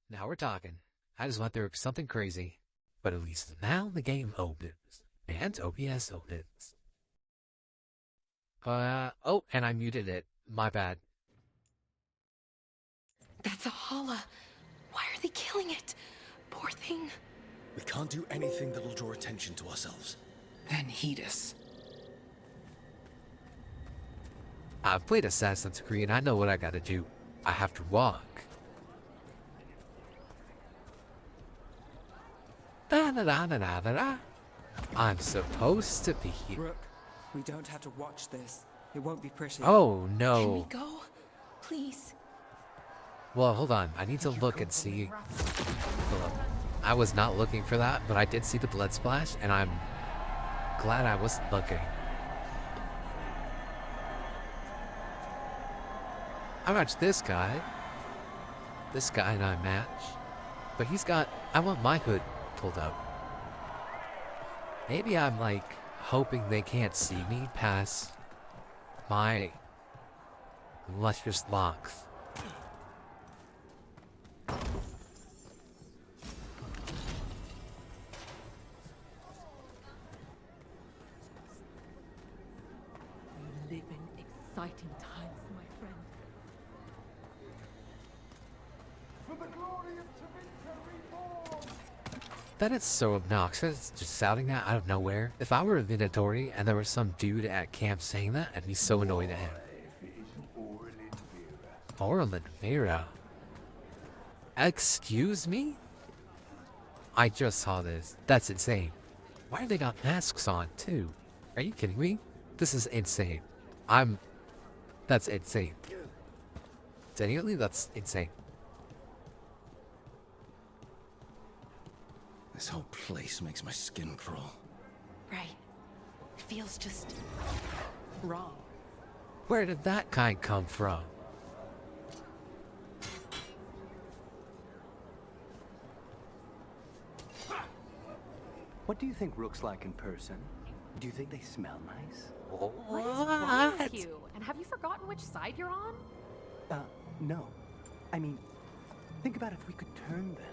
Now we're talking. I just went through something crazy. But at least now the game opens. And OBS opens. Oh, and I muted it. My bad. That's a holla. Why are they killing it? Poor thing. We can't do anything that'll draw attention to ourselves. Then heed us. I've played Assassin's Creed and I know what I gotta do. I have to walk. Da da da da da da da. I'm supposed to be here. Rook, we don't have to watch this. It won't be pretty. Oh Can no. we go? Please. Well, hold on. I need to look and see. Hold up. I was not looking for that, but I did see the blood splash, and I'm glad I wasn't looking. I matched this guy. This guy and I match. But he's got... I want my hood pulled up. Maybe I'm, like, hoping they can't see me past my luscious locks. Living exciting times, my friend. For the glory of Tevinter reborn! That is so obnoxious, just shouting that out of nowhere. If I were a Venatori and there was some dude at camp saying that, I'd be so annoyed at him. Orlin Vera. Excuse me? I just saw this. That's insane. Why have they got masks on, too? Are you kidding me? This is insane. That's insane. Genuinely, that's insane. This whole place makes my skin crawl. Right. It feels just wrong. Where did that kind come from? What do you think Rook's like in person? Do you think they smell nice? What is wrong with you? And have you forgotten which side you're on? No. I mean, think about if we could turn them.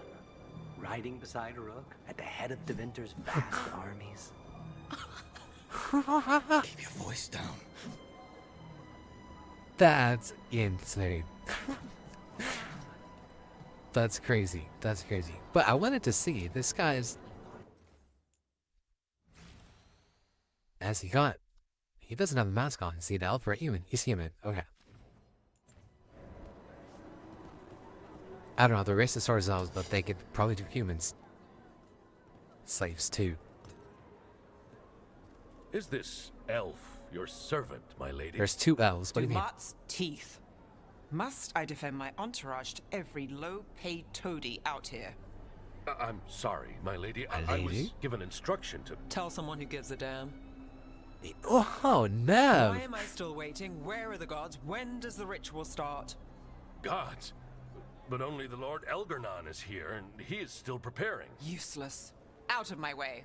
Riding beside a Rook at the head of Tevinter's vast armies. Keep your voice down. That's insane. That's crazy. That's crazy. But I wanted to see this guy's... As he got... He doesn't have a mask on. Is he an elf or a human? He's human. Okay. I don't know. The race is elves, but they could probably do humans. Slaves, too. Is this elf your servant, my lady? There's two elves. What do you mean? Dumat's teeth. Must I defend my entourage to every low-paid toady out here? I'm sorry, my lady. A I was lady? given instruction to... Tell someone who gives a damn. Oh, no! Why am I still waiting? Where are the gods? When does the ritual start? Gods. But only the Lord Elgarnon is here, and he is still preparing. Useless. Out of my way.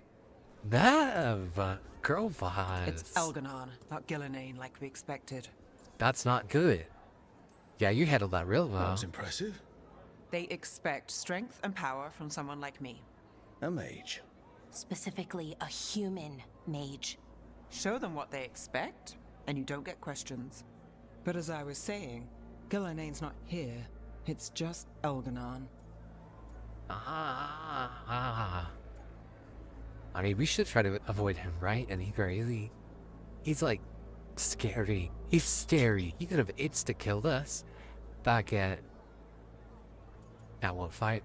Nev! Girl vibes. It's Elgarnon, not Gillenane like we expected. That's not good. Yeah, you handled that real That well. was impressive. They expect strength and power from someone like me. A mage. Specifically, a human mage. Show them what they expect, and you don't get questions. But as I was saying, Gillenane's not here. It's just Elgarnon. I mean, we should try to avoid him, right? And he's like scary. He's scary. He could have insta-killed us back at one fight.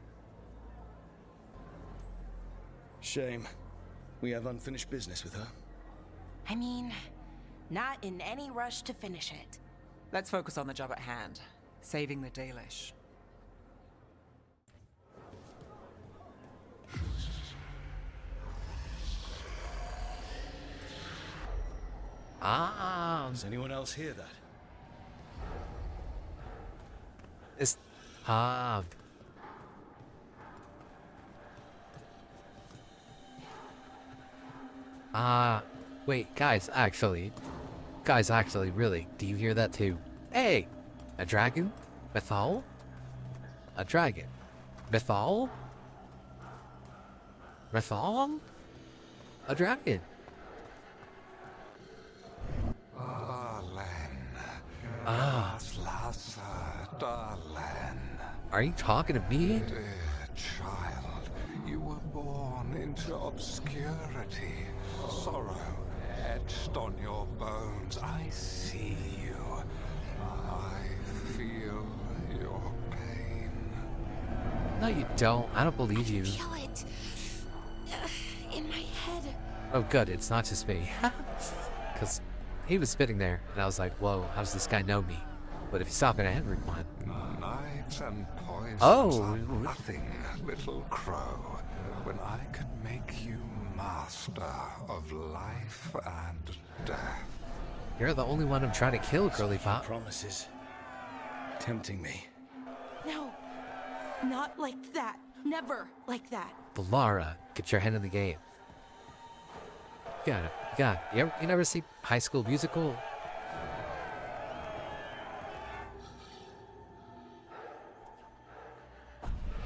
Shame. We have unfinished business with her. I mean, not in any rush to finish it. Let's focus on the job at hand. Saving the Dalish. Does anyone else hear that? It's wait, guys, actually, really, do you hear that too? Hey, a dragon? Bethal? A dragon. Mythal? Mythal? A dragon. Are you talking to me? Dear child, you were born into obscurity. Sorrow etched on your bones. I see you. I feel your pain. No, you don't. I don't believe you. Feel it. In my head. Oh, good. It's not just me. Because he was spitting there, and I was like, whoa, how does this guy know me? But if he's talking to everyone. Knives and poisons Oh. are nothing, little crow, when I can make you master of life and death. You're the only one I'm trying to kill, Curly Pop. Promises. Tempting me. No. Not like that. Never like that. Lara, get your head in the game. You got it. You got it. You never see High School Musical?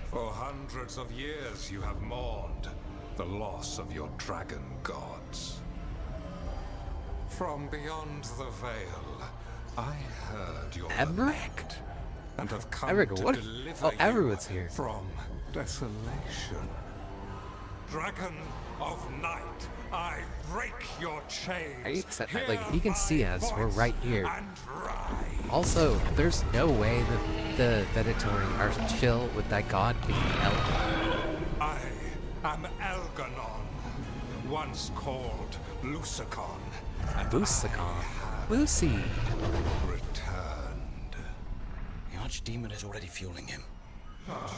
For hundreds of years you have mourned the loss of your dragon gods. From beyond the veil, I heard your Emmerich? lament and have come Emmerich, to what? deliver Oh, you everyone's here. from desolation. Dragon of night, I break your chains. Are you except Hear like he can see my us? We're voice right here. and rise. Also, there's no way that the Venatori are chill with that god being Elf. I am Elganon, once called Lucicon. And Lucicon. Lucy. returned. The Archdemon is already fueling him.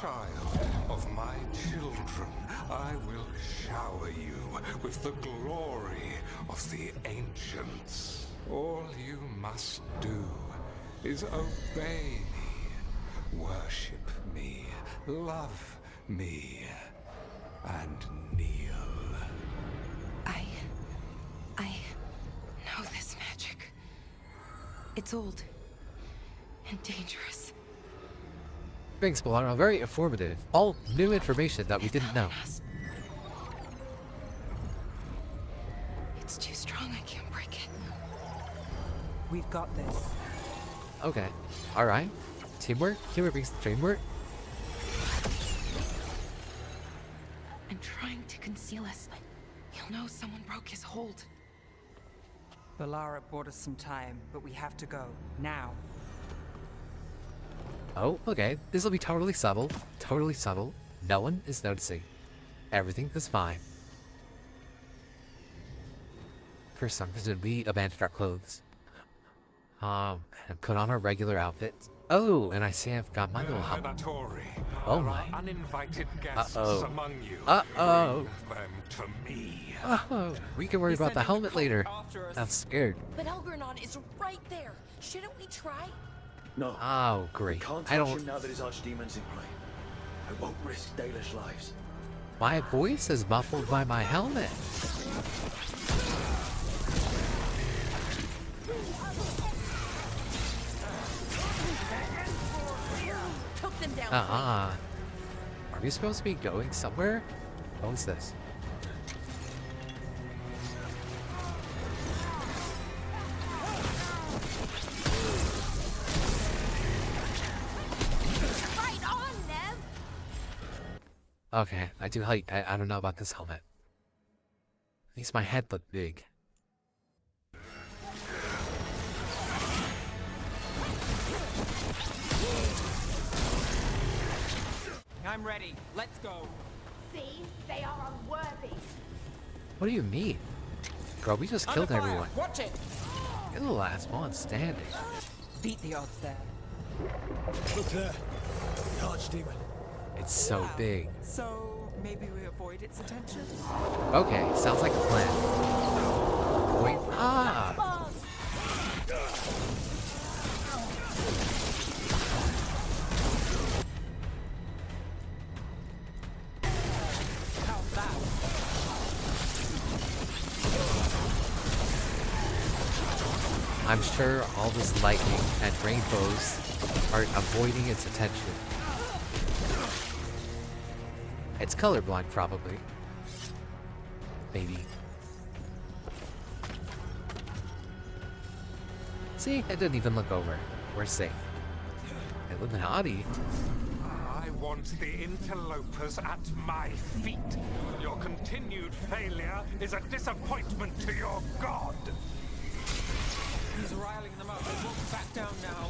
Child of my children, I will shower you with the glory of the ancients. All you must do is obey me, worship me, love me, and kneel. I know this magic. It's old and dangerous. Thanks, Lara. Very informative. All new information that we didn't know. It's too strong. I can't break it. We've got this. Okay. Alright. Teamwork? Teamwork brings teamwork? I'm trying to conceal us. He'll know someone broke his hold. Valara bought us some time, but we have to go. Now. Oh, okay. This will be totally subtle. Totally subtle. No one is noticing. Everything is fine. For some reason, we abandoned our clothes. And put on our regular outfits. Oh, and I see I've got my little helmet. Venatori, Oh there my. are uninvited guests Uh-oh. among you. Uh-oh. Bring them to me. Oh, we can worry about the helmet later. I'm scared. But Elgernon is right there. Shouldn't we try? No. Oh, great. Can't I touch don't... him now that his archdemon's in play. I won't risk Dalish lives. My voice is muffled by my helmet. Took them down. Are we supposed to be going somewhere? What is this? Right on, Nev. Okay, I do like... I don't know about this helmet. At least my head looked big. I'm ready. Let's go. See? They are unworthy. What do you mean? Girl, we just killed Under fire. everyone. Watch it. You're the last one standing. Beat the odds there. Look there. The Archdemon. It's so big. So maybe we avoid its attention? Okay, sounds like a plan. Wait, How's that? I'm sure all this lightning and rainbows are avoiding its attention. It's colorblind, probably. Maybe. See, it didn't even look over. We're safe. Illuminati? I want the interlopers at my feet. Your continued failure is a disappointment to your god. He's riling them up. They won't back down now.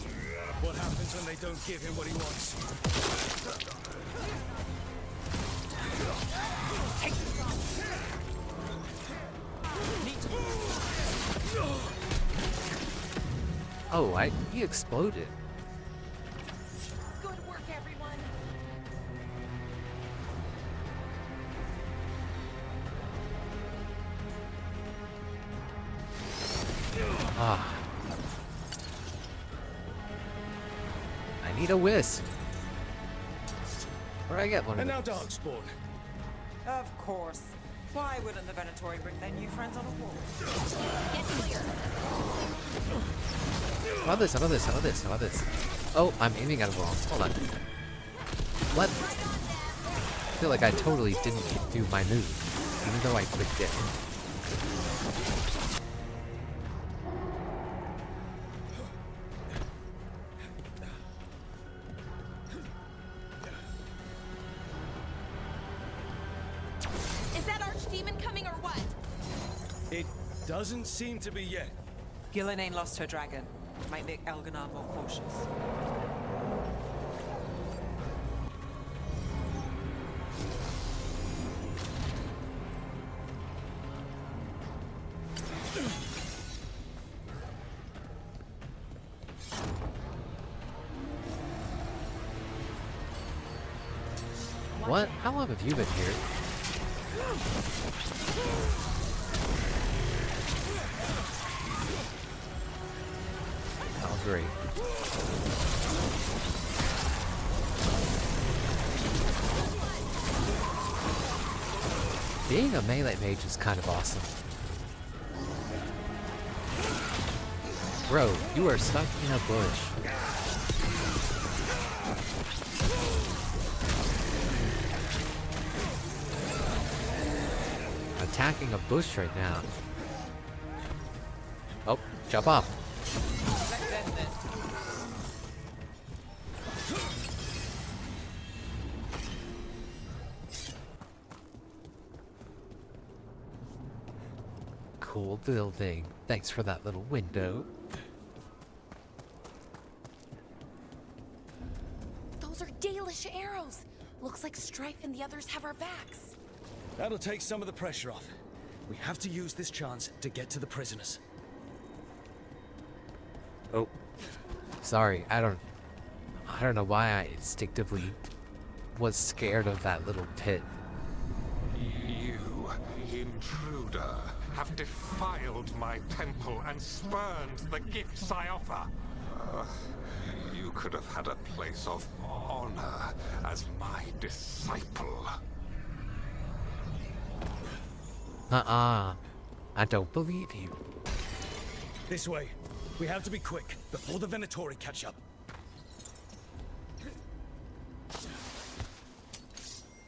What happens when they don't give him what he wants? Oh, he exploded. Good work, everyone. Ah. I need a wisp. Where I get one of And now those? Darkspawn. Of course. Why wouldn't the Venatori bring their new friends on a walk? Get clear. How about this? How about this? How about this? How about this? Oh, I'm aiming at a wall. Hold on. What? I feel like I totally didn't do my move, even though I clicked it. Is that archdemon coming or what? It doesn't seem to be yet. Gillenane lost her dragon. Might make Elganon more cautious. What? How long have you been here? Oh, great. Being a melee mage is kind of awesome. Bro, you are stuck in a bush. Attacking a bush right now. Oh, jump off. Let's end this. Cool building. Thanks for that little window. Those are Dalish arrows. Looks like Strife and the others have our backs. That'll take some of the pressure off. We have to use this chance to get to the prisoners. Oh, sorry. I don't know why I instinctively was scared of that little pit. You, intruder, have defiled my temple and spurned the gifts I offer. You could have had a place of honor as my disciple. I don't believe you. This way. We have to be quick before the Venatori catch up.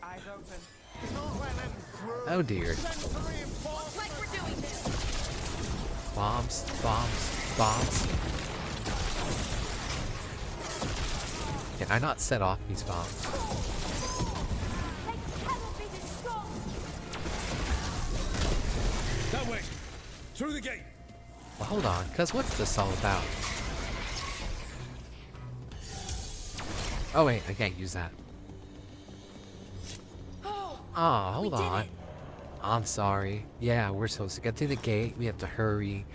Eyes open. Oh dear. Looks like we're doing this. Bombs, bombs, bombs. Can I not set off these bombs? That way. Through the gate. Well, hold on, cause what's this all about? Oh wait, I can't use that. Oh, hold on. I'm sorry. Yeah, we're supposed to get through the gate. We have to hurry.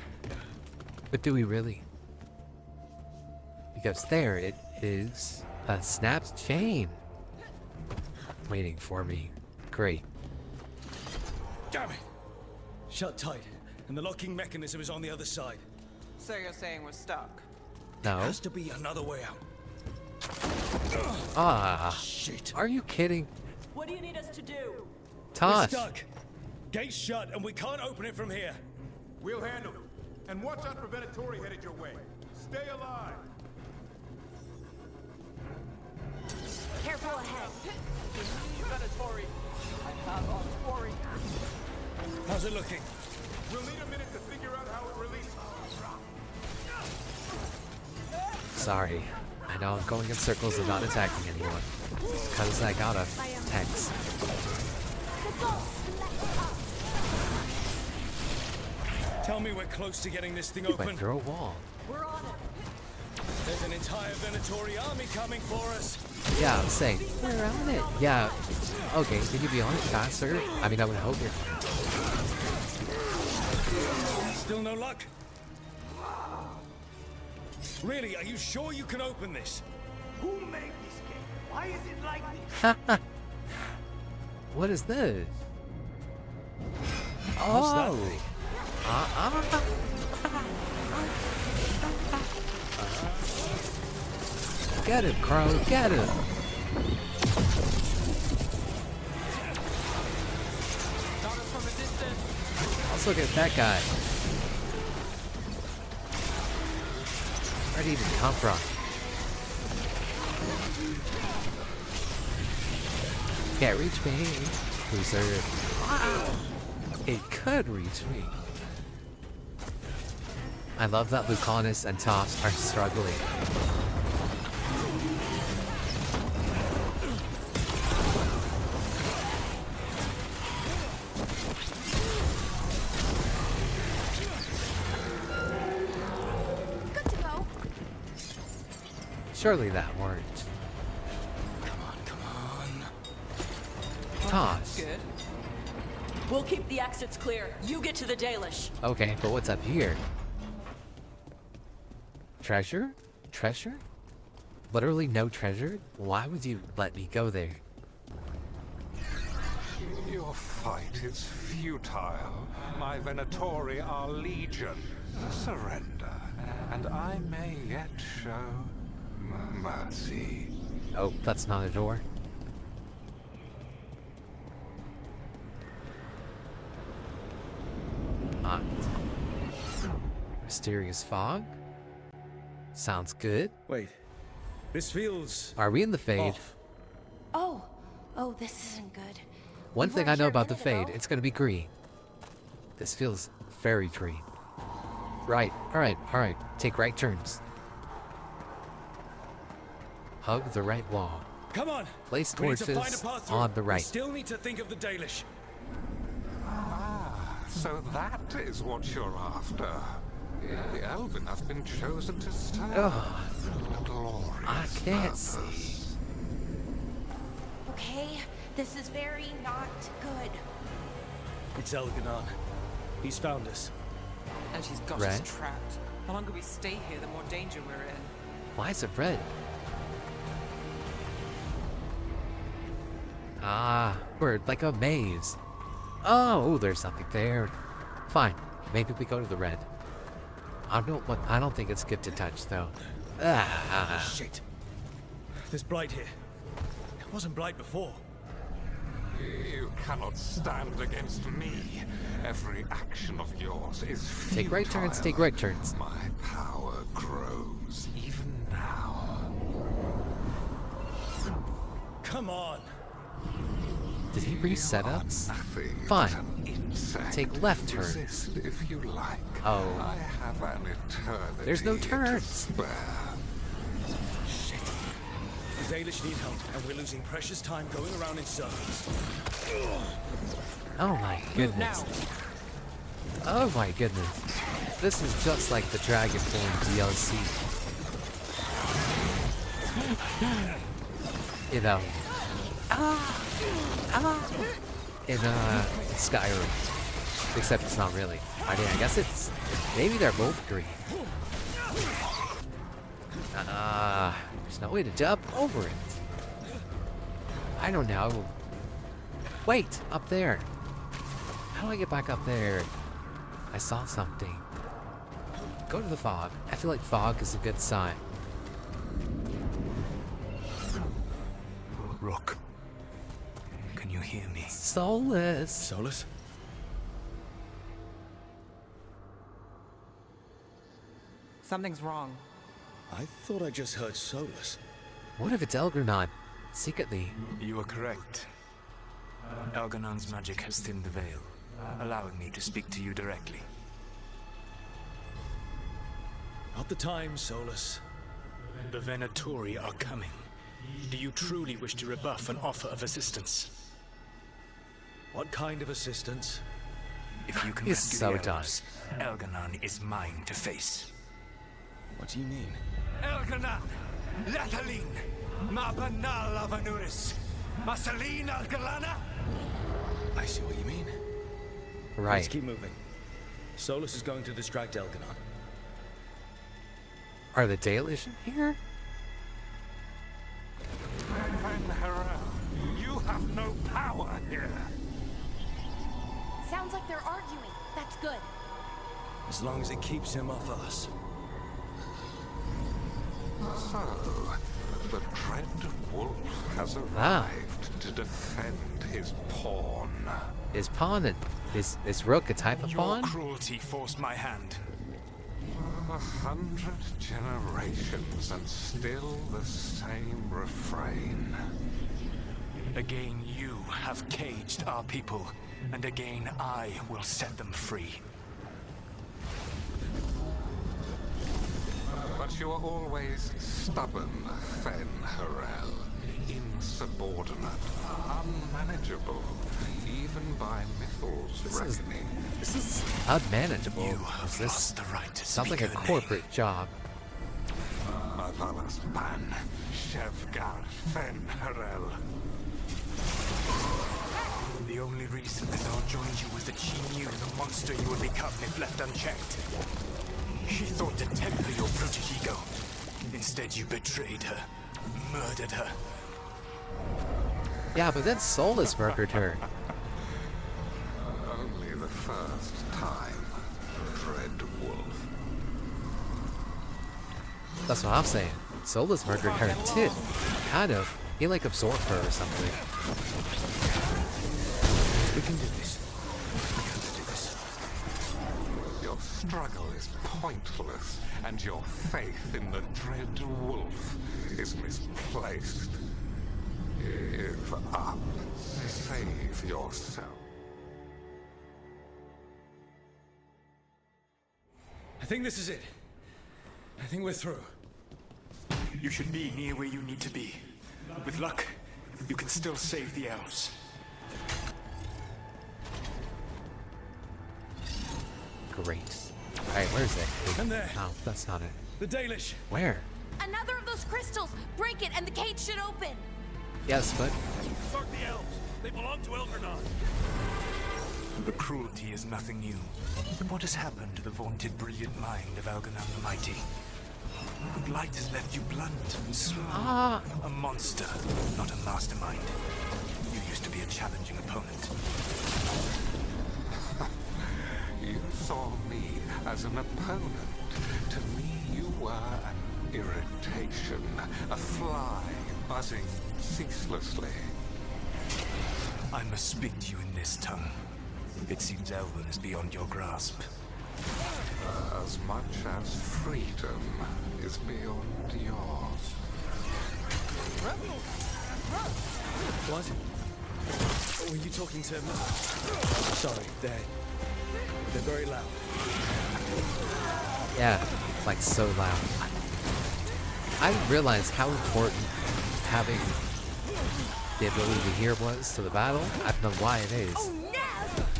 But do we really? Because there it is. A snapped chain. Waiting for me. Great. Damn it. Shut tight. And the locking mechanism is on the other side. So you're saying we're stuck? No. Has to be another way out. Ah. Shit. Are you kidding? What do you need us to do? We're Tosh. stuck. Gate's shut and we can't open it from here. We'll handle it. And watch out for Venatori headed your way. Stay alive. Careful ahead. Venatori, How's it looking? We'll need a minute to figure out how it releases. Sorry. I know I'm going in circles and not attacking anyone. Because I got a text. Tell me we're close to getting this thing He open. went through a wall. There's an entire Venatori army coming for us. Yeah, I'm saying. We're on it. Yeah. Okay, can you be on it faster? I mean, I would hope you're... Still no luck? Really, are you sure you can open this? Who made this game? Why is it like this? What is this? What's that Oh. thing? Get him, Crow. Get him. Also get that guy. Where'd he even come from? Can't reach me. Loser. It could reach me. I love that Lucanus and Tops are struggling. Good to go. Surely that worked. Come on. Toss. Good. We'll keep the exits clear. You get to the Dalish. Okay, but what's up here? Treasure? Treasure? Literally no treasure? Why would you let me go there? Your fight is futile. My Venatori are legion. Surrender, and I may yet show mercy. Oh, that's not a door. Mysterious fog? Sounds good. Wait. This feels... Are we in the fade? off. Oh, this isn't good. One We thing weren't I know here a about the minute fade, ago. it's gonna be green. This feels very green. Right, alright. Take right turns. Hug the right wall. Come on. Place We need to find a torches path through. on the We right. still need to think of the Dalish. Ah, so that is what you're after. The Elven have been chosen to stand. Ugh. Glorious I can't purpose. see. Okay, this is very not good. It's Elganon. He's found us. And she's got Red? us trapped. The longer we stay here, the more danger we're in. Why is it red? Ah, we're like a maze. Oh, there's something there. Fine, maybe we go to the red. I don't think it's good to touch though. Ah, Shit. There's blight here. It wasn't blight before. You cannot stand against me. Every action of yours is futile. take right turns, take right turns. My power grows even now. Come on. Did he reset You are us? nothing Fine. but an insect. Take left turns. Resist if you like. Oh. I have an eternity. There's no to turns. spare. Shit. The Dalish need help, and we're losing precious time going around in circles. Oh my goodness. Oh my goodness. This is just like the Dragonborn DLC. You know. In Skyrim. Except it's not really. I mean, I guess it's... Maybe they're both green. There's no way to jump over it. I don't know. Wait, up there. How do I get back up there? I saw something. Go to the fog. I feel like fog is a good sign. Rook, can you hear me? Soulless. Solus? Something's wrong. I thought I just heard Solus. What if it's Elgranon? Secretly. You are correct. Elganon's magic has thinned the veil. allowing me to speak to you directly. Not the time, Solus. The Venatori are coming. Do you truly wish to rebuff an offer of assistance? What kind of assistance? If you can He's rescue so the done. elves, Elganon is mine to face. What do you mean? Elganon! Latalin! Ma banal avanuris! Masalin Algalana! I see what you mean. Right. Let's keep moving. Solus is going to distract Elganon. Are the Dalish in here? You have no power here. Sounds like they're arguing. That's good. As long as it keeps him off us. So, the Dread Wolf has arrived to defend his pawn. Is pawn and is Rook a type of pawn? Your cruelty forced my hand. 100 generations and still the same refrain. Again you have caged our people, and again I will set them free. But you are always stubborn, Fen Harel. Insubordinate, unmanageable, even by Mythal's reckoning. This is unmanageable. You have Is this lost the right to sounds like speak a her name. corporate job. Mavalas Ban, Shevgar Fen Harel. The only reason Mythal joined you was that she knew the monster you would become if left unchecked. She thought to temper your brutish ego. Instead, you betrayed her, murdered her. Yeah, but then Solus murdered her. Only the first time, Dread Wolf. That's what I'm saying. Solus murdered her too. Kind of. He like absorbed her or something. We can do this. We have to do this. Your struggle is pointless, and your faith in the Dread Wolf is misplaced. Give up. Save yourself. I think this is it. I think we're through. You should be near where you need to be. With luck, you can still save the elves. Great. Alright, where's it? And there. No, that's not it. The Dalish. Where? Another of those crystals! Break it and the cage should open! Yes, but Start the elves. They belong to Elgarnon. The cruelty is nothing new. But what has happened to the vaunted brilliant mind of Elganon the Mighty? The blight has left you blunt and slow. A monster, not a mastermind. You used to be a challenging opponent. You saw me as an opponent. To me, you were an irritation, a fly buzzing ceaselessly. I must speak to you in this tongue. It seems Elven is beyond your grasp. As much as freedom is beyond yours. What? Were you talking to me? Sorry, they're very loud. yeah, like so loud. I didn't realize how important having the ability to hear was to the battle. I don't know why it is.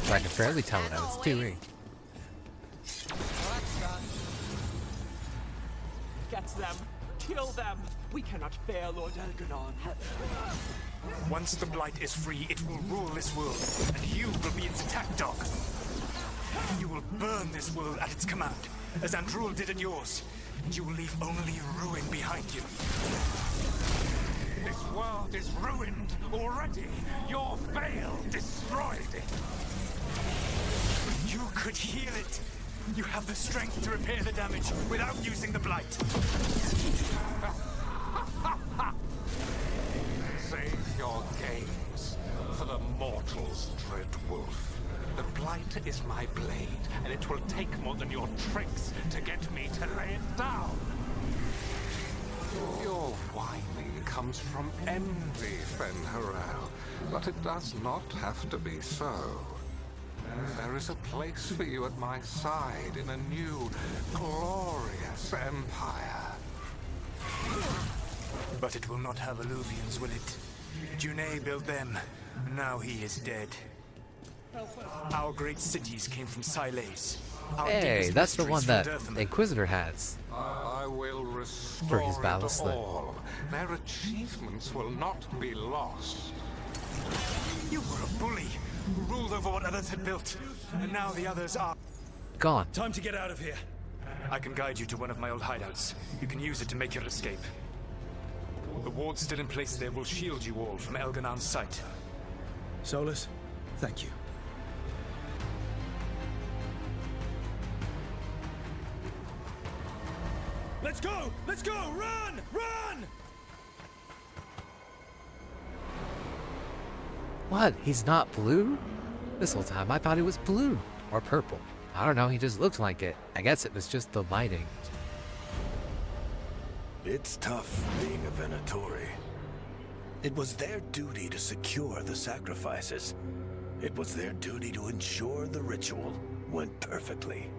But I can fairly tell what I was doing. Get them! Kill them! We cannot bear Lord Elganon. Once the blight is free, it will rule this world, and you will be its attack dog. You will burn this world at its command, as Andrul did at yours, and you will leave only ruin behind you. This world is ruined already. Your veil destroyed it. You could heal it. You have the strength to repair the damage without using the blight. Save your games for the mortals, Dread Wolf. The blight is my blade, and it will take more than your tricks to get me to lay it down. Your whining comes from envy, Fen Harel, but it does not have to be so. There is a place for you at my side in a new, glorious empire. But it will not have Illuvians, will it? Junei built them, and now he is dead. Our great cities came from Siles. Hey, that's the one that the Inquisitor has. I will restore For his battle it slip. all. Their achievements will not be lost. You were a bully who ruled over what others had built, and now the others are gone. Time to get out of here. I can guide you to one of my old hideouts. You can use it to make your escape. The wards still in place there will shield you all from Elganon's sight. Solus, thank you. Let's go! Let's go! Run! Run! What? He's not blue? This whole time I thought he was blue. Or purple. I don't know, he just looked like it. I guess it was just the lighting. It's tough being a Venatori. It was their duty to secure the sacrifices. It was their duty to ensure the ritual went perfectly.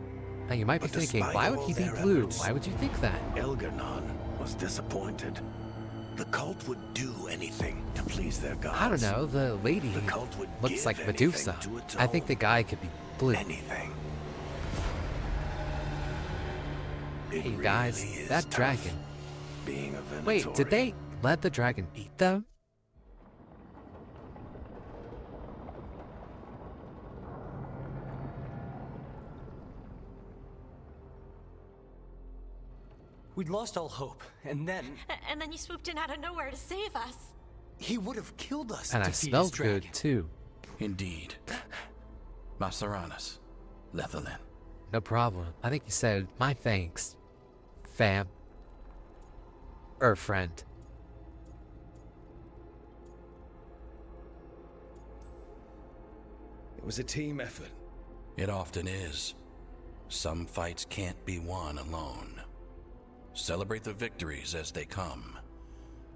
Now you might be thinking, why would he be blue? Why would you think that? Elganon was disappointed. The cult would do anything to please their gods. I don't know, the lady looks like Medusa. I think the guy could be blue. Anything. Hey guys, really that dragon. Being a Venatori. Wait, did they let the dragon eat them? We'd lost all hope, and then... And then you swooped in out of nowhere to save us. He would have killed us And to I feed smelled his dragon. good too. Indeed. Masaranas, Lethalin. No problem. I think you said my thanks, fam. Or friend. It was a team effort. It often is. Some fights can't be won alone. Celebrate the victories as they come.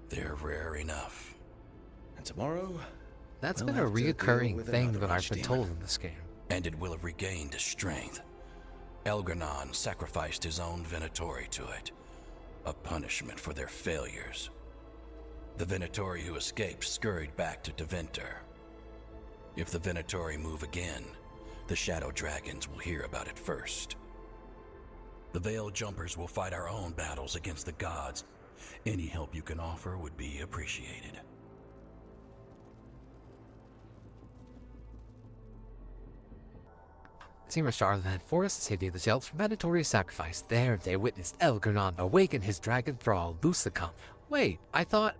They're rare enough. And tomorrow, That's we'll been a have to deal reoccurring with thing another that I've been archdemon. told in this game. And it will have regained its strength. Elgarnon sacrificed his own Venatori to it. A punishment for their failures. The Venatori who escaped scurried back to Deventer. If the Venatori move again, the Shadow Dragons will hear about it first. The Veil Jumpers will fight our own battles against the gods. Any help you can offer would be appreciated. Team Charlotte had forced the city of the Elves for mandatory sacrifice. There, they witnessed Elgarnon awaken his dragon thrall, Lucicum. Wait, I thought...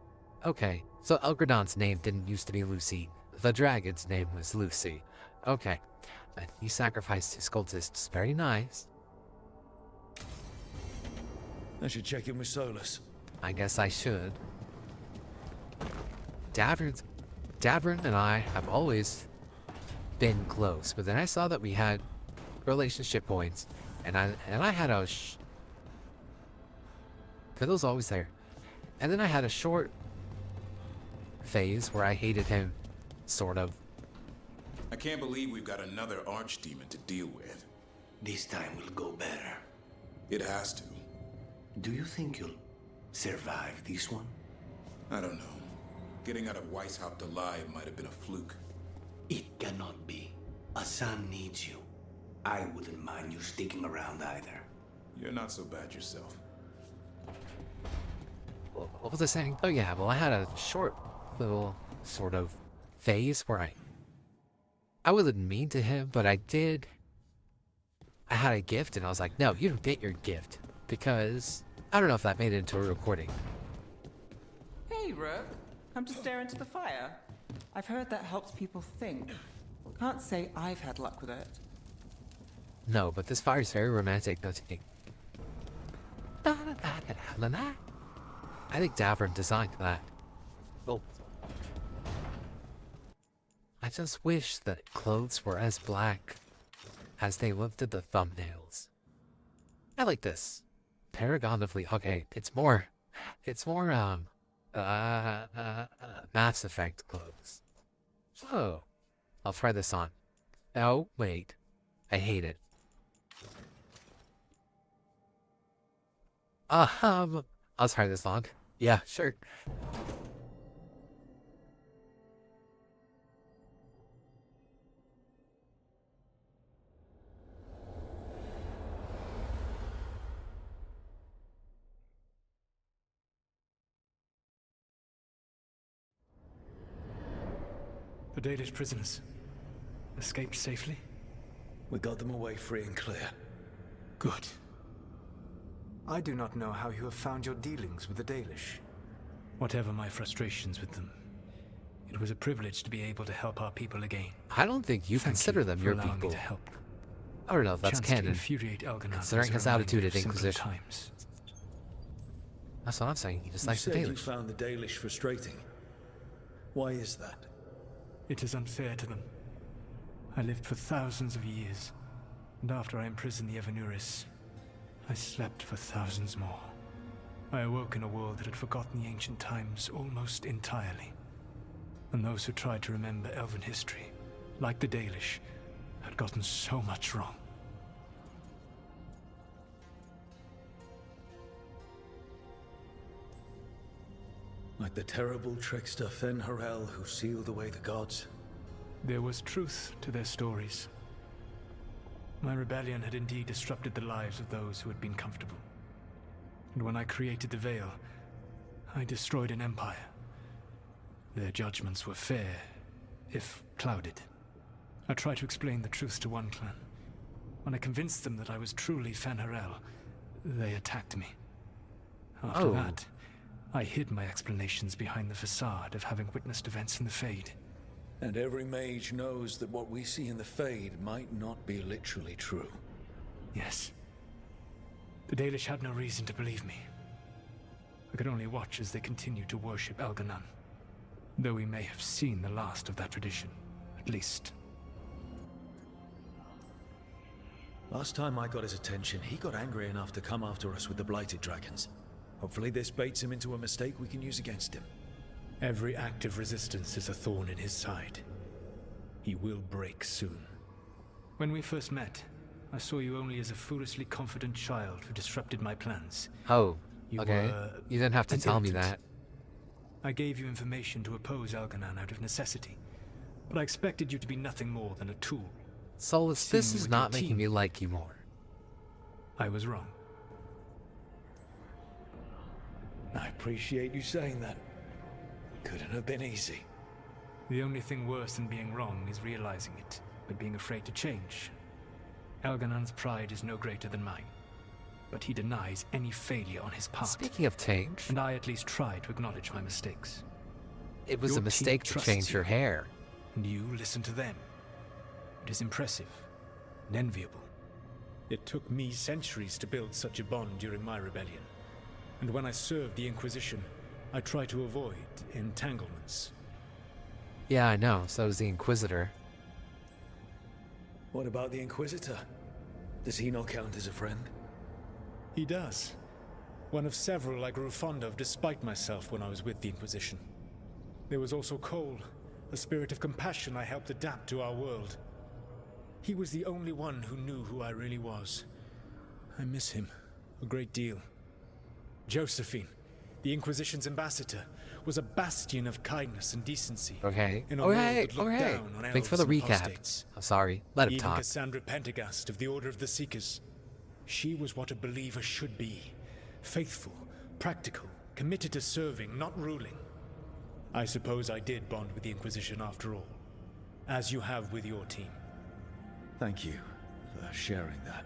Okay, so Elgardon's name didn't used to be Lucy. The dragon's name was Lucy. Okay, and he sacrificed his cultists. Very nice. I should check in with Solus. I guess I should. Davern and I have always been close, but then I saw that we had relationship points, and I had a Fiddle's always there, and then I had a short phase where I hated him, sort of. I can't believe we've got another archdemon to deal with. This time will go better. It has to. Do you think you'll survive this one? I don't know. Getting out of Weishaupt alive might have been a fluke. It cannot be. Asan needs you. I wouldn't mind you sticking around either. You're not so bad yourself. What was I saying? Oh yeah, well I had a short little sort of phase where I wasn't mean to him, but I had a gift and I was like, no, you don't get your gift. Because I don't know if that made it into a recording. Hey, Rook. Come to stare into the fire. I've heard that helps people think. Can't say I've had luck with it. No, but this fire is very romantic, don't you think? I think Davern designed that. Well, I just wish that clothes were as black as they lifted the thumbnails. I like this. Paragon of Fleet. Okay, it's more Mass Effect clothes. So, I'll try this on. Oh, wait. I hate it. I'll try this long. Yeah, sure. The Dalish prisoners escaped safely? We got them away free and clear. Good. I do not know how you have found your dealings with the Dalish. Whatever my frustrations with them, it was a privilege to be able to help our people again. I don't think you consider them your allowing people. Me to help. I don't know if that's Chance to canon, infuriate Elganon considering was his a attitude reminder at of simpler Inquisition. times. That's what I'm saying. He just likes the You said you Dalish. found the Dalish frustrating. Why is that? It is unfair to them. I lived for thousands of years, and after I imprisoned the Evanuris, I slept for thousands more. I awoke in a world that had forgotten the ancient times almost entirely. And those who tried to remember Elven history, like the Dalish, had gotten so much wrong. Like the terrible trickster Fen-Harel who sealed away the gods. There was truth to their stories. My rebellion had indeed disrupted the lives of those who had been comfortable. And when I created the Veil, I destroyed an empire. Their judgments were fair, if clouded. I tried to explain the truth to one clan. When I convinced them that I was truly Fen-Harel, they attacked me. After that, I hid my explanations behind the facade of having witnessed events in the Fade. And every mage knows that what we see in the Fade might not be literally true. Yes. The Dalish had no reason to believe me. I could only watch as they continued to worship Elganon, though we may have seen the last of that tradition, at least. Last time I got his attention, he got angry enough to come after us with the Blighted Dragons. Hopefully this baits him into a mistake we can use against him. Every act of resistance is a thorn in his side. He will break soon. When we first met, I saw you only as a foolishly confident child who disrupted my plans. Oh, you okay. You didn't have to tell me that. I gave you information to oppose Elganon out of necessity, but I expected you to be nothing more than a tool. Solus, this is not making me like you more. I was wrong. I appreciate you saying that. Couldn't have been easy. The only thing worse than being wrong is realizing it, but being afraid to change. Elganon's pride is no greater than mine, but he denies any failure on his part. Speaking of change, and I at least try to acknowledge my mistakes. It was a mistake to change your hair. And you listen to them. It is impressive and enviable. It took me centuries to build such a bond during my rebellion. And when I served the Inquisition, I tried to avoid entanglements. Yeah, I know. So was the Inquisitor. What about the Inquisitor? Does he not count as a friend? He does. One of several I grew fond of despite myself when I was with the Inquisition. There was also Cole, a spirit of compassion I helped adapt to our world. He was the only one who knew who I really was. I miss him a great deal. Josephine, the Inquisition's ambassador, was a bastion of kindness and decency. Okay. In a world that looked down on Thanks for the elves and recap. apostates. I'm sorry. Let him Even talk. Cassandra Pendergast of the Order of the Seekers. She was what a believer should be. Faithful, practical, committed to serving, not ruling. I suppose I did bond with the Inquisition after all, as you have with your team. Thank you for sharing that.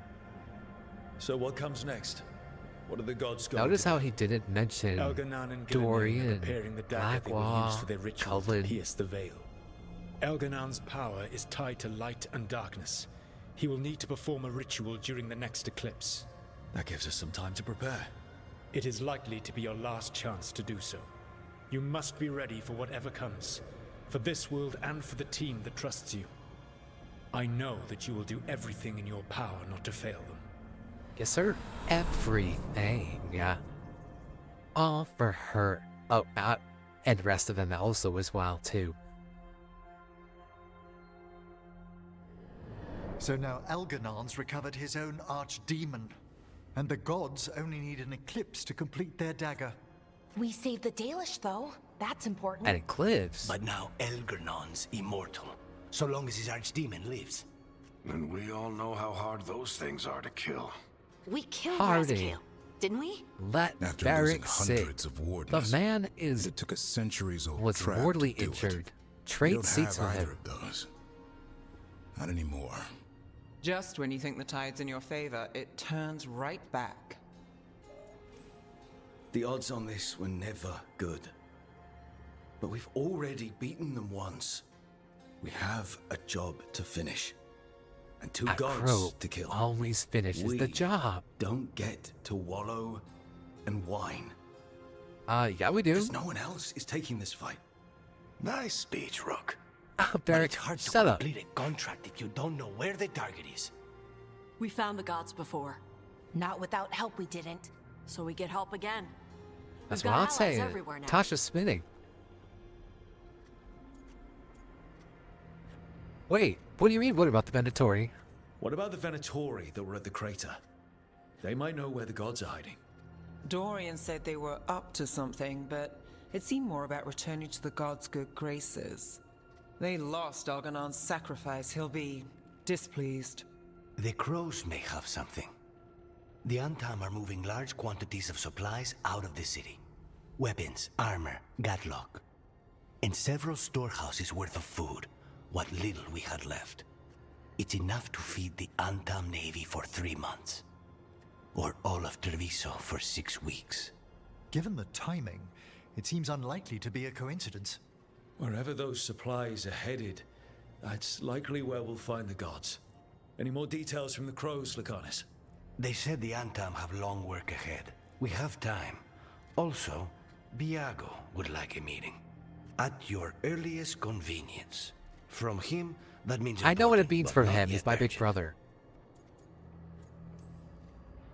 So what comes next? What are the gods going Notice to how he didn't mention Elganon and Dorian, preparing the dagger they will use for their ritual to Cullen. pierce the veil. Elganon's power is tied to light and darkness. He will need to perform a ritual during the next eclipse. That gives us some time to prepare. It is likely to be your last chance to do so. You must be ready for whatever comes, for this world and for the team that trusts you. I know that you will do everything in your power not to fail them. Yes, sir. Everything. Yeah. All for her. Oh, and the rest of them also as well, too. So now Algernon's recovered his own archdemon, and the gods only need an eclipse to complete their dagger. We saved the Dalish, though. That's important. An eclipse? But now Algernon's immortal, so long as his archdemon lives. And we all know how hard those things are to kill. We killed Hardy. Raskale, didn't we? Let After Barrick losing sit. hundreds of The wardens, man is it took a centuries-old was trap mortally to do injured. It. We Trade don't seats have with either him. of those. Not anymore. Just when you think the tide's in your favor, it turns right back. The odds on this were never good. But we've already beaten them once. We have a job to finish. And two A gods crow to kill. always finishes the job. Don't get to wallow and whine. Yeah, we do. Because no one else is taking this fight. Nice speech, Rook. Barrick, It's hard to shut up. complete a contract if you don't know where the target is. We found the gods before, Not without help, we didn't. so we get help again. That's We've what got I'm allies saying. everywhere now. Tasha's spinning. Wait, what do you mean? What about the Venatori? What about the Venatori that were at the crater? They might know where the gods are hiding. Dorian said they were up to something, but it seemed more about returning to the gods' good graces. They lost Algernon's sacrifice. He'll be displeased. The crows may have something. The Antam are moving large quantities of supplies out of the city. Weapons, armor, gatlock. And several storehouses worth of food, what little we had left. It's enough to feed the Antam Navy for 3 months. Or all of Treviso for 6 weeks. Given the timing, it seems unlikely to be a coincidence. Wherever those supplies are headed, that's likely where we'll find the gods. Any more details from the crows, Lycanis? They said the Antam have long work ahead. We have time. Also, Biago would like a meeting. At your earliest convenience. From him, that means I know what it important, means but for not him. yet He's my big urgent. brother.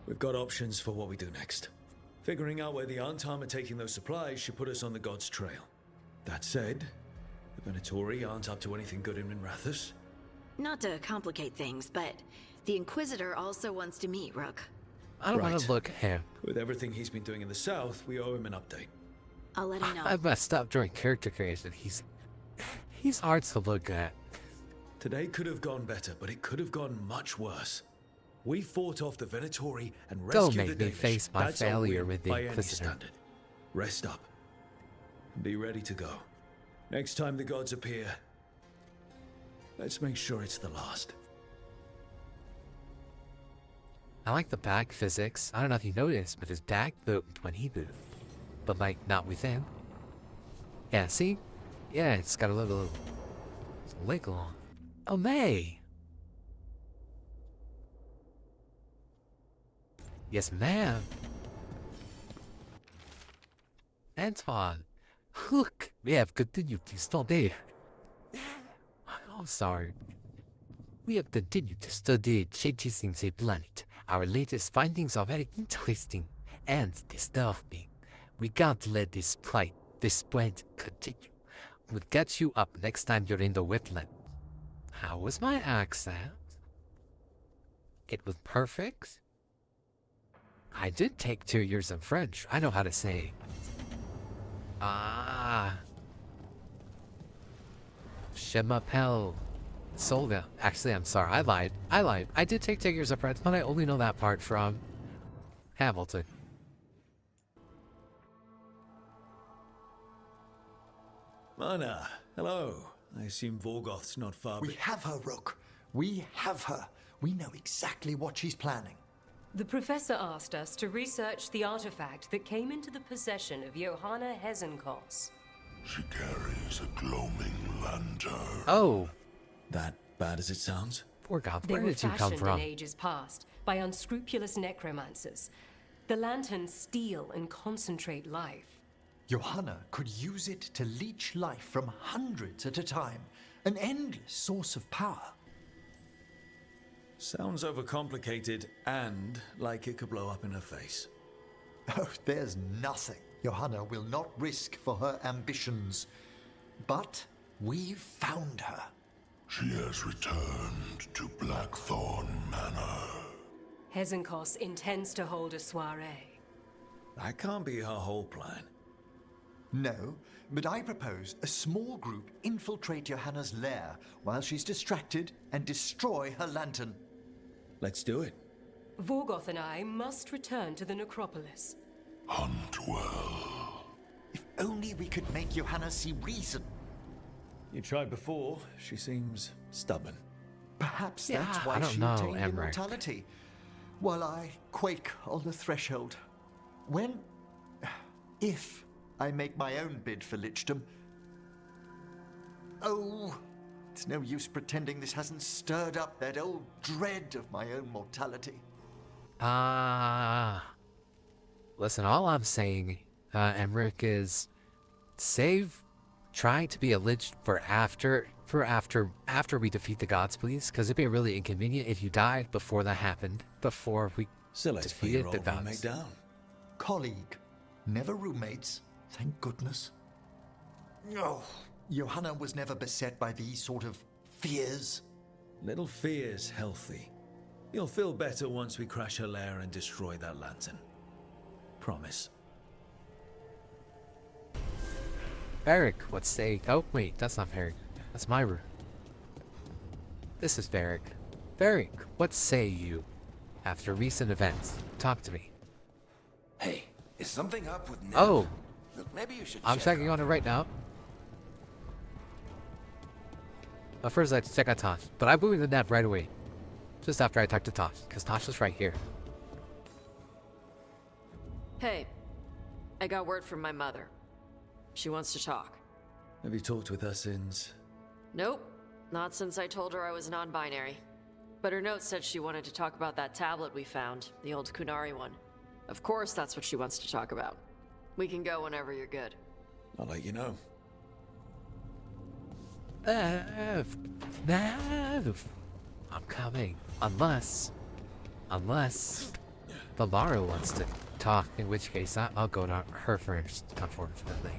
We've got options for what we do next. Figuring out where the Antam are taking those supplies should put us on the gods' trail. That said, the Venatori aren't up to anything good in Minrathous. Not to complicate things, but the Inquisitor also wants to meet Rook. I don't want Right. to look at him. With everything he's been doing in the south, we owe him an update. I'll let him know. I messed up during character creation. He's hard to look at. Today could have gone better, but it could have gone much worse. We fought off the Venatori and rescued Don't the make me Dalish. face my That's a failure win with the by any Inquisitor. standard. Rest up. Be ready to go. Next time the gods appear, let's make sure it's the last. I like the back physics. I don't know if you noticed, but his back moved when he moved. But, like, not within. Yeah, see? Yeah, it's got a little wiggle on. Oh, May! Yes, ma'am. Antoine. Look, we have continued to study. Oh, sorry. We have continued to study changes in the planet. Our latest findings are very interesting and disturbing. We can't let this spread continue. We'll get you up next time you're in the wetland. How was my accent? It was perfect. I did take 2 years in French. I know how to say. Je m'appelle Solga. Actually, I'm sorry. I lied. I did take 2 years of French, but I only know that part from Hamilton. Mana, hello. I assume Vorgoth's not far. We have her, Rook. We have her. We know exactly what she's planning. The professor asked us to research the artifact that came into the possession of Johanna Hezenkos. She carries a gloaming lantern. Oh. That bad as it sounds? Vorgoth, They where were did you come fashioned from? in ages past by unscrupulous necromancers. The lanterns steal and concentrate life. Johanna could use it to leech life from hundreds at a time. An endless source of power. Sounds overcomplicated and like it could blow up in her face. Oh, there's nothing Johanna will not risk for her ambitions. But we've found her. She has returned to Blackthorn Manor. Hezenkos intends to hold a soiree. That can't be her whole plan. No, but I propose a small group infiltrate Johanna's lair while she's distracted and destroy her lantern. Let's do it. Vorgoth and I must return to the necropolis. Hunt well. If only we could make Johanna see reason. You tried before. She seems stubborn. Perhaps Yeah, that's why I don't she know, attained Emmerich. immortality. While I quake on the threshold. When... if I make my own bid for lichdom... Oh, it's no use pretending this hasn't stirred up that old dread of my own mortality. Listen, all I'm saying, Emmerich, is save trying to be a lich for after we defeat the gods, please, because it'd be really inconvenient if you died before that happened, before we defeated the gods. Down. Colleague, never roommates, thank goodness. Oh, Johanna was never beset by these sort of fears. Little fear's healthy. You'll feel better once we crash her lair and destroy that lantern. Promise. Varric, what say? Oh, wait, that's not Varric. That's my room. This is Varric. Varric, what say you? After recent events, talk to me. Hey, is something up with Nev? Oh, Look, maybe you should I'm check checking on it right now. But first, I have to check on Tosh. But I moved the Nev right away. Just after I talked to Tosh, because Tosh is right here. Hey, I got word from my mother. She wants to talk. Have you talked with her since? Nope, not since I told her I was non-binary. But her note said she wanted to talk about that tablet we found, the old Kunari one. Of course that's what she wants to talk about. We can go whenever you're good. I'll let you know. Nev, I'm coming. Unless Valaro wants to talk, in which case I'll go to her first, unfortunately.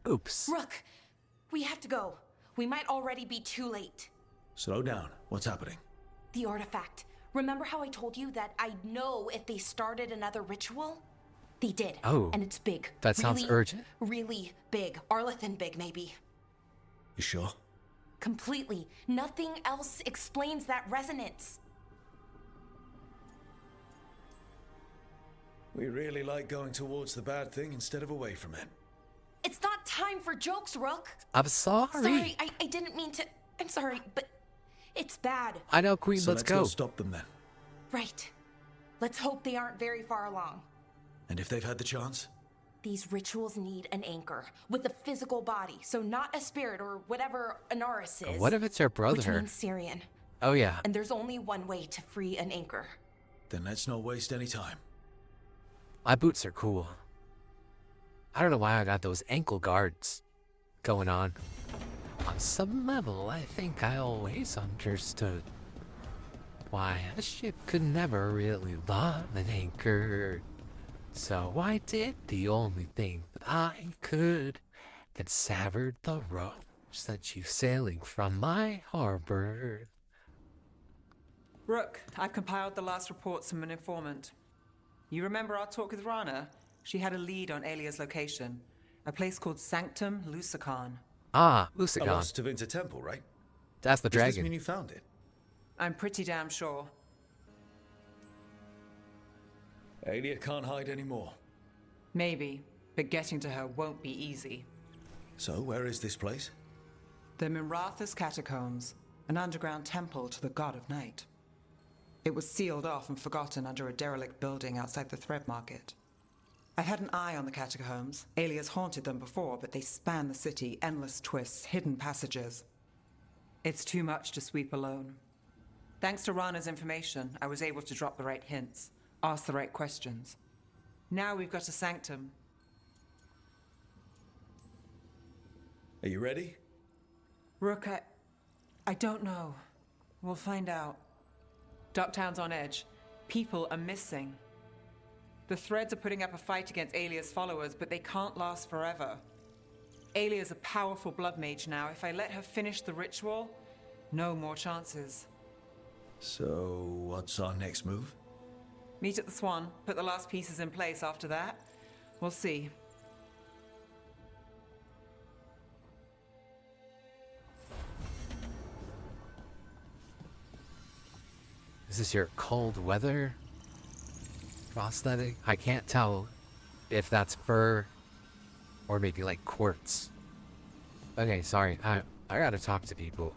Oops. Rook, we have to go. We might already be too late. Slow down. What's happening? The artifact. Remember how I told you that I'd know if they started another ritual? They did. Oh. And it's big. That sounds really, urgent. Really big. Arlethan big, maybe. You sure? Completely. Nothing else explains that resonance. We really like going towards the bad thing instead of away from it. It's not time for jokes, Rook. I'm sorry. Sorry, I didn't mean to. I'm sorry, but it's bad. I know, Queen, So let's go. Stop them then. Right. Let's hope they aren't very far along. And if they've had the chance? These rituals need an anchor with a physical body, so not a spirit or whatever Anaris is. What if it's her brother? Which means Syrian. Oh, yeah. And there's only one way to free an anchor. Then let's not waste any time. My boots are cool. I don't know why I got those ankle guards going on. On some level, I think I always understood why a ship could never really love an anchor. So I did the only thing that I could, that severed the rope, sent you sailing from my harbor. Rook, I've compiled the last reports from an informant. You remember our talk with Rana? She had a lead on Alia's location. A place called Sanctum Lusican. Ah, A Lusican. lost Tevinter temple, right? That's the Does this dragon. mean you found it? I'm pretty damn sure. Alia can't hide anymore. Maybe, but getting to her won't be easy. So, where is this place? The Mirathas Catacombs, an underground temple to the god of night. It was sealed off and forgotten under a derelict building outside the Thread Market. I've had an eye on the catacombs. Alia's haunted them before, but they span the city, endless twists, hidden passages. It's too much to sweep alone. Thanks to Rana's information, I was able to drop the right hints, ask the right questions. Now we've got a sanctum. Are you ready? Rook, I don't know. We'll find out. Ducktown's on edge. People are missing. The Threads are putting up a fight against Alia's followers, but they can't last forever. Alia's a powerful blood mage now. If I let her finish the ritual, no more chances. So, what's our next move? Meet at the Swan. Put the last pieces in place after that. We'll see. Is this your cold weather prosthetic? I can't tell if that's fur or maybe like quartz. Okay, sorry. I gotta talk to people.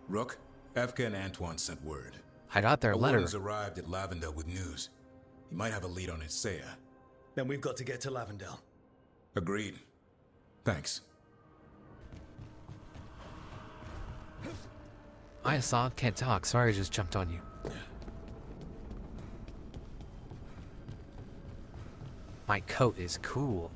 Rook, Evka and Antoine sent word. I got their letter. Warden's arrived at Lavendel with news. He might have a lead on Isaiah. Then we've got to get to Lavendel. Agreed. Thanks. I saw, can't talk. Sorry, I just jumped on you. My coat is cool.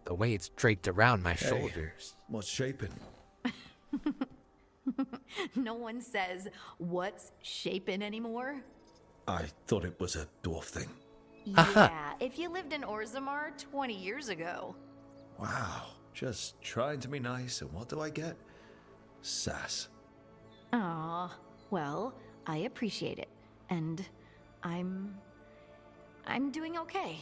The way it's draped around my shoulders. What's shaping? No one says, what's shaping anymore? I thought it was a dwarf thing. Yeah, if you lived in Orzammar 20 years ago. Wow. Just trying to be nice, and what do I get? Sass. Aw, well, I appreciate it. And I'm doing okay.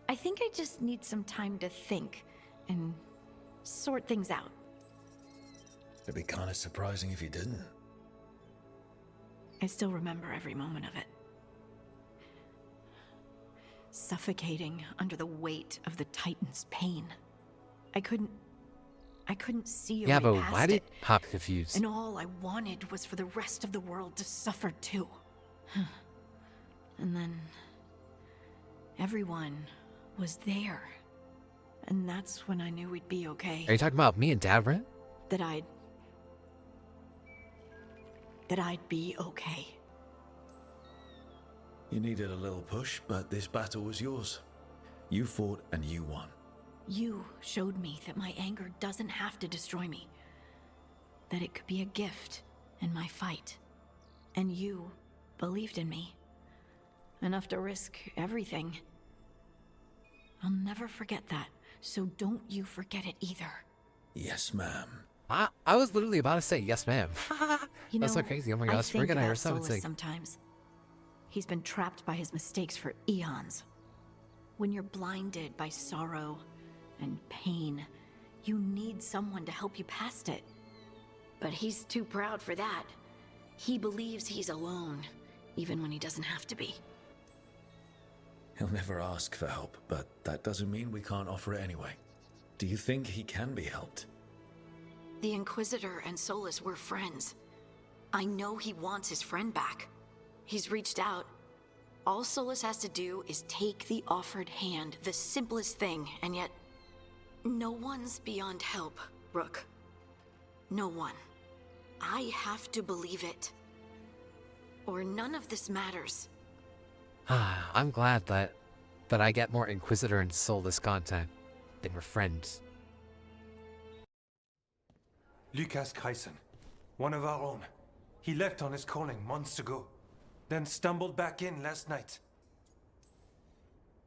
I think I just need some time to think and sort things out. It'd be kind of surprising if you didn't. I still remember every moment of it. Suffocating under the weight of the Titan's pain. I couldn't see a way Yeah, but past why did it. Pop confused? And all I wanted was for the rest of the world to suffer too. And then everyone was there. And that's when I knew we'd be okay. Are you talking about me and Davrin? That I'd be okay. You needed a little push, but this battle was yours. You fought and you won. You showed me that my anger doesn't have to destroy me. That it could be a gift in my fight. And you believed in me. Enough to risk everything. I'll never forget that, so don't you forget it either. Yes, ma'am. I was literally about to say yes, ma'am. You That's know, so crazy. Oh my I gosh, think we're gonna hear about something. Solus sometimes. He's been trapped by his mistakes for eons. When you're blinded by sorrow and pain, you need someone to help you past it. But he's too proud for that. He believes he's alone, even when he doesn't have to be. He'll never ask for help, but that doesn't mean we can't offer it anyway. Do you think he can be helped? The Inquisitor and Solus were friends. I know he wants his friend back. He's reached out. All Solus has to do is take the offered hand, the simplest thing, and yet no one's beyond help, Rook. No one. I have to believe it. Or none of this matters. I'm glad that I get more Inquisitor and Soulless content than we're friends. Lucas Kreisen, one of our own. He left on his calling months ago, then stumbled back in last night.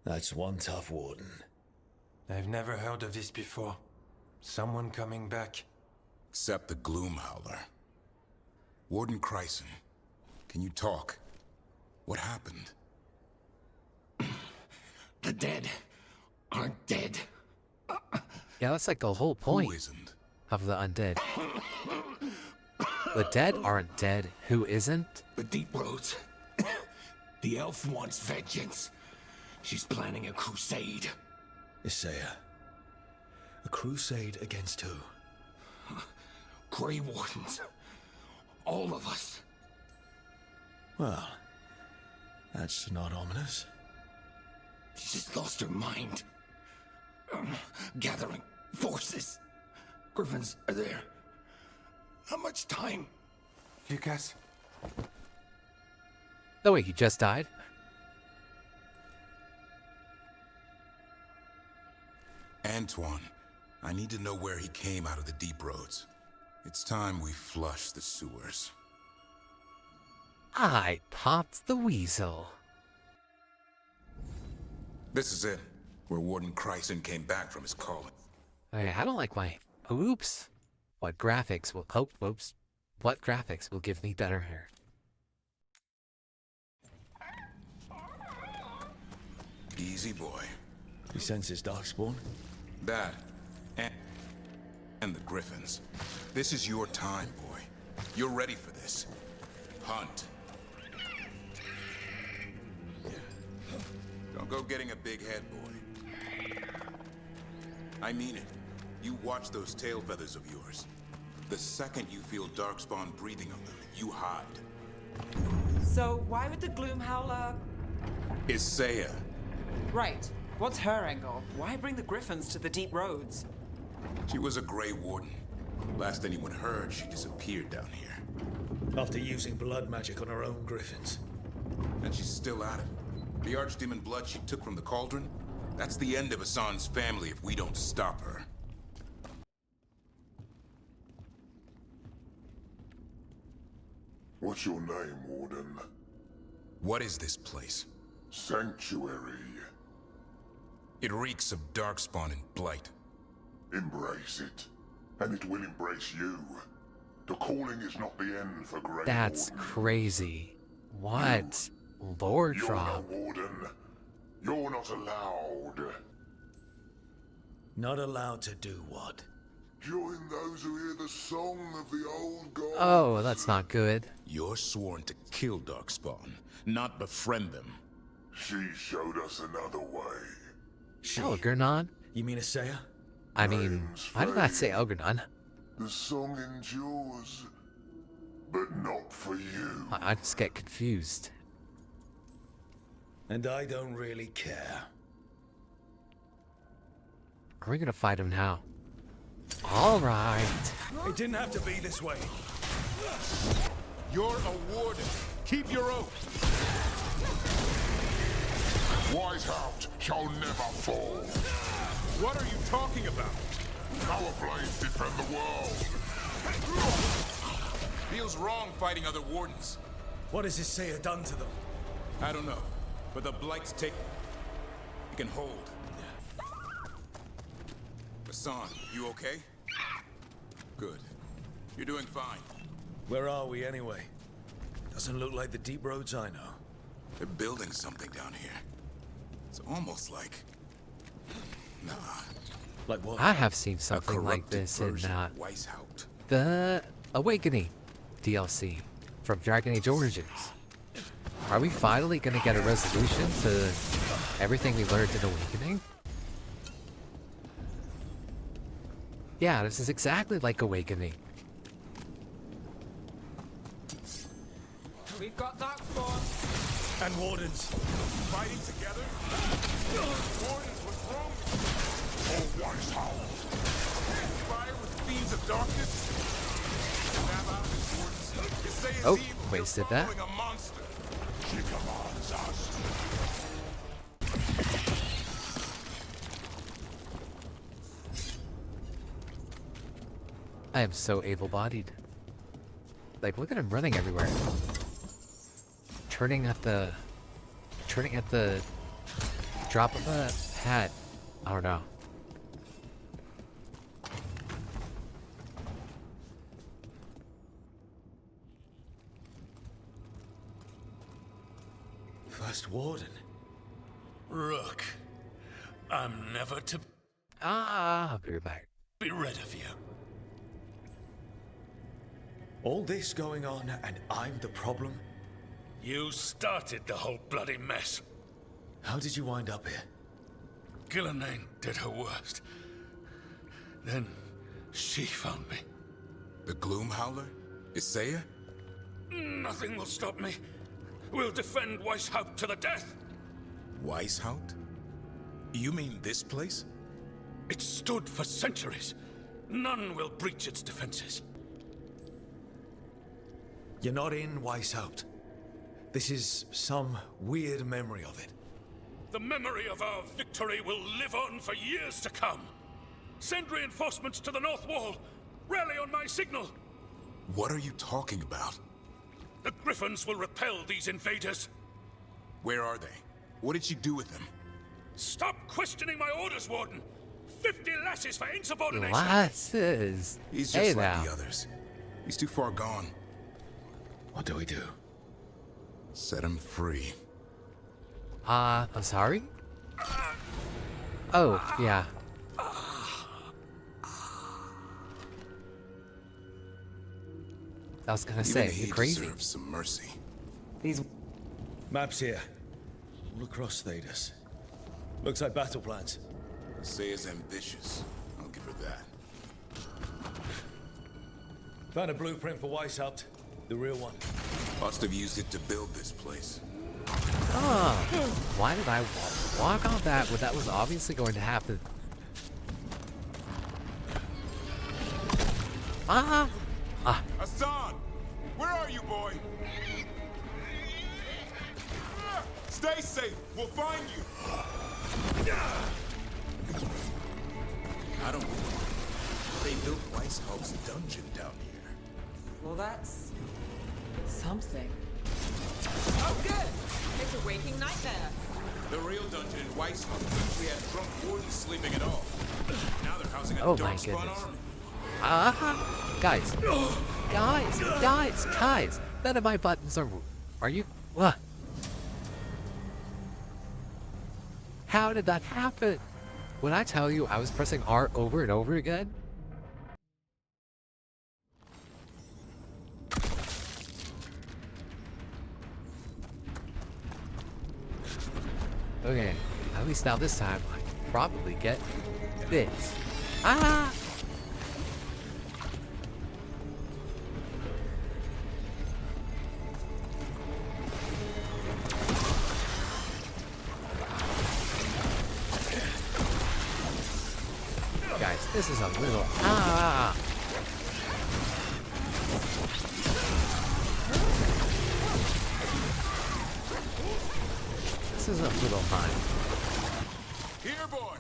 That's one tough warden. I've never heard of this before. Someone coming back. Except the Gloom Howler. Warden Kreisen, can you talk? What happened? The dead aren't dead. Yeah, that's like the whole point of the undead. The dead aren't dead. Who isn't? The Deep Roads. The elf wants vengeance. She's planning a crusade. Isaiah. A crusade against who? Grey Wardens. All of us. Well, that's not ominous. She just lost her mind. Gathering forces. Griffins are there. How much time? Lucas? Oh wait, he just died? Antoine, I need to know where he came out of the Deep Roads. It's time we flush the sewers. I popped the weasel. This is it, where Warden Chryson came back from his calling. Okay, I don't like my... Oops. What graphics will... Oh, whoops. What graphics will give me better hair? Easy, boy. He senses Darkspawn? That, and the Griffins. This is your time, boy. You're ready for this. Hunt. Don't go getting a big head, boy. I mean it. You watch those tail feathers of yours. The second you feel Darkspawn breathing on them, you hide. So why would the Gloomhowler... Isaiah. Right. What's her angle? Why bring the Griffins to the deep roads? She was a Grey Warden. Last anyone heard, she disappeared down here. After using blood magic on her own Griffins. And she's still at it. The Archdemon blood she took from the cauldron? That's the end of Hassan's family if we don't stop her. What's your name, Warden? What is this place? Sanctuary. It reeks of Darkspawn and Blight. Embrace it, and it will embrace you. The calling is not the end for Grey That's Warden. crazy. What? Lord You're drop. no Warden. You're not allowed. Not allowed to do what? Join those who hear the song of the old gods. Oh, that's not good. You're sworn to kill Darkspawn, not befriend them. She showed us another way. Algernon? You mean Isaiah? I mean, why did I say Algernon? The song endures, but not for you. I just get confused. And I don't really care. Are we gonna fight him now? Alright. It didn't have to be this way. You're a warden. Keep your oath. Whitehout shall never fall. What are you talking about? Our blades defend the world. Feels wrong fighting other wardens. What has Isaiah done to them? I don't know, but the Blight's take... You can hold. Hassan, you okay? Good. You're doing fine. Where are we anyway? Doesn't look like the deep roads I know. They're building something down here. It's almost like... Nah. Like what? I have seen something like this in Weishaupt. the Awakening DLC from Dragon Age Origins. Are we finally gonna get a resolution to everything we learned in Awakening? Yeah, this is exactly like Awakening. We've got Darkspawn. And Wardens. Fighting together? Wardens, what's wrong? Oh, Weishaupt. Fire with fiends of darkness? Snap out of this, Wardens. Isaiah's Oh, evil. wasted that. You're following a monster. She commands us. I am so able-bodied. Like, look at him running everywhere. Turning at the drop of a hat. I don't know. First Warden. Rook, I'm never to I'll be right back. be rid of you. All this going on, and I'm the problem? You started the whole bloody mess. How did you wind up here? Gillenane did her worst. Then she found me. The Gloomhowler? Isaiah? Nothing will stop me. We'll defend Weishaupt to the death. Weishaupt? You mean this place? It stood for centuries. None will breach its defenses. You're not in Weishaupt. This is some weird memory of it. The memory of our victory will live on for years to come. Send reinforcements to the North Wall. Rally on my signal. What are you talking about? The Griffins will repel these invaders. Where are they? What did she do with them? Stop questioning my orders, Warden! 50 lasses for insubordination! Lasses? He's just Hey like now. the others. He's too far gone. What do we do? Set him free. I'm sorry? Oh, yeah. I was gonna say, Even he you're crazy. deserves some mercy. These maps here, all across Thedas. Looks like battle plans. Say is ambitious. I'll give her that. Found a blueprint for Weishaupt, the real one. Must have used it to build this place. Oh, why did I walk on that when that was obviously going to happen? Hassan! Where are you, boy? Stay safe. We'll find you. I don't believe they built Weishaupt's dungeon down here. Well, that's something. Oh, good. It's a waking nightmare. The real dungeon in Weishaupt actually had drunk wardens sleeping it off. Now they're housing a Oh my darkspawn goodness. army. Guys. Guys. None of my buttons are you? What? How did that happen? When I tell you I was pressing R over and over again? Okay, at least now this time I can probably get this. Guys, this is a little This is a little high. Here, boy.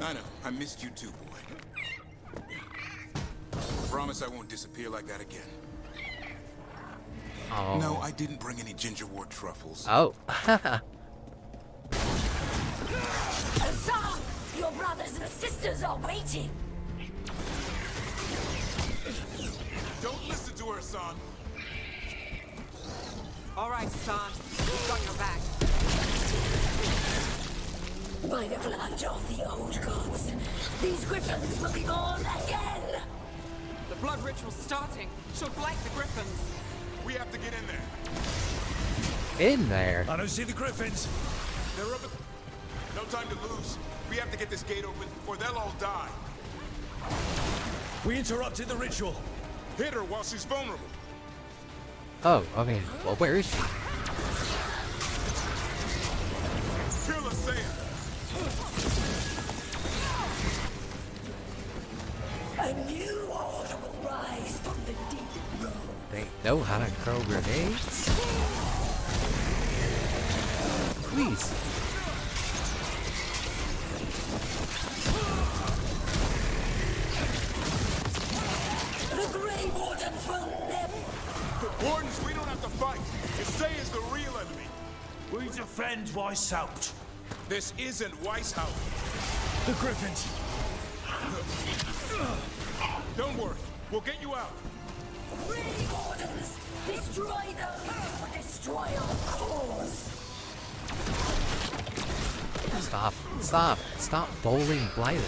I know. I missed you too, boy. Promise I won't disappear like that again. Oh. No, I didn't bring any gingerwort truffles. Oh. Hassan! Your brothers and sisters are waiting! Don't listen to her, son. All right, son. We've got your back. By the blood of the old gods, these griffins will be born again! The blood ritual's starting. She'll blight the griffins. We have to get in there. In there? I don't see the griffins. They're up. No time to lose. We have to get this gate open, or they'll all die. We interrupted the ritual. Hit her while she's vulnerable. Oh, okay. Well, where is she? Kill Asaya. A new order will rise from the deep road. They know how to throw grenades? Please. The Grey Wardens will never... Wardens, we don't have to fight. Asaya's the real enemy. We defend Weishaupt. This isn't Weishaupt. The griffins. Don't worry. We'll get you out. Grey Wardens! Destroy them! Or destroy our cause! Stop bowling blighted.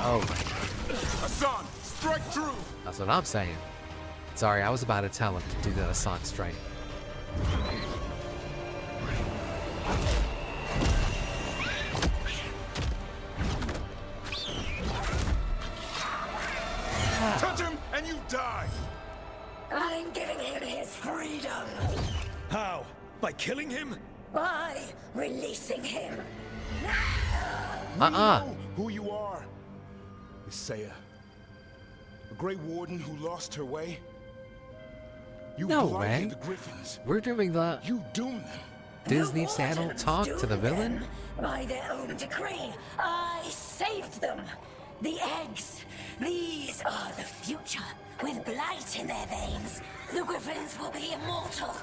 Oh my. Hassan, strike true. That's what I'm saying. Sorry, I was about to tell him to do the Hassan strike. Touch him and you die. I'm giving him his freedom! How? By killing him? By releasing him! We know who you are. Asaya. A Grey Warden who lost her way. You No blighted way. the Griffins. We're doing the... You doomed them. Disney Channel talk to the villain? By their own decree, I saved them. The eggs. These are the future. With blight in their veins, the Griffins will be immortal.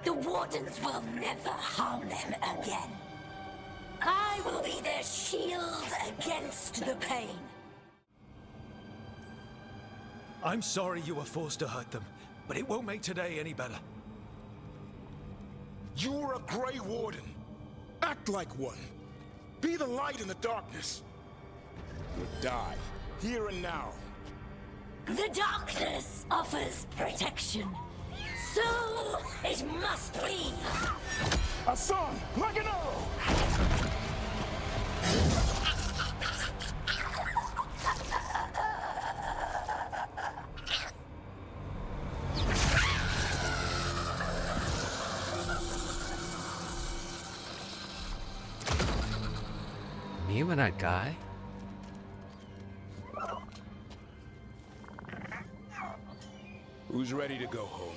The Wardens will never harm them again. I will be their shield against the pain. I'm sorry you were forced to hurt them, but it won't make today any better. You're a Grey Warden. Act like one. Be the light in the darkness. Or die, here and now. The darkness offers protection. So it must be. Hassan, like an arrow! Me when I die? Who's ready to go home?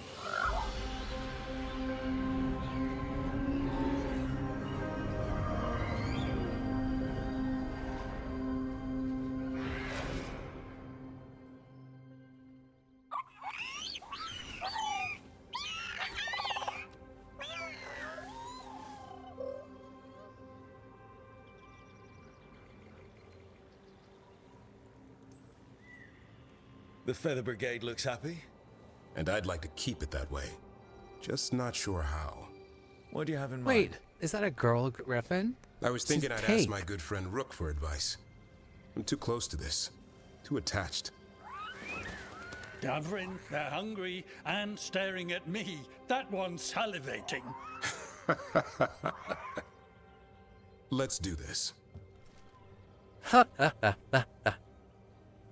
The Feather Brigade looks happy. And I'd like to keep it that way. Just not sure how. What do you have in mind? Wait, is that a girl griffin? I was thinking I'd Kate. ask my good friend Rook for advice. I'm too close to this. Too attached. Davrin, they're hungry and staring at me. That one's salivating. Let's do this.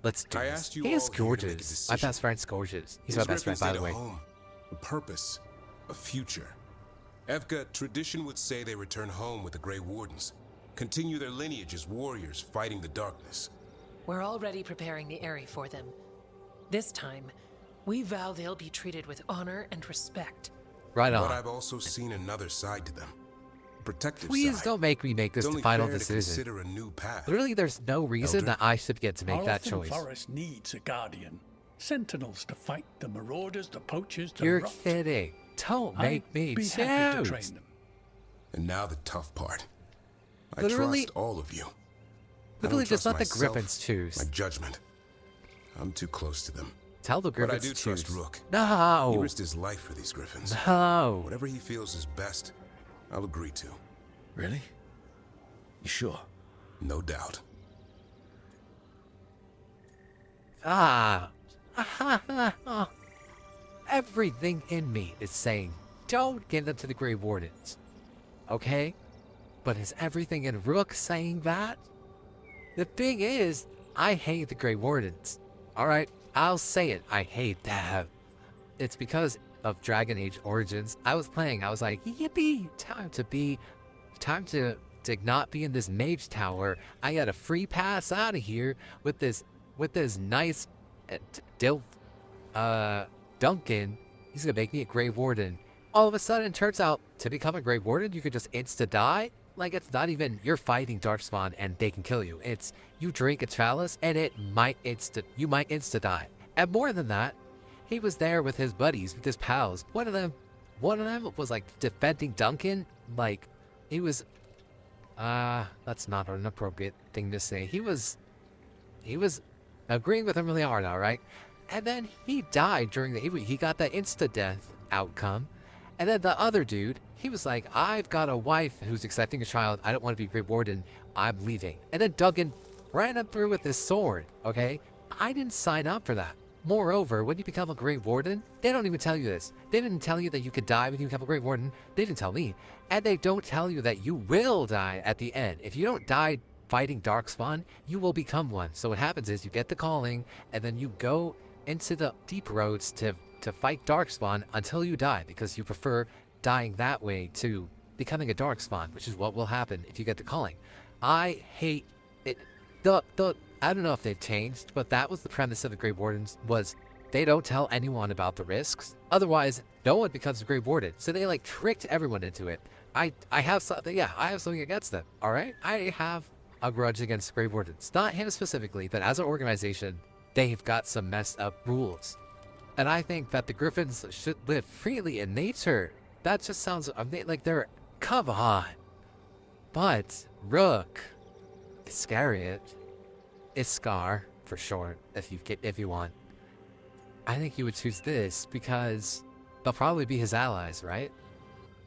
Let's do I this. asked you He is all here to make a gorgeous. My decision. best friend's gorgeous. He's These my best friend, Griffins by need the a way. home, a purpose, a future. Evka, tradition would say they return home with the Grey Wardens. Continue their lineage as warriors fighting the darkness. We're already preparing the Eyrie for them. This time, we vow they'll be treated with honor and respect. Right on. But I've also seen another side to them. A protective Please side. don't make me make this It's the only final fair to decision. consider a new path. Literally, there's no reason Elder? that I should get to make Our that Elfin choice. forest needs a guardian. Sentinels to fight the marauders, the poachers, the You're rot. kidding. Don't make me Be happy to choose. train them. And now the tough part. I Literally- trust all of you. Literally, I don't just let trust the myself, Griffins choose. My judgment. I'm too close to them. Tell the But I Griffins do to trust choose. Rook. No. He risked his life for these Griffins. No. Whatever he feels is best, I'll agree to. Really? You sure? No doubt. Everything in me is saying, don't give them to the Grey Wardens. Okay? But is everything in Rook saying that? The thing is, I hate the Grey Wardens. Alright, I'll say it. I hate them. It's because of Dragon Age Origins. I was playing, I was like, yippee! Time to not be in this mage tower. I got a free pass out of here with this nice Duncan. He's gonna make me a Grey Warden. All of a sudden, it turns out to become a Grey Warden, you could just insta-die. Like, it's not even you're fighting Darkspawn and they can kill you. It's you drink a chalice and you might insta-die. And more than that, he was there with his buddies, with his pals. One of them was like defending Duncan. Like, he was that's not an appropriate thing to say. He was agreeing with him really hard, alright? And then he died during he got that insta-death outcome. And then the other dude, he was like, I've got a wife who's accepting a child. I don't want to be Grey Warden. I'm leaving. And then Duggan ran him through with his sword, okay? I didn't sign up for that. Moreover, when you become a Grey Warden, they don't even tell you this. They didn't tell you that you could die when you become a Grey Warden. They didn't tell me. And they don't tell you that you will die at the end. If you don't die fighting Darkspawn, you will become one. So what happens is you get the calling, and then you go into the deep roads to fight Darkspawn until you die, because you prefer dying that way to becoming a Darkspawn, which is what will happen if you get the calling. I hate it. I don't know if they've changed, but that was the premise of the Grey Wardens, was they don't tell anyone about the risks. Otherwise, no one becomes a Grey Warden. So they like tricked everyone into it. I have something. Yeah, I have something against them. All right, I have a grudge against Grey Wardens. Not him specifically, but as an organization, they've got some messed up rules, and I think that the Griffins should live freely in nature. That just sounds like they're. Come on. But Rook, Iscariot, Iskar for short, if you want. I think he would choose this because they'll probably be his allies, right?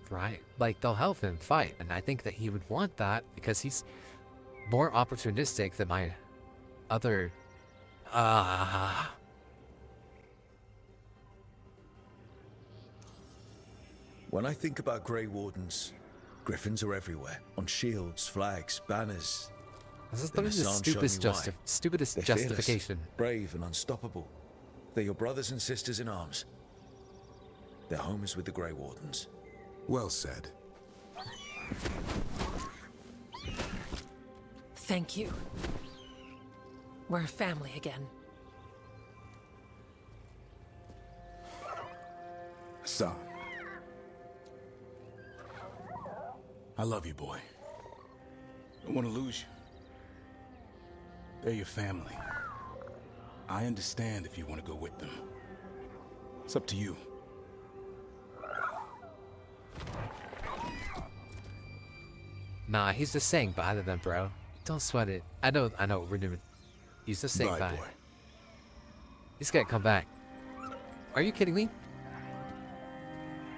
Right. Like, they'll help him fight, and I think that he would want that because he's more opportunistic than my other... When I think about Grey Wardens, Griffins are everywhere. On shields, flags, banners. This is literally the stupidest justification. Brave and unstoppable. They're your brothers and sisters in arms. Their home is with the Grey Wardens. Well said. Thank you. We're a family again. Son. I love you, boy. Don't want to lose you. They're your family. I understand if you want to go with them. It's up to you. Nah, he's just saying bye to them, bro. Don't sweat it. I know, we're doing. He's just saying bye. Boy. He's gotta come back. Are you kidding me?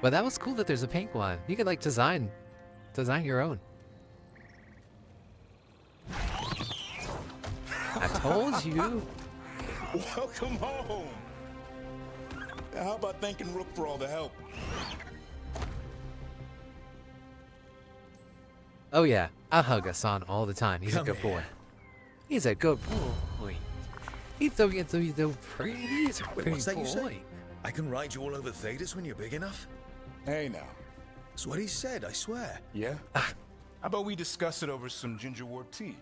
But that was cool that there's a pink one. You could like design your own. I told you. Welcome home. How about thanking Rook for all the help? Oh yeah, I hug Hassan all the time. He's a good boy. He's a good boy. He's so pretty. He's a pretty What's that boy. you say? I can ride you all over Thedas when you're big enough? Hey now. That's what he said, I swear. Yeah? How about we discuss it over some ginger wort tea?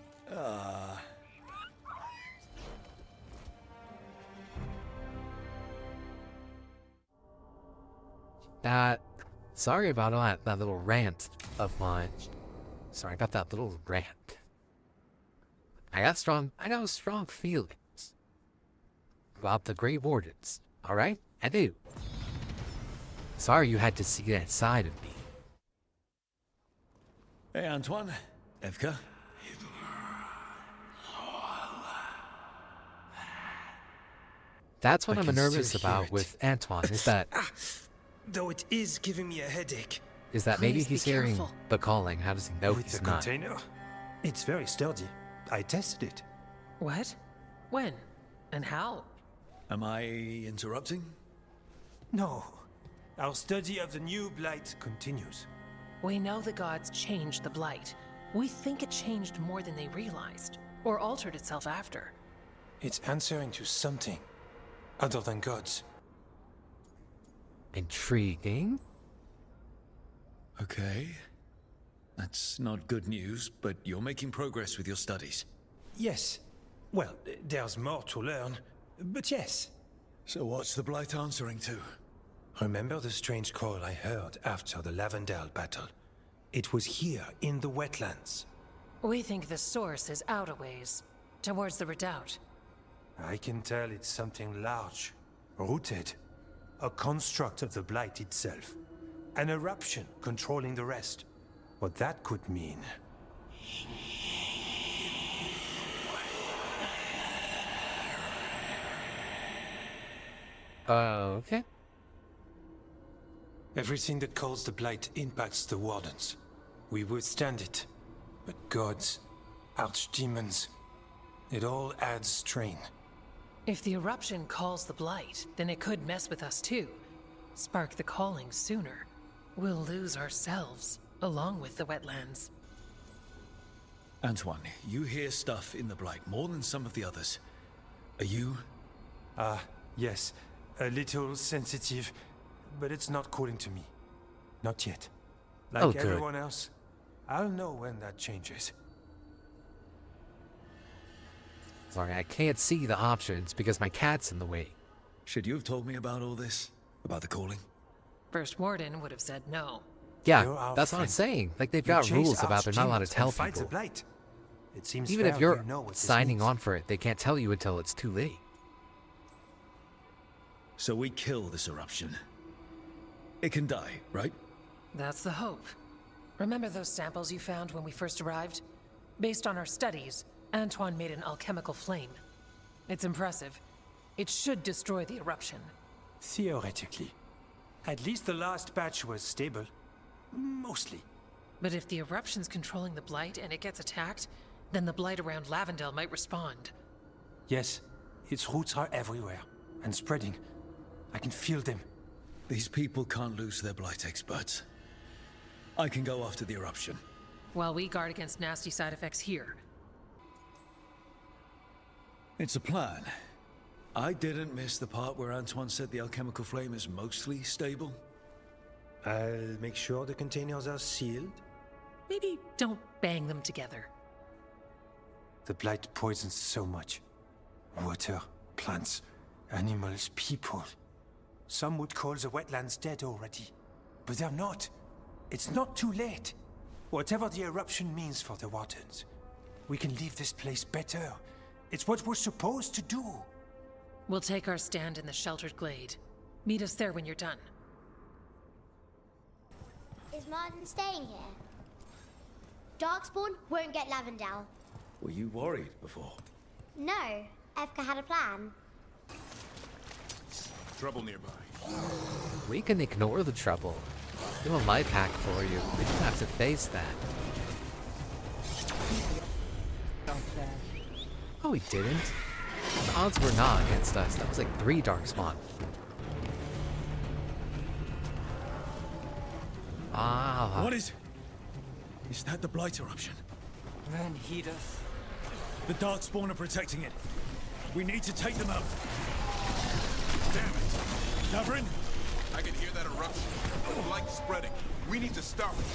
Sorry about all that little rant of mine. Sorry about that little rant. I got strong feelings about the Grey Wardens. Alright? I do. Sorry you had to see that side of me. Hey, Antoine. Evka. That's what I I'm can nervous still hear about it. with Antoine, is that Though it is giving me a headache. maybe Please be he's hearing careful. the calling. How does he know It's he's a not? container. It's very sturdy. I tested it. What? When? And how? Am I interrupting? No. Our study of the new blight continues. We know the gods changed the blight. We think it changed more than they realized, or altered itself after. It's answering to something other than gods. Intriguing. Okay. That's not good news, but you're making progress with your studies. Yes. Well, there's more to learn, but yes. So what's the blight answering to? Remember the strange call I heard after the Lavendale battle? It was here in the wetlands. We think the source is out a ways, towards the redoubt. I can tell it's something large, rooted. A construct of the blight itself. An eruption controlling the rest. What that could mean. Okay. Everything that calls the blight impacts the Wardens. We withstand it. But gods, archdemons, it all adds strain. If the eruption calls the blight, then it could mess with us too. Spark the calling sooner. We'll lose ourselves, along with the wetlands. Antoine, you hear stuff in the blight more than some of the others. Are you? Yes. A little sensitive, but it's not calling to me. Not yet. Like Oh, good. everyone else, I'll know when that changes. Sorry, I can't see the options because my cat's in the way. Should you have told me about all this? About the calling? First Warden would have said no. Yeah, that's what I'm saying. Like, they've got rules about they're not allowed to tell fight the people. blight. It seems Even fair if you're you know what this signing means. on for it, they can't tell you until it's too late. So we kill this eruption. It can die, right? That's the hope. Remember those samples you found when we first arrived? Based on our studies, Antoine made an alchemical flame. It's impressive. It should destroy the eruption. Theoretically. At least the last batch was stable. Mostly. But if the eruption's controlling the blight and it gets attacked, then the blight around Lavendel might respond. Yes, its roots are everywhere. And spreading. I can feel them. These people can't lose their blight experts. I can go after the eruption. While we guard against nasty side effects here. It's a plan. I didn't miss the part where Antoine said the alchemical flame is mostly stable. I'll make sure the containers are sealed. Maybe don't bang them together. The blight poisons so much. Water, plants, animals, people. Some would call the wetlands dead already. But they're not. It's not too late. Whatever the eruption means for the Wardens, we can leave this place better. It's what we're supposed to do. We'll take our stand in the sheltered glade. Meet us there when you're done. Is Martin staying here? Darkspawn won't get Lavendel. Were you worried before? No, Evka had a plan. Trouble nearby. We can ignore the trouble. Do a life hack for you. We don't have to face that. Oh, he didn't. The odds were not against us. That was like 3 Darkspawn. Ah. What is... Is that the blight eruption? Then heed us. The Darkspawn are protecting it. We need to take them out. Damn it. Davrin? I can hear that eruption. The blight spreading. We need to stop it.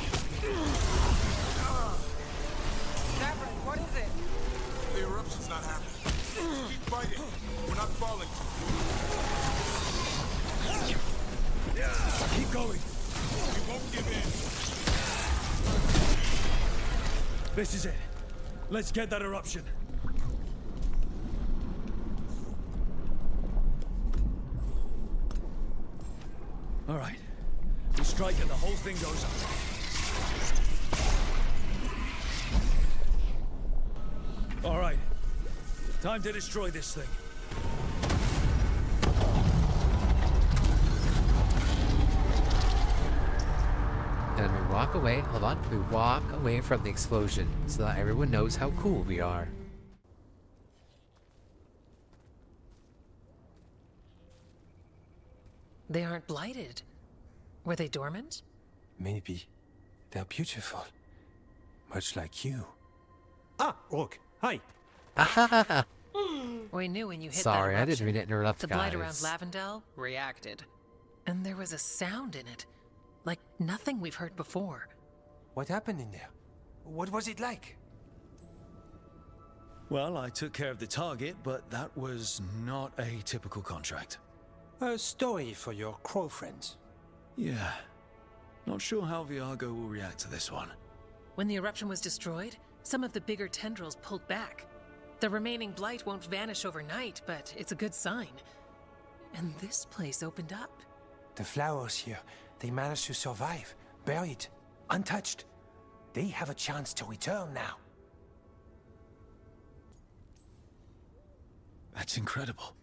Davrin, what is it? The eruption's not happening. Keep fighting. We're not falling. Keep going. We won't give in. This is it. Let's get that eruption. All right. We strike and the whole thing goes up. All right. Time to destroy this thing. And we walk away. Hold on. We walk away from the explosion so that everyone knows how cool we are. They aren't blighted. Were they dormant? Maybe. They're beautiful. Much like you. Ah, Rook. Hi. We knew when you hit Sorry, that I didn't mean to interrupt, the guys. blight around Lavendel reacted. And there was a sound in it. Like nothing we've heard before. What happened in there? What was it like? Well, I took care of the target, but that was not a typical contract. A story for your crow friends. Yeah. Not sure how Viago will react to this one. When the eruption was destroyed, some of the bigger tendrils pulled back. The remaining blight won't vanish overnight, but it's a good sign. And this place opened up. The flowers here, they managed to survive, buried, untouched. They have a chance to return now. That's incredible.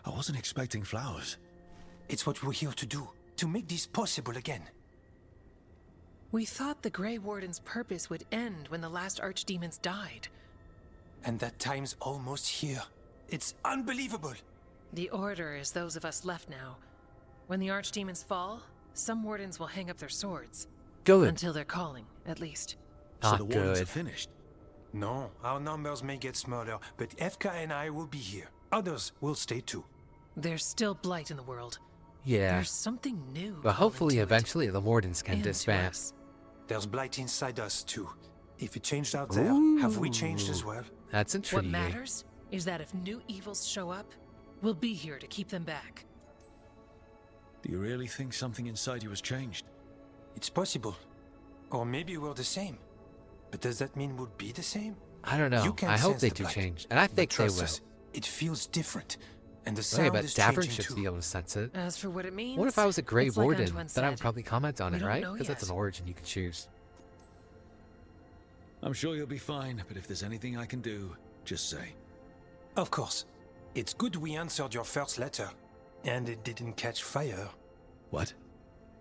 I wasn't expecting flowers. It's what we're here to do, to make this possible again. We thought the Grey Warden's purpose would end when the last archdemons died. And that time's almost here. It's unbelievable. The Order is those of us left now. When the archdemons fall, some wardens will hang up their swords. Good. Until they're calling, at least. So the wardens are finished? No, our numbers may get smaller, but Evka and I will be here. Others will stay too. There's still blight in the world. Yeah. There's something new. But hopefully eventually the Wardens can And to disband. us. There's blight inside us too. If it changed out there, have we changed as well? That's What intriguing. matters is that if new evils show up, we'll be here to keep them back. Do you really think something inside you has changed? It's possible. Or maybe we're the same. But does that mean we'll be the same? I don't know. You can't I hope sense they the do blight, change, and I but think they trust will. us, it feels different, and the Okay, sound but is Davern changing should too. be able to sense it. As for what it means, What if I was a Grey it's like Warden? Antoine Then I would said. probably comment on We it, don't right? know Because that's yet. an origin you can choose. I'm sure you'll be fine, but if there's anything I can do, just say. Of course. It's good we answered your first letter, and it didn't catch fire. What?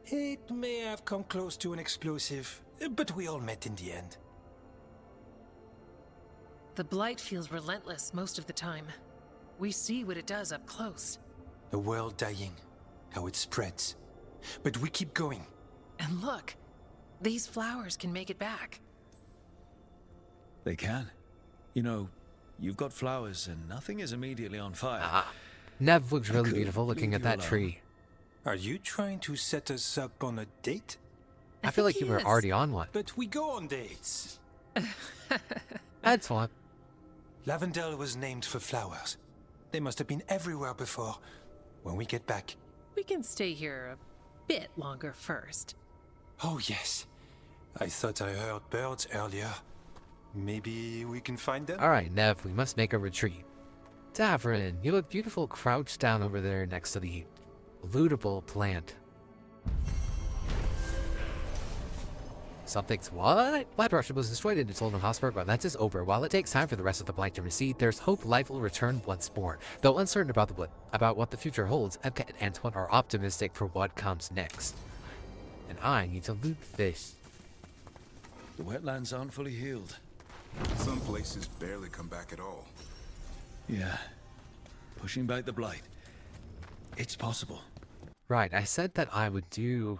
It may have come close to an explosive, but we all met in the end. The blight feels relentless most of the time. We see what it does up close. A world dying, how it spreads. But we keep going. And look, these flowers can make it back. They can. You know, you've got flowers and nothing is immediately on fire. Nev looks really could beautiful looking leave at you that alone. tree. Are you trying to set us up on a date? I feel like you were already on one. But we go on dates. That's one. Lavendel was named for flowers. They must have been everywhere before. When we get back. We can stay here a bit longer first. Oh, yes. I thought I heard birds earlier. Maybe we can find them? Alright, Nev, we must make a retreat. Davern, you look beautiful crouched down over there next to the lootable plant. Something's what? Blight Russia was destroyed in its Olden Hospital, but that is over. While it takes time for the rest of the blight to recede, there's hope life will return once more. Though uncertain about what the future holds, Epka and Antoine are optimistic for what comes next. And I need to loot this. The wetlands aren't fully healed. Some places barely come back at all. Yeah. Pushing back the blight. It's possible. Right, I said that I would do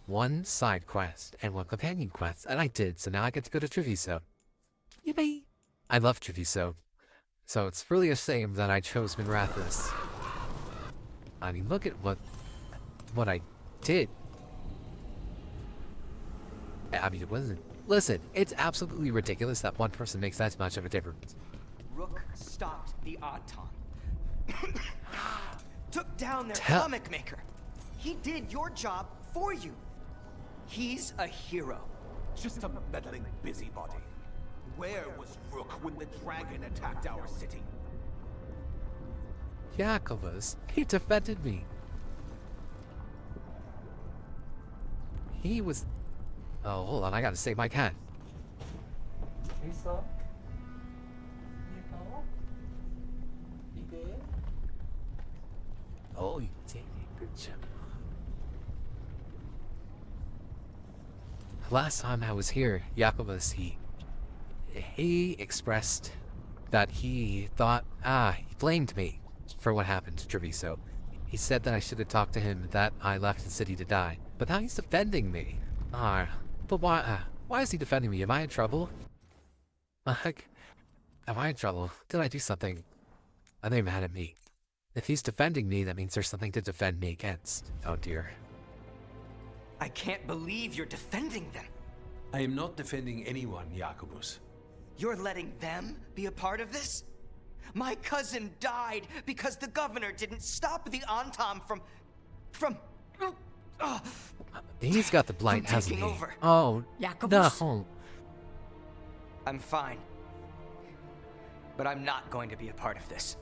one side quest and one companion quest, and I did, so now I get to go to Treviso. Yippee! I love Treviso, so it's really a shame that I chose Minrathous. I mean, look at what I did. I mean, it wasn't... Listen, it's absolutely ridiculous that one person makes that much of a difference. Rook stopped the Auton. Took down their Tell- comic maker. He did your job for you. He's a hero. Just a meddling busybody. Where was Rook when the dragon attacked our city? Jacobus, he defended me. He was... Oh, hold on, I gotta save my cat. Oh, you did a good job. Last time I was here, Jacobus, he expressed that he thought, he blamed me for what happened to Treviso. He said that I should have talked to him, that I left the city to die. But now he's defending me. But why is he defending me? Am I in trouble? Like, am I in trouble? Did I do something? Are they mad at me? If he's defending me, that means there's something to defend me against. Oh dear. I can't believe you're defending them. I am not defending anyone, Jacobus. You're letting them be a part of this? My cousin died because the governor didn't stop the Antam from... He's got the blight, From hasn't he? taking over. Oh, Jacobus? no. I'm fine. But I'm not going to be a part of this.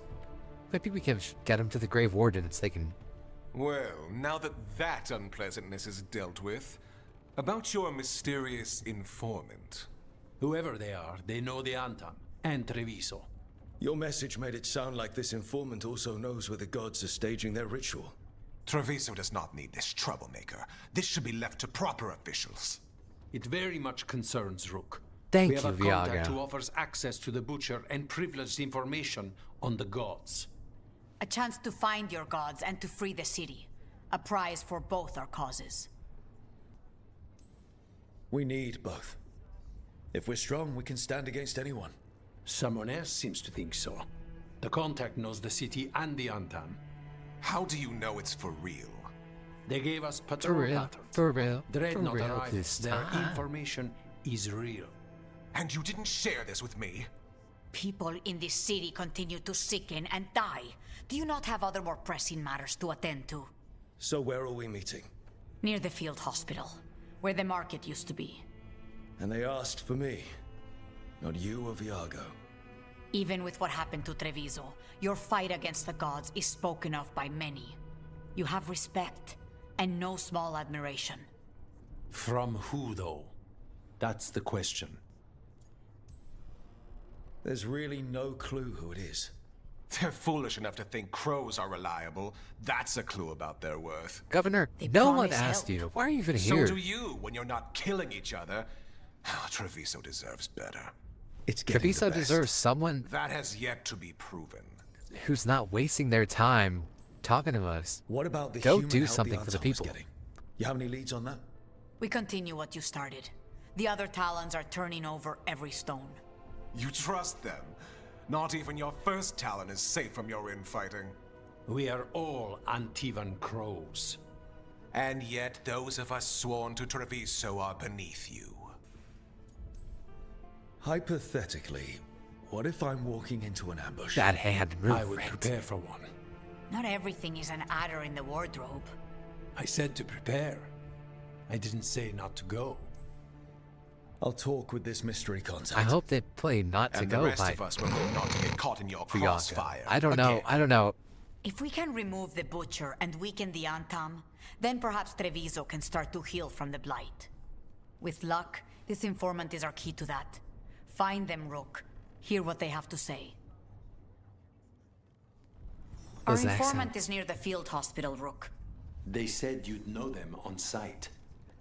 Maybe we can get him to the Grave Wardens. They can... Well, now that unpleasantness is dealt with, about your mysterious informant. Whoever they are, they know the Antam and Treviso. Your message made it sound like this informant also knows where the gods are staging their ritual. Treviso does not need this troublemaker. This should be left to proper officials. It very much concerns Rook. Thank we have you, a contact Viaga. who offers access to the Butcher and privileged information on the gods. A chance to find your gods and to free the city. A prize for both our causes. We need both. If we're strong, we can stand against anyone. Someone else seems to think so. The contact knows the city and the Antam. How do you know it's for real? They gave us For patrol real, patterns. for real, Dreadnought for real arrived. this Their time. information is real. And you didn't share this with me? People in this city continue to sicken and die. Do you not have other more pressing matters to attend to? So where are we meeting? Near the field hospital. where the market used to be. And they asked for me, not you or Viago. Even with what happened to Treviso, your fight against the gods is spoken of by many. You have respect, and no small admiration. From who, though? That's the question. There's really no clue who it is. They're foolish enough to think crows are reliable. That's a clue about their worth. Governor, no one asked you. Why are you even here? So do you, when you're not killing each other. Treviso deserves better. Treviso deserves someone that has yet to be proven. Who's not wasting their time talking to us. What about the Go human do help something the for the Anton was people. getting? You have any leads on that? We continue what you started. The other Talons are turning over every stone. You trust them? Not even your first Talon is safe from your infighting. We are all Antivan crows. And yet those of us sworn to Treviso are beneath you. Hypothetically, what if I'm walking into an ambush? That hand movement. I would prepare for one. Not everything is an adder in the wardrobe. I said to prepare. I didn't say not to go. I'll talk with this mystery contact. I hope they play not to And go the rest by of us will hope not to get caught in your crossfire. I don't know. Again. I don't know. If we can remove the Butcher and weaken the Antam, then perhaps Treviso can start to heal from the Blight. With luck, this informant is our key to that. Find them, Rook. Hear what they have to say. Our Those informant accents. is near the field hospital, Rook. They said you'd know them on sight.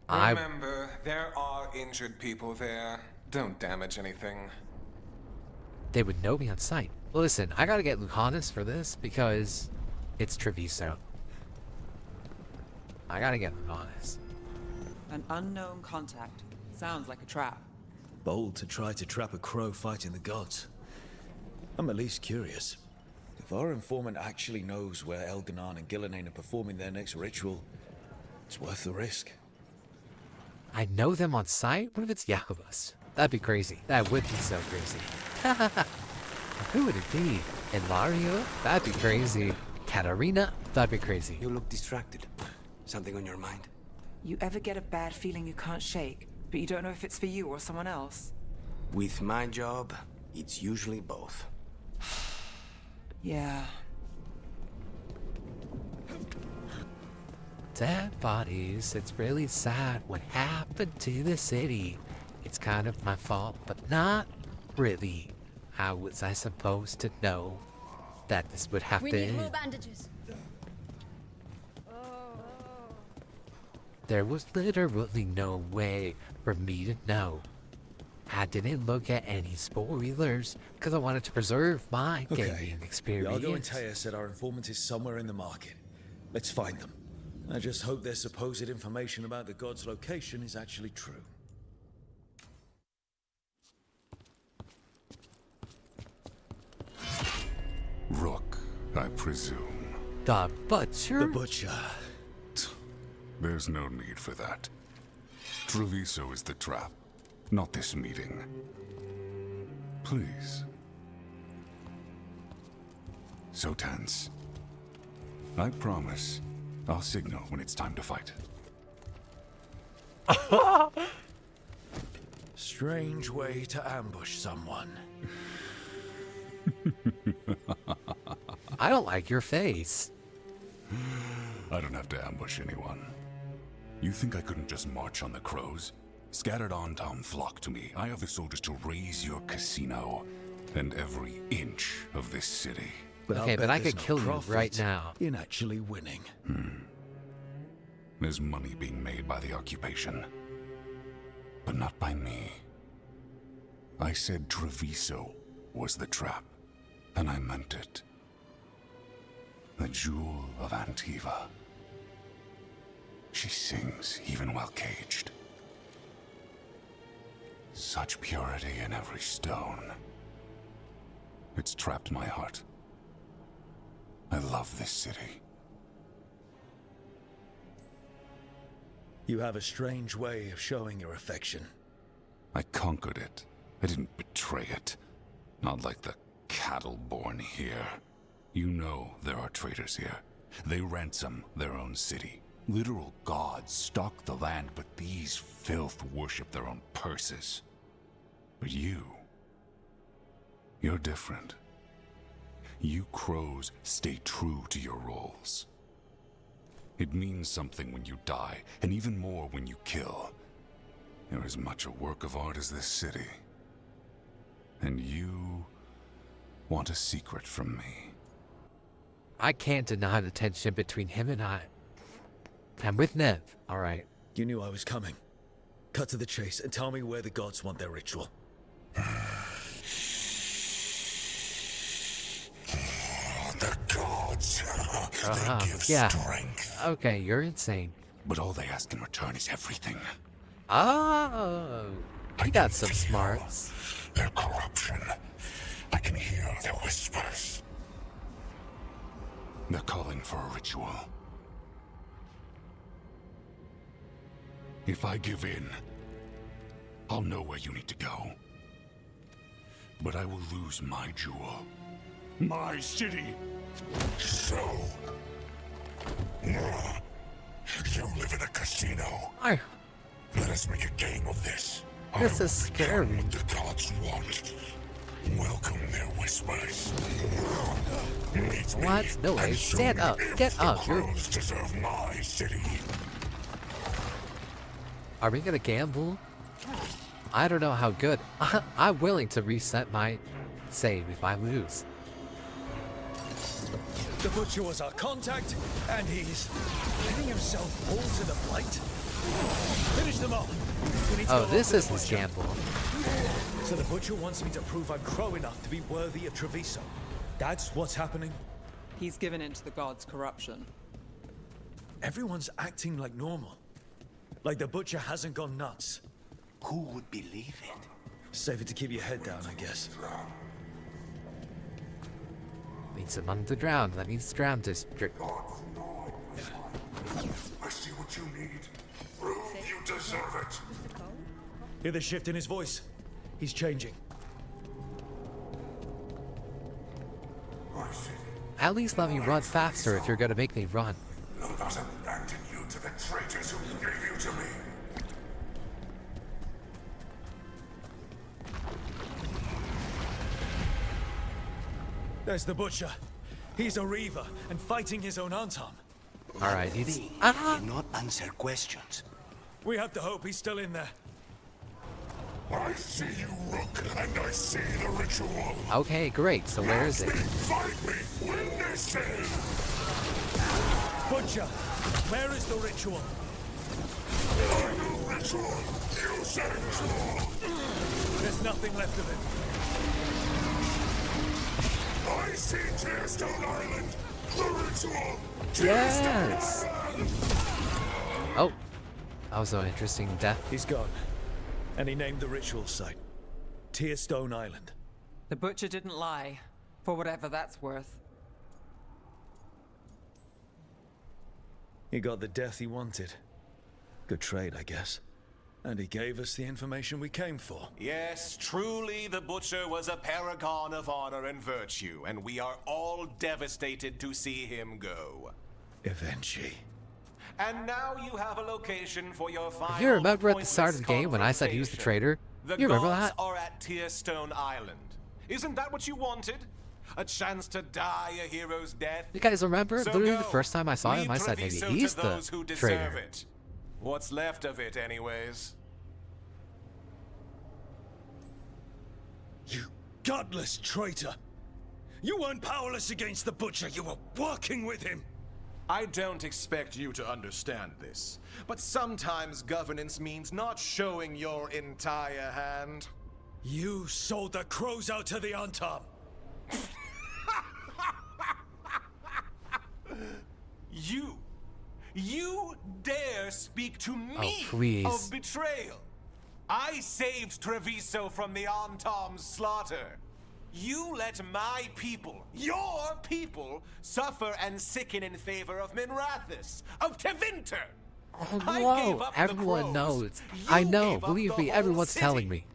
Remember, there are injured people there. Don't damage anything. They would know me on sight. Listen, I gotta get Lucanus for this because it's Treviso. I gotta get Lucanus. An unknown contact. Sounds like a trap. Bold to try to trap a crow fighting the gods. I'm at least curious. If our informant actually knows where Elganon and Gillenane are performing their next ritual, it's worth the risk. I know them on sight? What if it's Jacobus? That'd be crazy. That would be so crazy. Who would it be? Ilario? That'd be crazy. Katarina? That'd be crazy. You look distracted. Something on your mind? You ever get a bad feeling you can't shake, but you don't know if it's for you or someone else? With my job, it's usually both. Yeah. Dead bodies. It's really sad what happened to the city. It's kind of my fault, but not really. How was I supposed to know that this would happen? We need more bandages. There was literally no way for me to know. I didn't look at any spoilers because I wanted to preserve my gaming experience. Iago and Taya said our informant is somewhere in the market. Let's find them. I just hope their supposed information about the god's location is actually true. Rook, I presume. The Butcher? The Butcher. There's no need for that. Treviso is the trap, not this meeting. Please. So tense. I promise I'll signal when it's time to fight. Strange way to ambush someone. I don't like your face. I don't have to ambush anyone. You think I couldn't just march on the crows? Scattered on town flock to me. I have the soldiers to raise your casino and every inch of this city. Okay, but I could kill you right now. In actually winning. There's money being made by the occupation. But not by me. I said Treviso was the trap. And I meant it. The jewel of Antiva. She sings even while caged. Such purity in every stone. It's trapped my heart. I love this city. You have a strange way of showing your affection. I conquered it. I didn't betray it. Not like the cattle born here. You know there are traitors here. They ransom their own city. Literal gods stalk the land, but these filth worship their own purses. But you're different. You crows stay true to your roles. It means something when you die, and even more when you kill. You're as much a work of art as this city. And you want a secret from me. I can't deny the tension between him and I. I'm with Nev, alright. You knew I was coming. Cut to the chase and tell me where the gods want their ritual. The gods. They give strength. Okay, you're insane. But all they ask in return is everything. Oh, you got some smarts. Their corruption. I can hear their whispers. They're calling for a ritual. If I give in, I'll know where you need to go. But I will lose my jewel. My city. So... you live in a casino. Let us make a game of this. This is scary. What the gods want. Welcome their whispers. Meet me. What? No way. Stand up. Get up. The crows deserve my city. Are we gonna gamble? I don't know how good. I'm willing to reset my save if I lose. The Butcher was our contact, and he's letting himself fall to the Blight. Finish them off. Oh, this is his gamble. So the Butcher wants me to prove I'm crow enough to be worthy of Treviso. That's what's happening? He's given in to the gods' corruption. Everyone's acting like normal. Like the Butcher hasn't gone nuts. Who would believe it? Safer to keep your head down, I guess. Needs him underground. That means drown district. I see what you need. Prove you deserve it. Hear the shift in his voice. He's changing. At least let me run faster if you're gonna make me run. Let us abandon you to the traitors who gave you to me. There's the Butcher. He's a Reaver and fighting his own Antam. Alright, he's... Cannot answer questions. We have to hope he's still in there. I see you, Rook, and I see the ritual. Okay, great. So where is it? Fight me when they say. Butcher, where is the ritual? I know ritual. You say ritual. There's nothing left of it. I see Tearstone Island. The ritual. Yes. Oh, that was an interesting death. He's gone. And he named the ritual site. Tearstone Island. The Butcher didn't lie, for whatever that's worth. He got the death he wanted. Good trade, I guess. And he gave us the information we came for. Yes, truly the Butcher was a paragon of honor and virtue, and we are all devastated to see him go. Eventually. And now you have a location for your final. You remember at the start of the game when I said he was the traitor? The You remember gods that? are at Tearstone Island. Isn't that what you wanted? A chance to die a hero's death? You guys remember? So Literally go. the first time I saw him, I said maybe Treviso he's to those who the deserve traitor. it. What's left of it, anyways. You godless traitor! You weren't powerless against the Butcher, you were working with him! I don't expect you to understand this, but sometimes governance means not showing your entire hand. You sold the crows out to the Antam! You dare speak to me Oh, please. of betrayal? I saved Treviso from the Antam's slaughter. You let my people, your people, suffer and sicken in favor of Minrathis, of Tevinter. Oh I no, gave up the everyone crows. knows. You I know, gave up believe the me, whole everyone's city. telling me.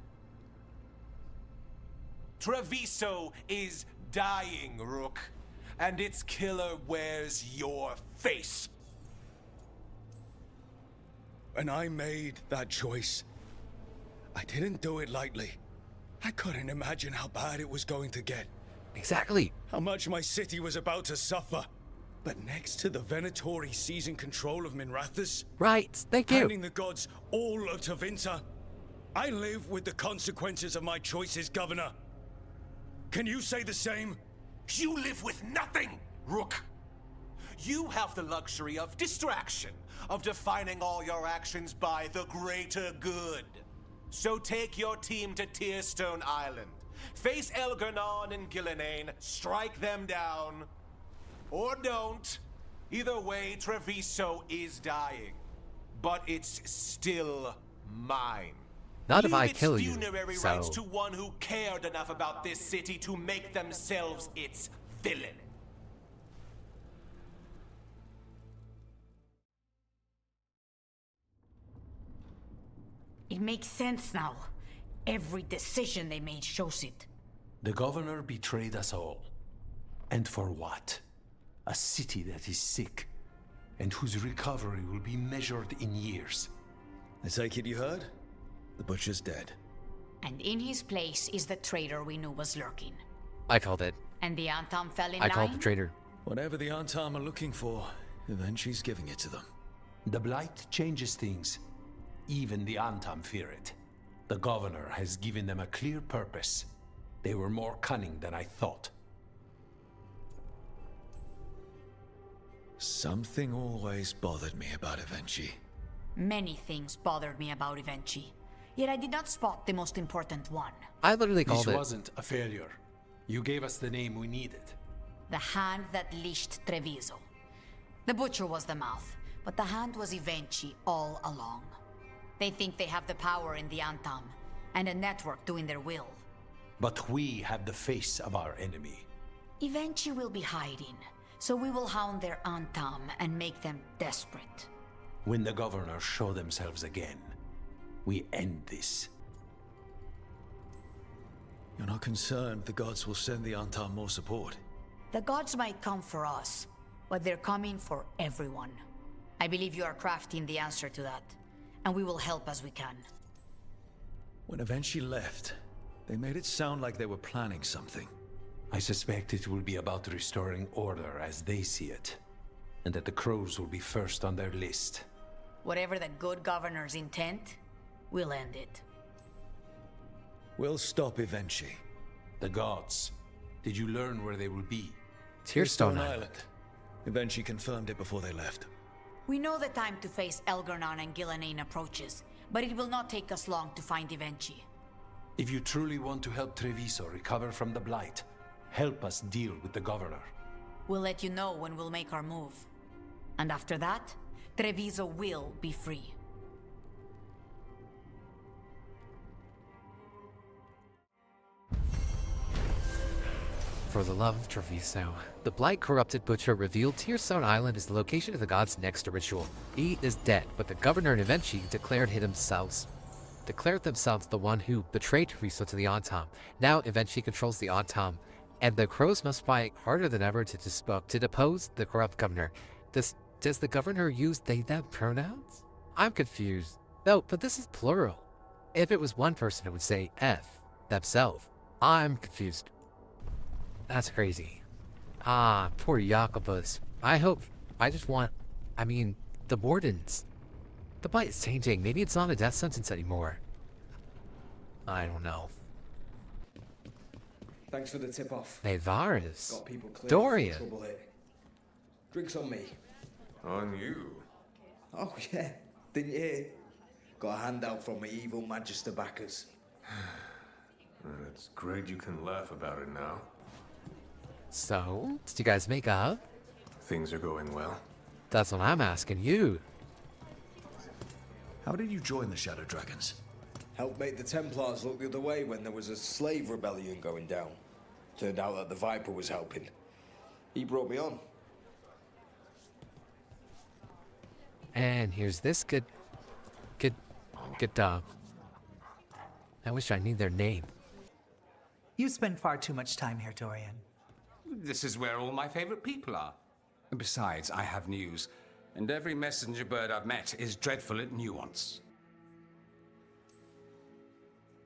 Treviso is dying, Rook, and its killer wears your face. When I made that choice, I didn't do it lightly. I couldn't imagine how bad it was going to get. Exactly. How much my city was about to suffer. But next to the Venatori seizing control of Minrathous, right, thank you, handing the gods all of Tevinter, I live with the consequences of my choices, Governor. Can you say the same? You live with nothing, Rook. You have the luxury of distraction, of defining all your actions by the greater good. So take your team to Tearstone Island. Face Elgar'nan and Gillenane, strike them down. Or don't. Either way, Treviso is dying. But it's still mine. Not if I Leave kill its you, funerary so... rites to one who cared enough about this city to make themselves its villain. It makes sense now. Every decision they made shows it. The governor betrayed us all. And for what? A city that is sick, and whose recovery will be measured in years. I take it you heard? The butcher's dead. And in his place is the traitor we knew was lurking. I called it. And the Antam fell in line? I called the traitor. Whatever the Antam are looking for, Eventui's giving it to them. The Blight changes things. Even the Antam fear it. The governor has given them a clear purpose. They were more cunning than I thought. Something always bothered me about Evenchi. Many things bothered me about Evenchi. Yet I did not spot the most important one. I literally called it. This wasn't a failure. You gave us the name we needed. The hand that leashed Treviso. The butcher was the mouth, but the hand was Evenchi all along. They think they have the power in the Antam, and a network doing their will. But we have the face of our enemy. Evenchi will be hiding, so we will hound their Antam and make them desperate. When the governors show themselves again, we end this. You're not concerned the gods will send the Antam more support? The gods might come for us, but they're coming for everyone. I believe you are crafting the answer to that, and we will help as we can. When Evenchi left, they made it sound like they were planning something. I suspect it will be about restoring order as they see it, and that the crows will be first on their list. Whatever the good governor's intent, we'll end it. We'll stop Evenchi. The gods. Did you learn where they will be? Tearstone Island. Evenchi confirmed it before they left. We know the time to face Elgar'nan and Gillenane approaches, but it will not take us long to find Evenchi. If you truly want to help Treviso recover from the Blight, help us deal with the governor. We'll let you know when we'll make our move. And after that, Treviso will be free. For the love of Treviso, the Blight-corrupted butcher revealed Tearstone Island is the location of the god's next ritual. He is dead, but the governor and Evenchi declared themselves the one who betrayed Treviso to the Antam. Now Evenchi controls the Antam, and the crows must fight harder than ever to depose the corrupt governor. Does the governor use they/them pronouns? I'm confused. No, but this is plural. If it was one person, it would say F, themselves. I'm confused. That's crazy. Ah, poor Jacobus. The wardens. The Blight is changing. Maybe it's not a death sentence anymore. I don't know. Thanks for the tip-off. Nevaris. Got people clear Dorian. from trouble here. Drinks on me. On you? Oh yeah, didn't you hear? Got a handout from my evil Magister backers. It's great you can laugh about it now. So, did you guys make up? Things are going well. That's what I'm asking you. How did you join the Shadow Dragons? Helped make the Templars look the other way when there was a slave rebellion going down. Turned out that the Viper was helping. He brought me on. And here's this good dog. I wish I knew their name. You spend far too much time here, Dorian. This is where all my favorite people are. Besides, I have news. And every messenger bird I've met is dreadful at nuance.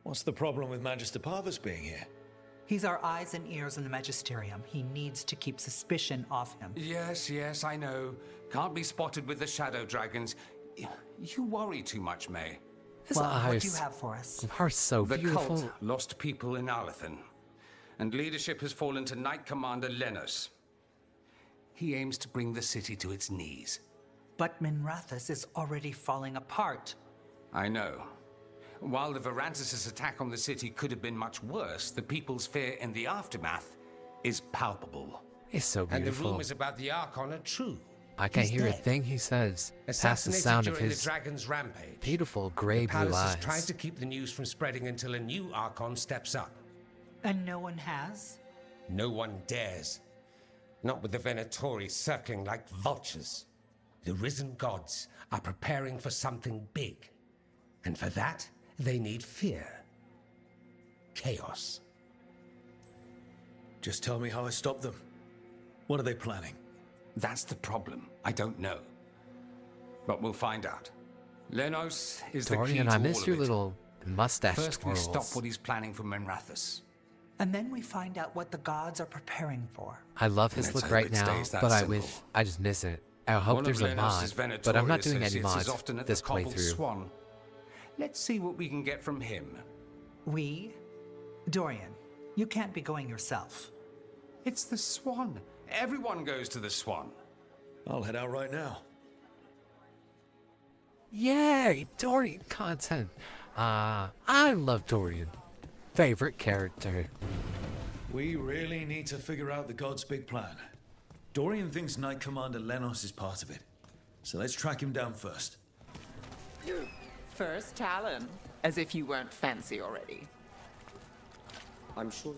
What's the problem with Magister Parvus being here? He's our eyes and ears in the Magisterium. He needs to keep suspicion off him. Yes, yes, I know. Can't be spotted with the shadow dragons. You worry too much, May. His Well, eyes what do you have for us? are so The beautiful. cult lost people in Alathan, and leadership has fallen to Knight Commander Lenos. He aims to bring the city to its knees. But Minrathous is already falling apart. I know. While the Varantis' attack on the city could have been much worse, the people's fear in the aftermath is palpable. He's so And the beautiful. rumors about the Archon are true. I can't He's hear a dead. thing he says past the Assassinated sound of during his the dragon's rampage. beautiful gray The blue palace eyes. has tried to keep the news from spreading until a new Archon steps up. And no one has? No one dares. Not with the Venatori circling like vultures. The risen gods are preparing for something big. And for that, they need fear. Chaos. Just tell me how I stop them. What are they planning? That's the problem. I don't know. But we'll find out. Lenos is the key Dorian, to I all miss of your it. little mustache First, we twirls. stop what he's planning for Minrathous. And then we find out what the gods are preparing for. I love his Let's look hope right it now, stays that but I simple. wish I just miss it. I hope One there's of a mod, Lenos's but I'm not Venatori doing any associates mods is often at this the Cobbled playthrough. Swan. Let's see what we can get from him. We? Dorian, you can't be going yourself. It's the Swan. Everyone goes to the Swan. I'll head out right now. Yay, Dorian content. I love Dorian. Favorite character. We really need to figure out the god's big plan. Dorian thinks Knight Commander Lenos is part of it. So let's track him down first. First Talon, as if you weren't fancy already. I'm sure.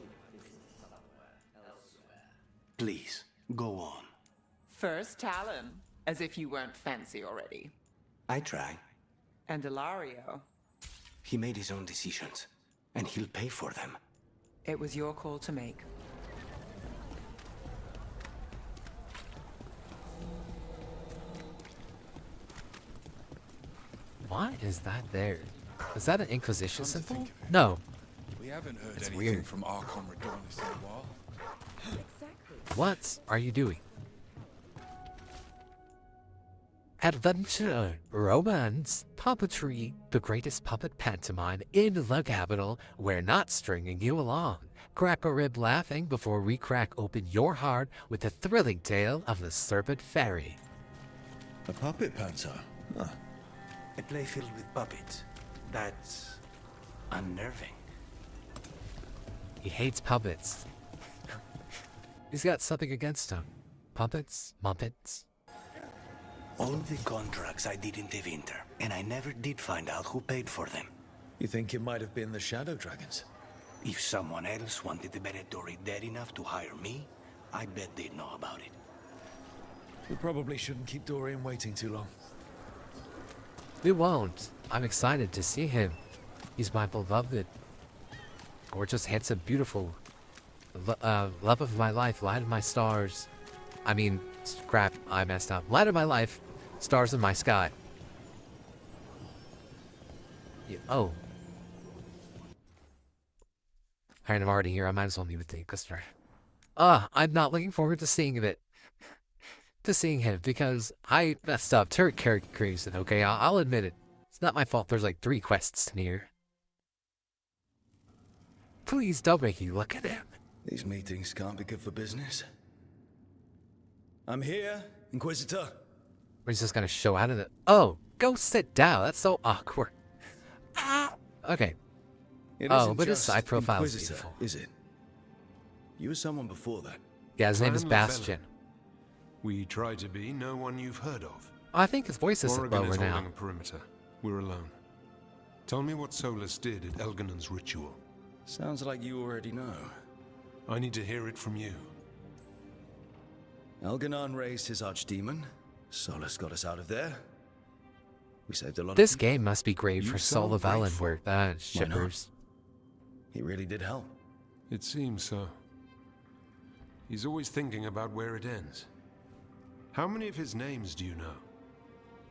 Please, go on. First Talon, as if you weren't fancy already. I try. And Ilario, He made his own decisions, and he'll pay for them. it was your call to make. Why is that there? Is that an Inquisition symbol? No. We haven't heard It's anything weird. from Archon Redonis in a while. What are you doing? Adventure, romance, puppetry, the greatest puppet pantomime in the capital. We're not stringing you along. Crack a rib laughing before we crack open your heart with the thrilling tale of the Serpent Fairy. A puppet panto? Huh. A play filled with puppets. That's unnerving. He hates puppets. He's got something against them. Puppets, muppets. All the contracts I did in the winter, and I never did find out who paid for them. You think it might have been the Shadow Dragons? If someone else wanted the Venatori dead enough to hire me, I bet they'd know about it. We probably shouldn't keep Dorian waiting too long. We won't. I'm excited to see him. He's my beloved. Gorgeous, handsome, beautiful. Love of my life, light of my stars. I mean, crap, I messed up. Light of my life, stars in my sky. Yeah, oh. Alright, I'm already here. I might as well mute the listener. I'm not looking forward to seeing it. To seeing him, because I messed up. Turret character creation, okay? I'll admit it. It's not my fault there's like 3 quests near. Please don't make me look at him. These meetings can't be good for business. I'm here, Inquisitor. We're just gonna show out of it. Oh, go sit down. That's so awkward. Ah. Okay. It Oh, isn't but his just side profile is Inquisitor, beautiful. is it? You were someone before that. Yeah, his name is Clan Bastion. We try to be no one you've heard of. I think his voice is Oregon lower is now. holding a perimeter. We're alone. Tell me what Solus did at Elganon's ritual. Sounds like you already know. I need to hear it from you. Elganon raised his archdemon. Solus got us out of there. We saved a lot This of game must be great You for Soul sound of Ellen, grateful. where Why not? shippers. He really did help. It seems so. He's always thinking about where it ends. How many of his names do you know?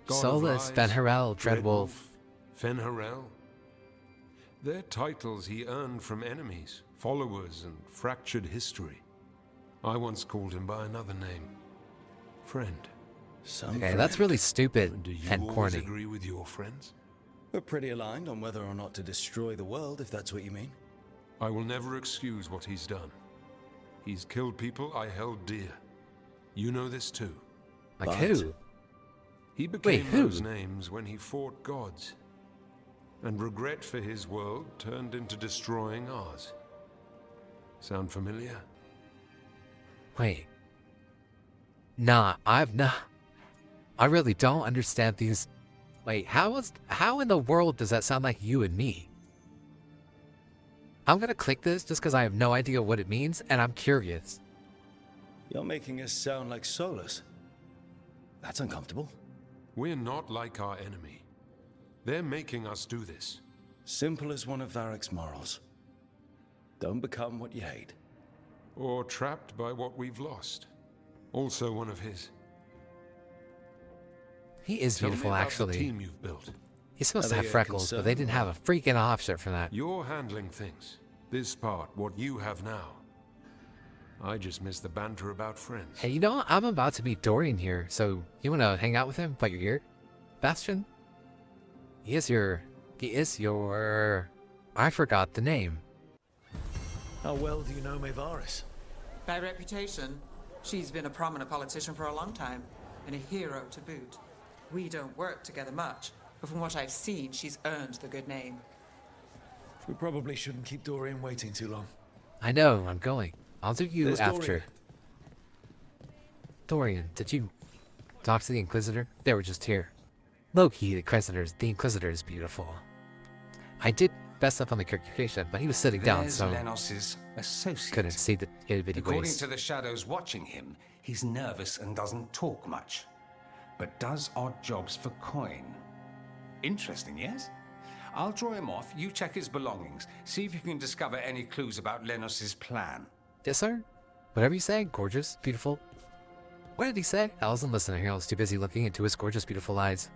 God of Solus, Rise, Fen'Harel, Red Dreadwolf. Fen'Harel. They're titles he earned from enemies, followers, and fractured history. I once called him by another name. Friend. Okay, that's really stupid Do you and always corny. agree with your friends? We're pretty aligned on whether or not to destroy the world, if that's what you mean. I will never excuse what he's done. He's killed people I held dear. You know this too. Like who? He Wait, became who? those names when he fought gods. And regret for his world turned into destroying ours. Sound familiar? Wait. Nah, I really don't understand these. Wait, how in the world does that sound like you and me? I'm gonna click this just because I have no idea what it means, and I'm curious. You're making us sound like Solus. That's uncomfortable. We're not like our enemy. They're making us do this. Simple as one of Varric's morals. Don't become what you hate. Or trapped by what we've lost. Also one of his. He is Tell me beautiful, about the actually. team you've built. He's supposed Are to have they a freckles, but they concern? didn't have a freaking option for that. You're handling things. This part, what you have now. I just miss the banter about friends. Hey, you know, I'm about to meet Dorian here, so you want to hang out with him while you're here? Bastion? He is your... I forgot the name. How well do you know Maevaris? By reputation, she's been a prominent politician for a long time, and a hero to boot. We don't work together much, but from what I've seen, she's earned the good name. We probably shouldn't keep Dorian waiting too long. I know, I'm going. I'll do you There's after. Dorian. Dorian, did you talk to the Inquisitor? They were just here. Low-key, the Inquisitor is beautiful. I did best up on the communication, but he was sitting down, There's so Lenos's associate. couldn't see the itty-bitty According waist. to the shadows watching him, he's nervous and doesn't talk much, but does odd jobs for coin. Interesting, yes? I'll draw him off, you check his belongings, see if you can discover any clues about Lenos's plan. Yes, sir? Whatever you say, gorgeous, beautiful. What did he say? I wasn't listening here, I was too busy looking into his gorgeous, beautiful eyes.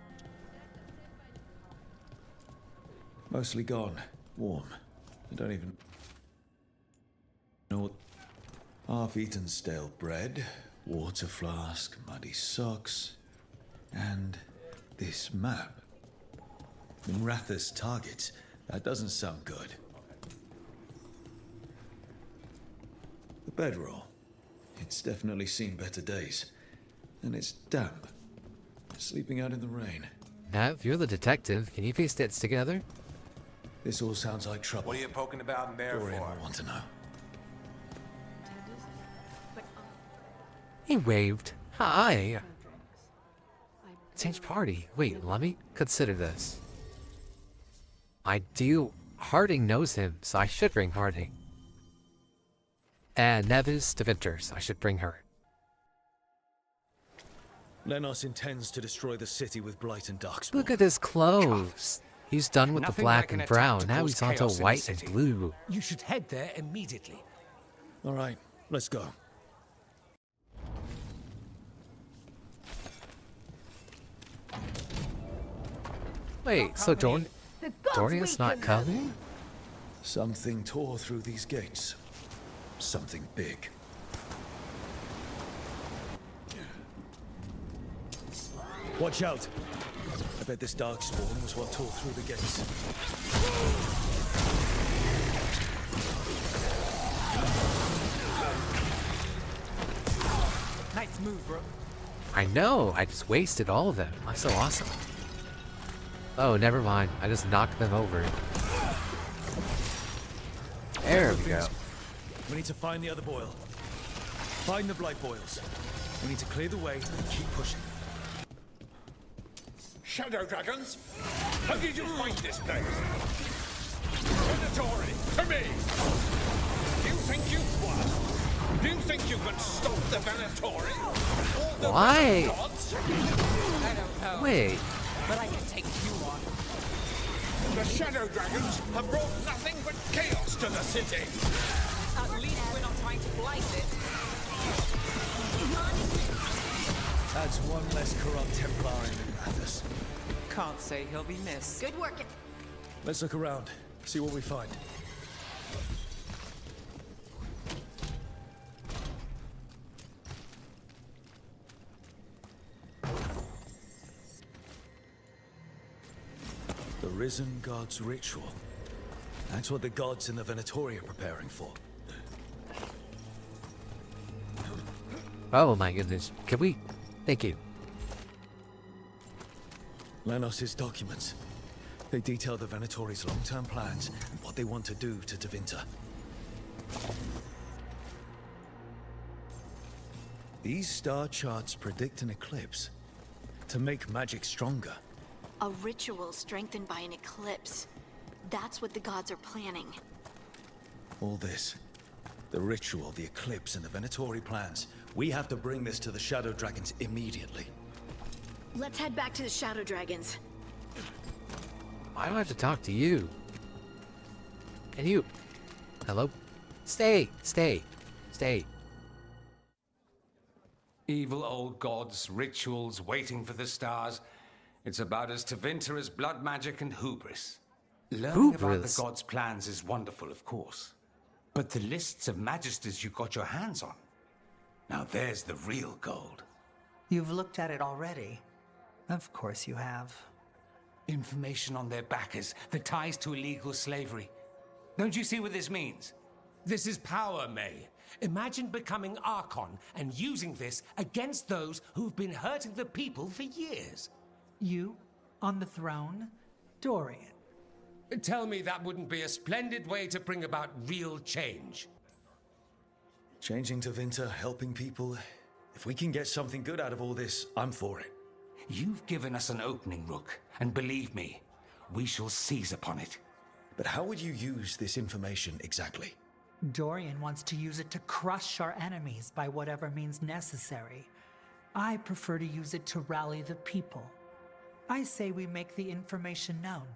Mostly gone. Warm. I don't even know what... Half-eaten stale bread, water flask, muddy socks, and this map. Minratha's targets. That doesn't sound good. The bedroll. It's definitely seen better days. And it's damp. Sleeping out in the rain. Now, if you're the detective, can you piece it together? This all sounds like trouble. What are you poking about in there Dorian for? will want to know. He waved. Hi. Change party. Wait, let me consider this. Harding knows him, so I should bring Harding. And Nevis to Vinters, I should bring her. Lenos intends to destroy the city with blight and darkspawn. Look at his clothes. He's done with the Nothing black like an and attack brown. to Now cause he's onto chaos in the white and city. blue. You should head there immediately. All right, let's go. Wait, so Dorian's not coming? Something tore through these gates. Something big. Watch out! I bet this darkspawn was what tore through the gates. Nice move, bro. I know, I just wasted all of them. I'm so awesome. Oh, never mind. I just knocked them over. There we go. We need to find the other boil. Find the blight boils. We need to clear the way and keep pushing. Shadow dragons? How did you find this place? Predatory, to me! Do you think you've won? Do you think you can stop the Venatori? Or the Why? gods? I don't know. Wait. But I can take you on. The Shadow Dragons have brought nothing but chaos to the city. At least we're not trying to blight it. Adds one less corrupt Templar in Rathus. Can't say he'll be missed. Good work. Let's look around, see what we find. The Risen God's ritual. That's what the gods in the Venatori are preparing for. Oh my goodness. Can we? Thank you. Lenos' documents. They detail the Venatori's long-term plans and what they want to do to Tevinter. These star charts predict an eclipse to make magic stronger. A ritual strengthened by an eclipse. That's what the gods are planning. All this. The ritual, the eclipse, and the Venatori plans. We have to bring this to the Shadow Dragons immediately. Let's head back to the Shadow Dragons. Why do I have to talk to you? And you? Hello? Stay! Stay! Stay! Evil old gods, rituals, waiting for the stars. It's about as Tevinter as blood magic and hubris. Learning about the gods' plans is wonderful, of course. But the lists of magisters you got your hands on. Now there's the real gold. You've looked at it already. Of course you have. Information on their backers, the ties to illegal slavery. Don't you see what this means? This is power, May. Imagine becoming Archon and using this against those who've been hurting the people for years. You, on the throne, Dorian. Tell me that wouldn't be a splendid way to bring about real change. Changing Tevinter, helping people. If we can get something good out of all this, I'm for it. You've given us an opening, Rook, and believe me, we shall seize upon it. But how would you use this information exactly? Dorian wants to use it to crush our enemies by whatever means necessary. I prefer to use it to rally the people. I say we make the information known.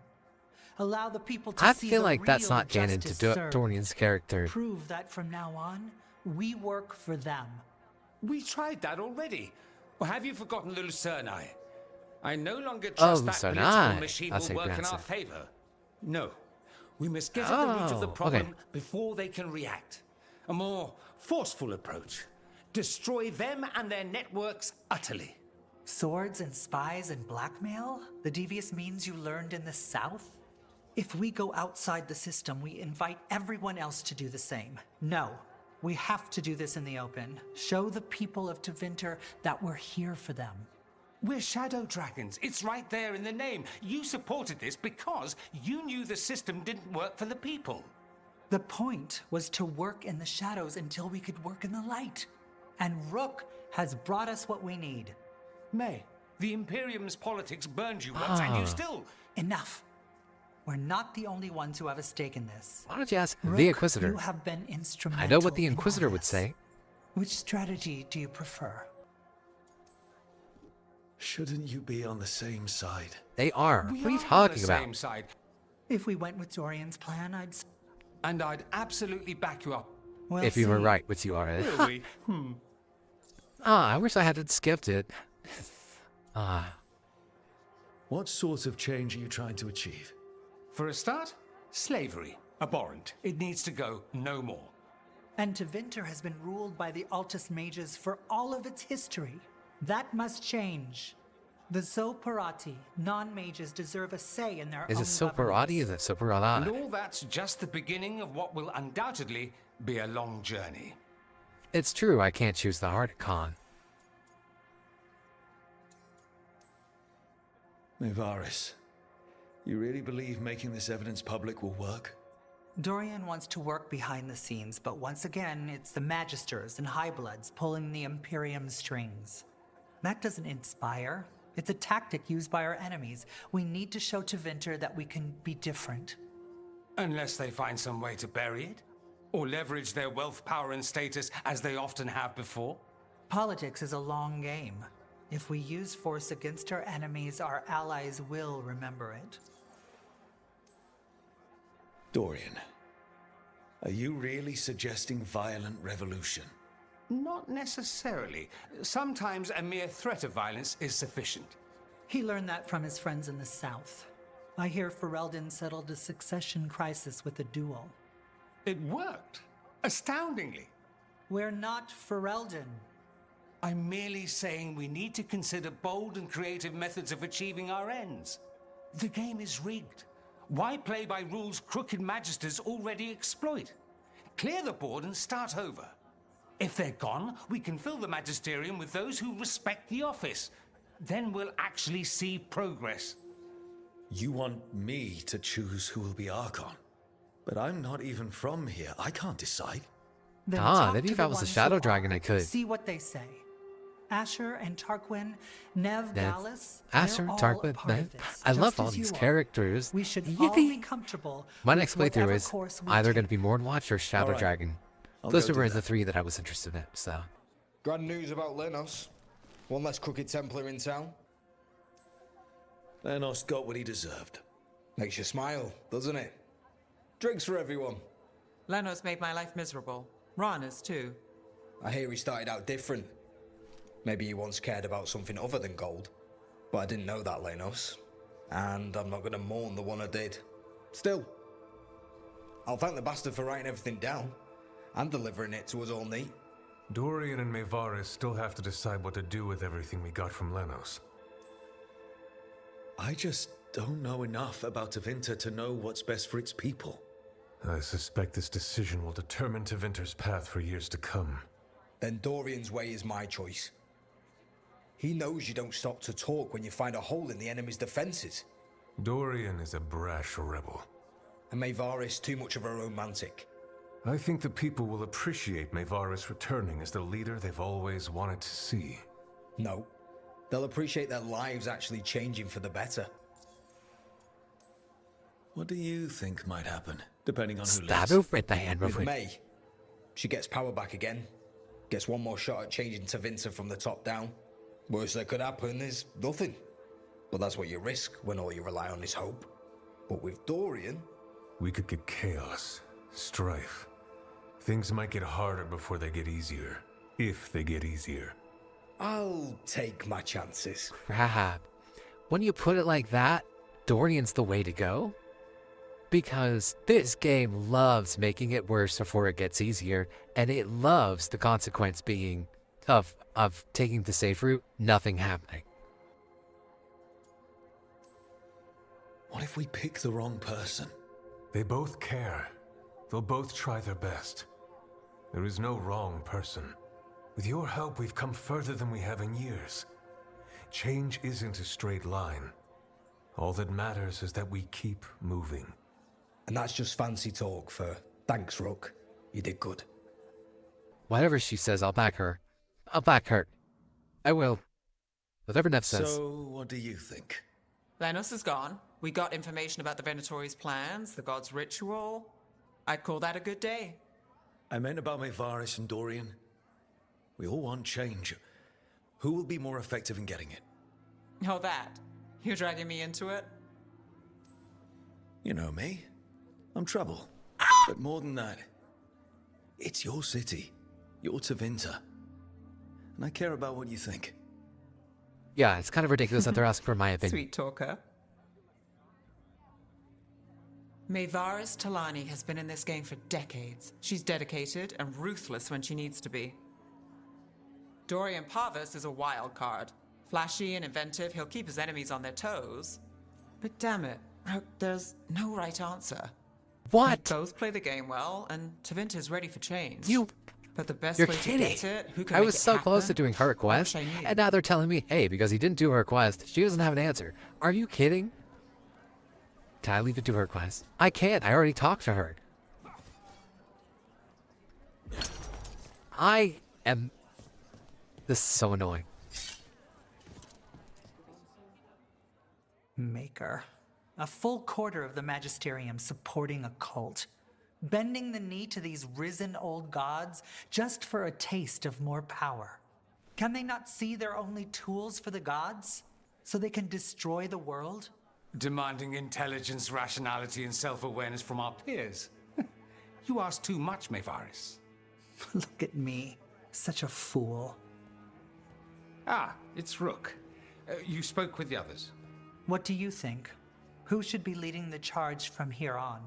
Allow the people to see feel the like that's real not canon justice to served. Dorian's character. Prove that from now on, we work for them. We tried that already. Or have you forgotten Lucernai? I no longer trust that political machine will work in our favor. No. We must get at the root of the problem before they can react. A more forceful approach. Destroy them and their networks utterly. Swords and spies and blackmail? The devious means you learned in the South? If we go outside the system, we invite everyone else to do the same. No. We have to do this in the open. Show the people of Tevinter that we're here for them. We're Shadow Dragons. It's right there in the name. You supported this because you knew the system didn't work for the people. The point was to work in the shadows until we could work in the light. And Rook has brought us what we need. May, the Imperium's politics burned you once and you still... Enough. We're not the only ones who have a stake in this. Why don't you ask Rook, the Inquisitor? You have been instrumental. I know what the Inquisitor would say. Which strategy do you prefer? Shouldn't you be on the same side? They are. We what are you are on talking the about? same side. If we went with Dorian's plan, And I'd absolutely back you up. Well, if you were right, which you are. Will we? I wish I hadn't skipped it. What sort of change are you trying to achieve? For a start, slavery. Abhorrent. It needs to go no more. And Tevinter has been ruled by the Altus mages for all of its history. That must change. The Zoparati, non-mages, deserve a say in their own Is it Soparati? Is it And Soparati? all that's just the beginning of what will undoubtedly be a long journey. It's true, I can't choose the hard con. Nevaris, you really believe making this evidence public will work? Dorian wants to work behind the scenes, but once again, it's the Magisters and Highbloods pulling the Imperium's strings. That doesn't inspire. It's a tactic used by our enemies. We need to show Tevinter that we can be different. Unless they find some way to bury it? Or leverage their wealth, power, and status as they often have before? Politics is a long game. If we use force against our enemies, our allies will remember it. Dorian, are you really suggesting violent revolution? Not necessarily. Sometimes a mere threat of violence is sufficient. He learned that from his friends in the South. I hear Ferelden settled a succession crisis with a duel. It worked. Astoundingly. We're not Ferelden. I'm merely saying we need to consider bold and creative methods of achieving our ends. The game is rigged. Why play by rules crooked magisters already exploit? Clear the board and start over. If they're gone, we can fill the magisterium with those who respect the office. Then we'll actually see progress. You want me to choose who will be Archon? But I'm not even from here. I can't decide. Then maybe if I was a shadow dragon, I could. See what they say. Asher and Tarquin, Nev, Valis, Asher, they're all Tarquin, a part Nev. of this, I love just all as these you are. characters. We should all be comfortable. My with next playthrough whatever is course we either take. going to be Mordwatch or Shadow Alright. Dragon. I'll Those go were do the that. 3 that I was interested in, so. Grand news about Lenos. One less crooked Templar in town. Lenos got what he deserved. Makes you smile, doesn't it? Drinks for everyone. Lenos made my life miserable. Rana's too. I hear he started out different. Maybe he once cared about something other than gold. But I didn't know that, Lenos. And I'm not going to mourn the one I did. Still, I'll thank the bastard for writing everything down. And delivering it to us all neat. Dorian and Maevaris still have to decide what to do with everything we got from Lenos. I just don't know enough about Tevinter to know what's best for its people. I suspect this decision will determine Tevinter's path for years to come. Then Dorian's way is my choice. He knows you don't stop to talk when you find a hole in the enemy's defenses. Dorian is a brash rebel. And Maevaris too much of a romantic. I think the people will appreciate Maevaris returning as the leader they've always wanted to see. No. They'll appreciate their lives actually changing for the better. What do you think might happen, depending on who Stab lives? over at the hand With real quick. May, she gets power back again. Gets one more shot at changing Tevinter from the top down. Worst that could happen is nothing. But that's what you risk when all you rely on is hope. But with Dorian... We could get chaos, strife. Things might get harder before they get easier. If they get easier. I'll take my chances. Crap. When you put it like that, Dorian's the way to go. Because this game loves making it worse before it gets easier, and it loves the consequence being of taking the safe route, nothing happening. What if we pick the wrong person? They both care. They'll both try their best. There is no wrong person. With your help, we've come further than we have in years. Change isn't a straight line. All that matters is that we keep moving. And that's just fancy talk for thanks, Rook. You did good. Whatever she says, I'll back her. I'll back her. I will. Whatever Nev says. So, what do you think? Lenos is gone. We got information about the Venatori's plans, the god's ritual. I'd call that a good day. I meant about Maevaris and Dorian. We all want change. Who will be more effective in getting it? Oh, that. You're dragging me into it? You know me. I'm trouble. But more than that, it's your city. Your Tevinter. And I care about what you think. Yeah, it's kind of ridiculous that they're asking for my opinion. Sweet talker. Maevaris Talani has been in this game for decades. She's dedicated and ruthless when she needs to be. Dorian Parvis is a wild card. Flashy and inventive, he'll keep his enemies on their toes. But damn it, there's no right answer. What? They both play the game well, and Tevinter's ready for change. You... But the best You're way kidding. to get it, who can I make was it so close to happen? doing her request, I wish I knew. and now they're telling me, hey, because he didn't do her request, she doesn't have an answer. Are you kidding? Can I leave it to her request? I can't. I already talked to her. I am... This is so annoying. Maker. A full quarter of the Magisterium supporting a cult. Bending the knee to these risen old gods just for a taste of more power. Can they not see they're only tools for the gods? So they can destroy the world? Demanding intelligence, rationality, and self-awareness from our peers. You ask too much, Maevaris. Look at me. Such a fool. Ah, it's Rook. You spoke with the others. What do you think? Who should be leading the charge from here on?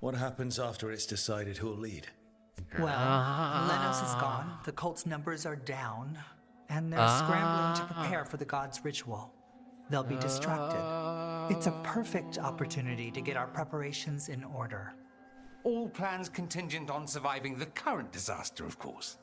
What happens after it's decided who'll lead? Well, Lenos is gone, the cult's numbers are down, and they're scrambling to prepare for the god's ritual. They'll be distracted. It's a perfect opportunity to get our preparations in order. All plans contingent on surviving the current disaster, of course.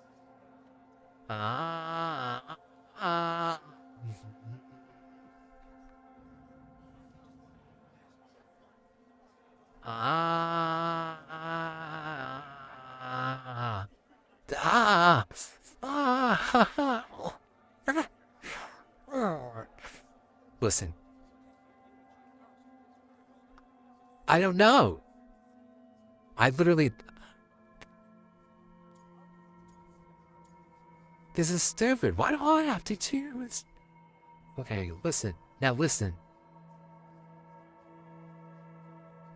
Listen. I don't know. I literally... This is stupid. Why do I have to choose? Okay, listen. Now listen.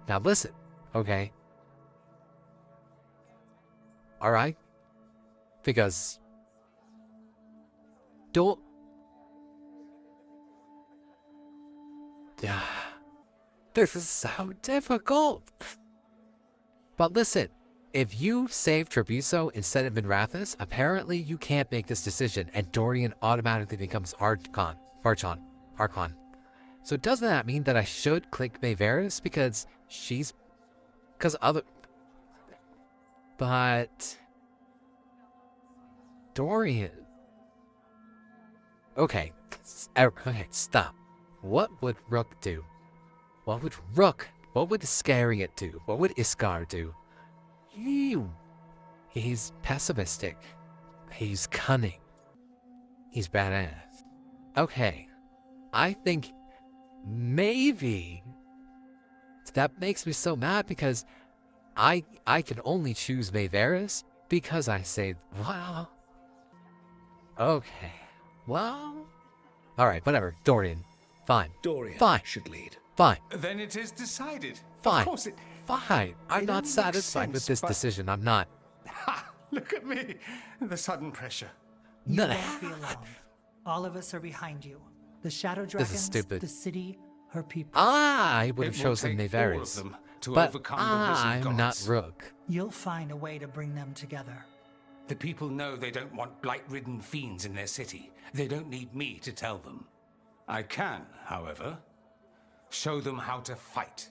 Now listen. Okay. Alright? Because... Don't... This is so difficult. But listen, if you save Treviso instead of Minrathous, apparently you can't make this decision, and Dorian automatically becomes Archon. So doesn't that mean that I should click Mayveris because she's... Because other... But... Dorian... Okay. Okay, stop. What would Rook do? What would Iscariot do? What would Iskar do? He's pessimistic. He's cunning. He's badass. Okay. I think maybe that makes me so mad because I can only choose Mayveris because I say, well, okay, well, all right, whatever. Dorian, fine. Dorian fine. Should lead. Fine. Then it is decided. Fine. Of course it... Fine. I'm not satisfied with this decision. I'm not. Ha! Look at me. The sudden pressure. You won't be alone. All of us are behind you. The Shadow Dragons, This is stupid. the city, her people. I would have It will chosen take all of Mayveris, them to but overcome the risen I'm not gods. Rook. You'll find a way to bring them together. The people know they don't want blight-ridden fiends in their city. They don't need me to tell them. I can, however, show them how to fight.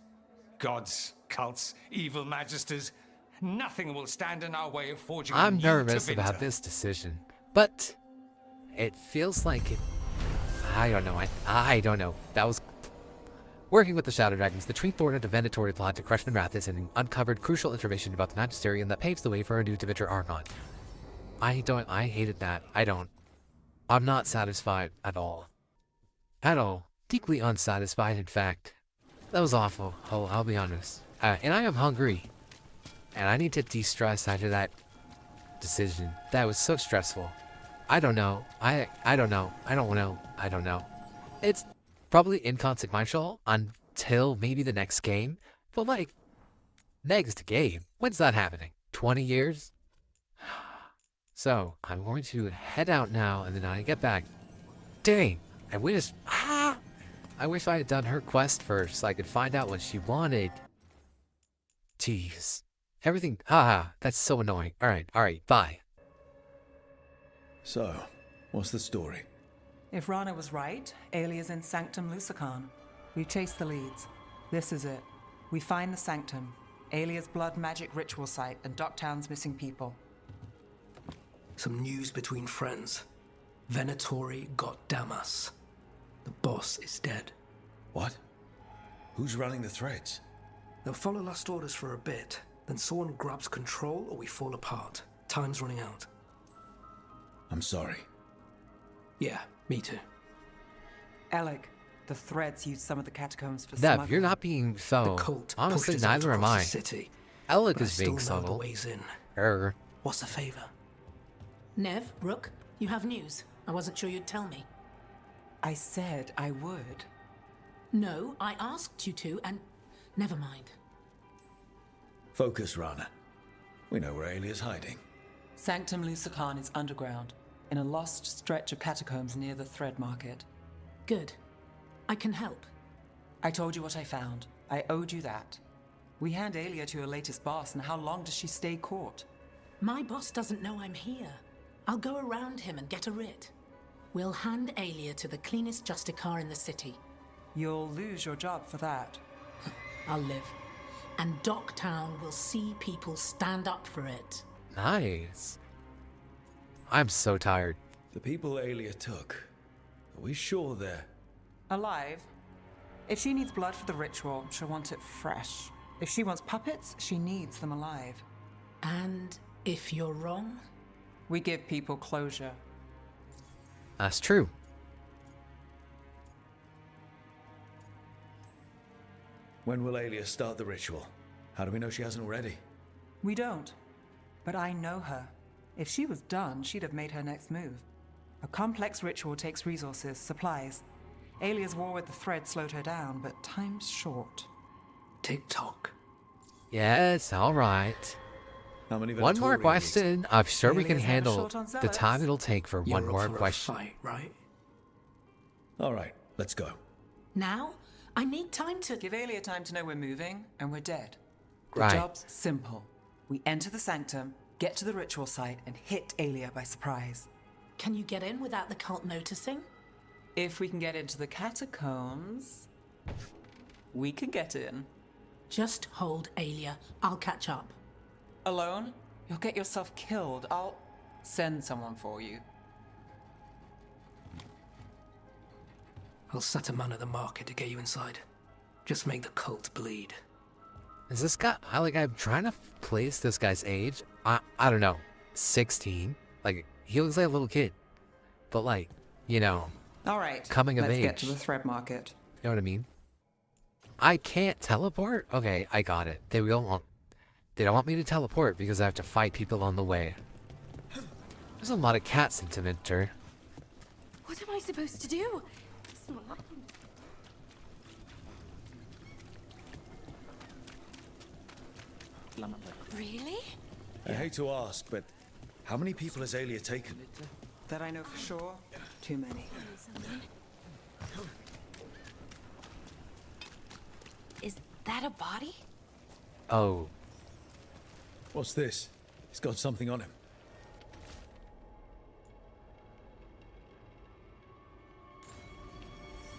Gods, cults, evil magisters, nothing will stand in our way of forging I'm a new nervous Tevinter. about this decision, but it feels like it... I don't know. I don't know. That was... Working with the Shadow Dragons, the Tree thwarted a vendatory plot to crush Minrathous and uncovered crucial information about the Magisterium that paves the way for a new Tevinter Archon. I hated that. I'm not satisfied at all. At all. Deeply unsatisfied, in fact. That was awful. I'll be honest. And I am hungry. And I need to de-stress after that decision. That was so stressful. I don't know. I don't know. I don't know. I don't know. It's probably inconsequential until maybe the next game. But like, next game? When's that happening? 20 years? So, I'm going to head out now and then I get back. Dang! I wish I had done her quest first so I could find out what she wanted. Jeez. Everything... that's so annoying. Alright, bye. So, what's the story? If Rana was right, Aelia's in Sanctum Lucican. We chase the leads. This is it. We find the Sanctum, Aelia's blood magic ritual site, and Docktown's missing people. Some news between friends. Venatori got Damas. The boss is dead. What? Who's running the threads? They'll follow last orders for a bit, then someone grabs control or we fall apart. Time's running out. I'm sorry. Yeah, me too. Alec, the threads used some of the catacombs for Dev, smuggling. you're not being so. The cult Honestly, pushed us out neither am across I. the city, Alec but I is being still know the subtle. ways in. What's the favor? Nev, Rook, you have news. I wasn't sure you'd tell me. I said I would. No, I asked you to, and never mind. Focus, Rana. We know where Alia's hiding. Sanctum Lucican is underground, in a lost stretch of catacombs near the Thread Market. Good. I can help. I told you what I found. I owed you that. We hand Alia to your latest boss, and how long does she stay caught? My boss doesn't know I'm here. I'll go around him and get a writ. We'll hand Alia to the cleanest Justicar in the city. You'll lose your job for that. I'll live. And Docktown will see people stand up for it. Nice. I'm so tired. The people Alia took. Are we sure they're... Alive? If she needs blood for the ritual, she'll want it fresh. If she wants puppets, she needs them alive. And if you're wrong? We give people closure. That's true. When will Alia start the ritual? How do we know she hasn't already? We don't. But I know her. If she was done, she'd have made her next move. A complex ritual takes resources, supplies. Alia's war with the thread slowed her down, but time's short. Tick-tock. Yes, alright. How many One more Venatori question. I'm sure we can Alia's never handle short on the zealots. time it'll take for one You're more up for question. a fight, right? All right, let's go. Now? I need time to... Give Alia time to know we're moving, and we're dead. The Right. job's simple. We enter the sanctum, get to the ritual site, and hit Alia by surprise. Can you get in without the cult noticing? If we can get into the catacombs, we can get in. Just hold Alia. I'll catch up. Alone? You'll get yourself killed. I'll send someone for you. I'll set a man at the market to get you inside. Just make the cult bleed. Is this guy... I'm trying to place this guy's age. I don't know. 16? Like, he looks like a little kid. But like, you know... All right. Coming of let's age. get to the thread market. You know what I mean? I can't teleport? Okay, I got it. They don't want me to teleport because I have to fight people on the way. There's a lot of cat sentiment. What am I supposed to do? Really? I hate to ask, but how many people has Alia taken? That I know for sure, too many. Is that a body? Oh. What's this? He's got something on him.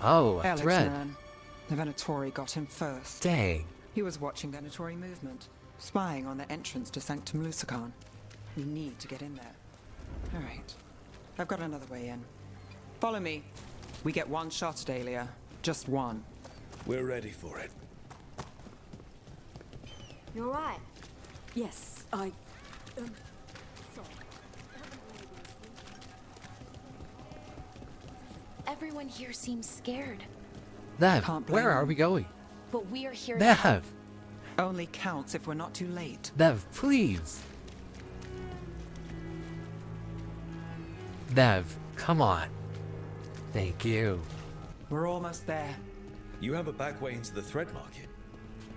Oh, a Alex thread. man. The Venatori got him first. Dang. He was watching Venatori movement, spying on the entrance to Sanctum Lucican. We need to get in there. All right. I've got another way in. Follow me. We get one shot at Alia. Just one. We're ready for it. You alright? Yes, sorry. Everyone here seems scared. Dev, Can't blame where are them. we going? But we're here to help. Dev! Only counts if we're not too late. Dev, please! Dev, come on. Thank you. We're almost there. You have a back way into the thread market.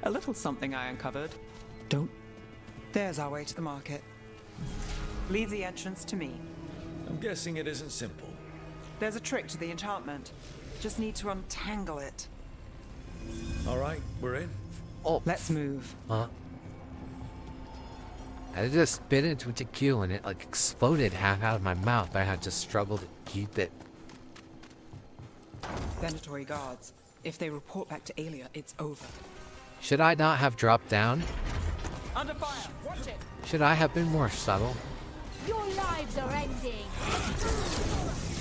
A little something I uncovered. Don't. There's our way to the market. Leave the entrance to me. I'm guessing it isn't simple. There's a trick to the enchantment. Just need to untangle it. All right, we're in. Oh, let's move. I just spit into a tequila and it like exploded half out of my mouth. I had to struggle to keep it. Venatori guards. If they report back to Alia, it's over. Should I not have dropped down? Under fire! Watch it! Should I have been more subtle? Your lives are ending.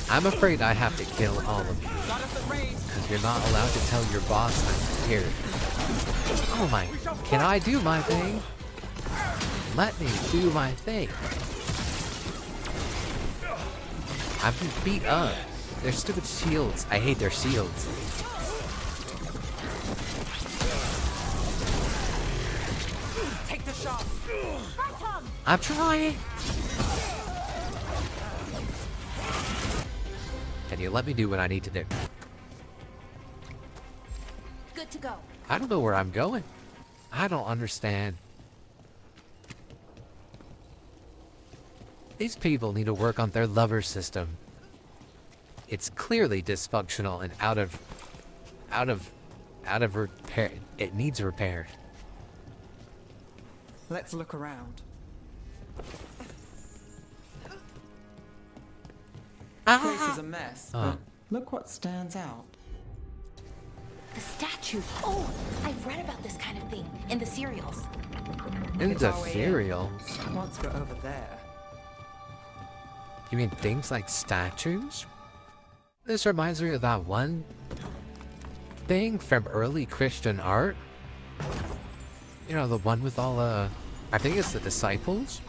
I'm afraid I have to kill all of you. Because you're not allowed to tell your boss I'm here. Oh my, can I do my thing? Let me do my thing. I've been beat up. They're stupid shields. I hate their shields. Take the shot. I'm trying. Can you let me do what I need to do? Good to go. I don't know where I'm going. I don't understand. These people need to work on their lever system. It's clearly dysfunctional and out of repair. It needs repair. Let's look around. The place is a mess, but look what stands out. The statue. Oh, I've read about this kind of thing in the serials. In It's the our way in. cereal? Once we're over there. You mean things like statues? This reminds me of that one thing from early Christian art. You know, the one with all I think it's the disciples.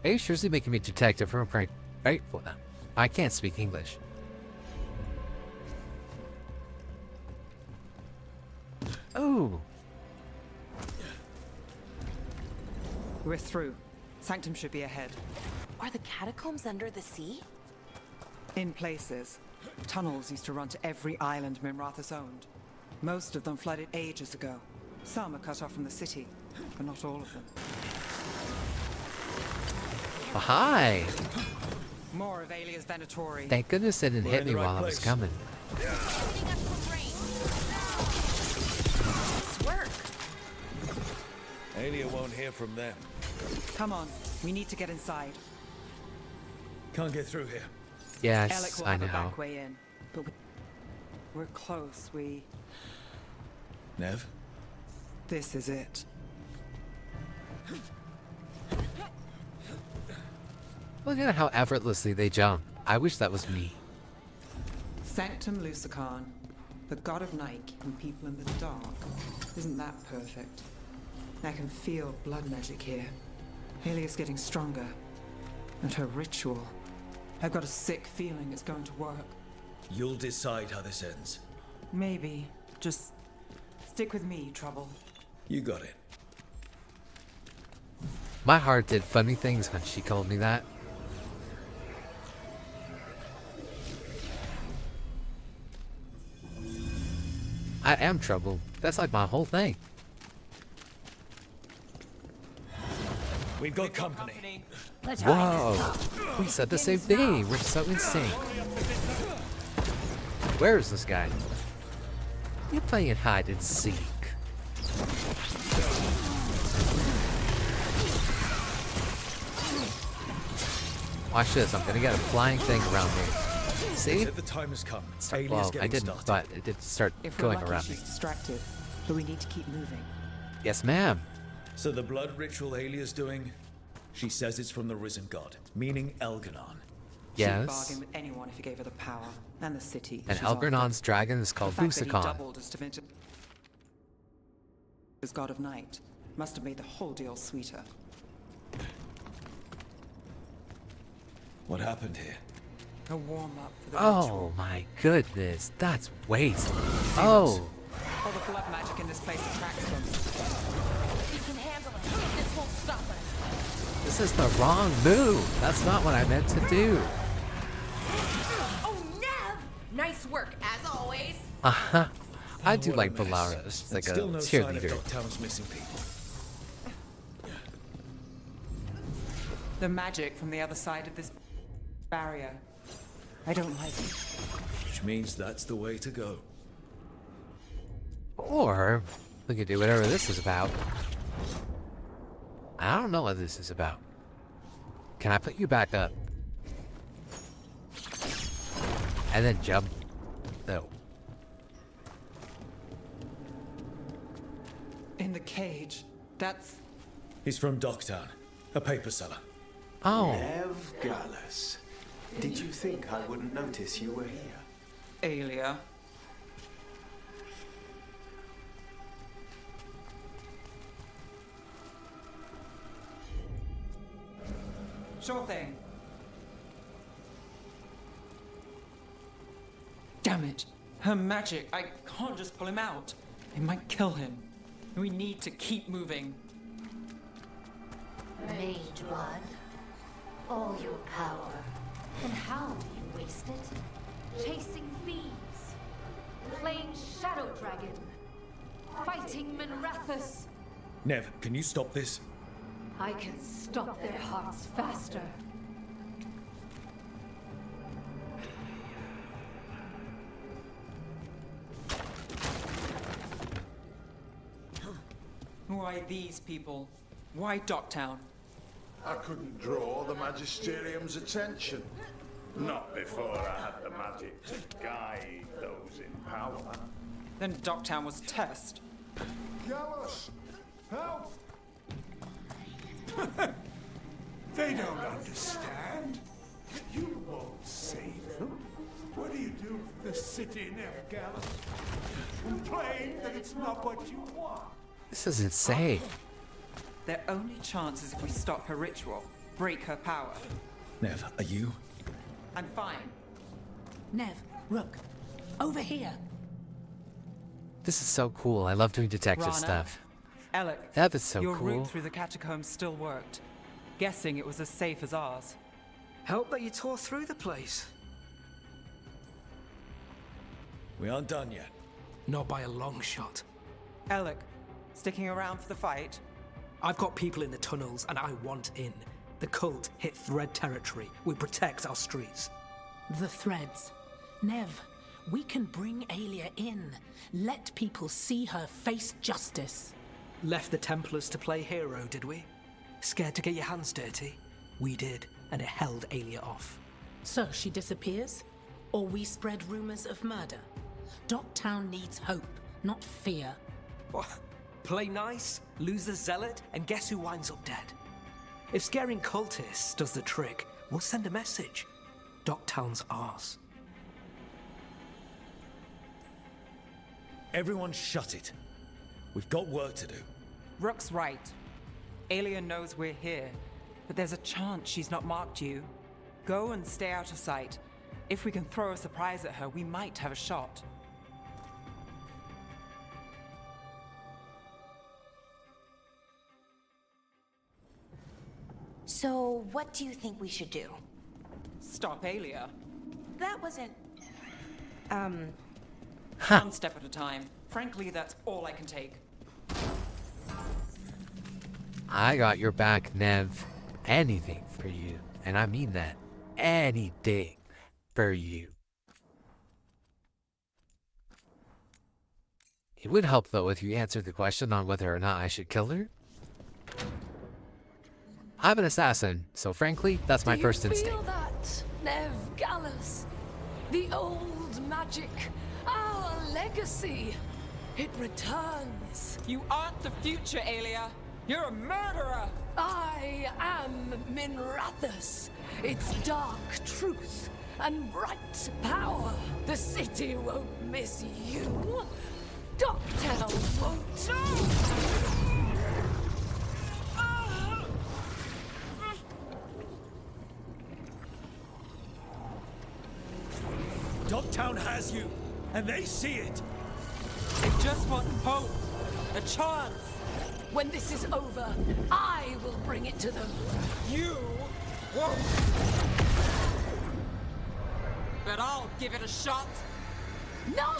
Are you seriously making me detective from right for them? I can't speak English. Oh. We're through. Sanctum should be ahead. Are the catacombs under the sea? In places. Tunnels used to run to every island Minrathous owned. Most of them flooded ages ago. Some are cut off from the city, but not all of them. Oh, hi. More of Alia's Venatori. Thank goodness it didn't We're hit in me the right while I was place. coming. Nice work. Alia won't hear from them. Come on, we need to get inside. Can't get through here. Yes, Alec will I have a know. back way in, but we're close. Nev? This is it. Look at how effortlessly they jump. I wish that was me. Sanctum Lucican, the god of night keeping people in the dark. Isn't that perfect? I can feel blood magic here. Alia's getting stronger. And her ritual. I've got a sick feeling it's going to work. You'll decide how this ends. Maybe. Just stick with me, Trouble. You got it. My heart did funny things when she called me that. I am trouble. That's like my whole thing. We've got company. Whoa! We said the same thing. We're so insane. Where is this guy? You're playing hide and seek. Watch this. I'm gonna get a flying thing around me. See? The time has come. Well, I didn't, but it did start If we're going lucky, around me. she's distracted, but we need to keep moving. Yes, ma'am. So the blood ritual Alia's doing, she says it's from the risen god, meaning Elganon. She'd Yes. bargain with anyone if he gave her the power and the city. And she's offered. Algernon's dragon is called The fact that he Lucican. doubled as Tevinter as god of night must have made the whole deal sweeter. What happened here? A warm-up for the Oh ritual. my goodness, that's waste. Oh, All the blood magic in this place attracts them. We can handle it. This won't stop us. this is the wrong move. That's not what I meant to do. Oh, Nev! Nice work, as always. Uh-huh. I do What a like mess. Balara. She's like a Still no sign of cheerleader. Dogtown's missing people. The magic from the other side of this barrier. I don't like it. Which means that's the way to go. Or we could do whatever this is about. I don't know what this is about. Can I put you back up? And then jump? No. In the cage. That's... He's from Docktown, a paper seller. Oh. Nev Gallus. Did you think I wouldn't notice you were here? Aelia. Sure thing. Damn it. Her magic. I can't just pull him out. It might kill him. We need to keep moving. Mage blood. All your power. And how do you waste it? Chasing thieves. Playing Shadow Dragon. Fighting Minrathus. Nev, can you stop this? I can stop their hearts faster. Why these people? Why Docktown? I couldn't draw the Magisterium's attention. Not before I had the magic to guide those in power. Then Docktown was a test. Gallus, help! They don't understand. You won't save them. What do you do for the city, Nev Gallus? Complain that it's not what you want. This is insane. Their only chance is if we stop her ritual, break her power. Nev, are you? I'm fine. Nev, Rook, over here. This is so cool. I love doing detective Rana, stuff. Alec, That is so your cool. route through the catacombs still worked. Guessing it was as safe as ours. Help that you tore through the place. We aren't done yet. Not by a long shot. Alec, sticking around for the fight? I've got people in the tunnels and I want in. The cult hit Thread territory. We protect our streets. The threads. Nev, we can bring Aelia in. Let people see her face justice. Left the Templars to play hero, did we? Scared to get your hands dirty? We did, and it held Aelia off. So she disappears? Or we spread rumors of murder? Docktown needs hope, not fear. What? Play nice, lose the zealot, and guess who winds up dead? If scaring cultists does the trick, we'll send a message. Docktown's ours. Everyone shut it. We've got work to do. Rook's right. Aelia knows we're here, but there's a chance she's not marked you. Go and stay out of sight. If we can throw a surprise at her, we might have a shot. So, what do you think we should do? Stop Aelia. That wasn't... One step at a time. Frankly, that's all I can take. I got your back, Nev. Anything for you. And I mean that. Anything for you. It would help, though, if you answered the question on whether or not I should kill her. I'm an assassin, so frankly, that's my first instinct. Feel that, Nev Gallus? The old magic, our legacy. It returns. You aren't the future, Aelia. You're a murderer. I am Minrathus. It's dark truth and bright power. The city won't miss you. Docktown won't. Docktown has you, and they see it. They just want hope, a chance. When this is over, I will bring it to them. You won't. But I'll give it a shot. No!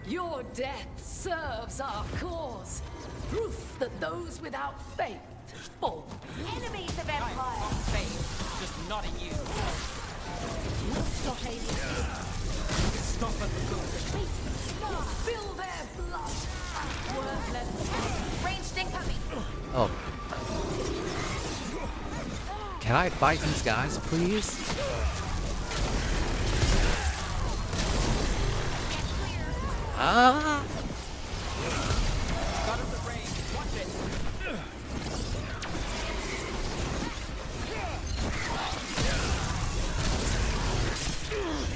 Your death serves our cause. Proof that those without faith fall. Enemies of I Empire! have faith, just not in you. Stop Aelia. Stop at the good. Spill their blood. Worthless. Range sting puppy. Oh. Can I fight these guys, please? Ah! Got us at range. Watch it.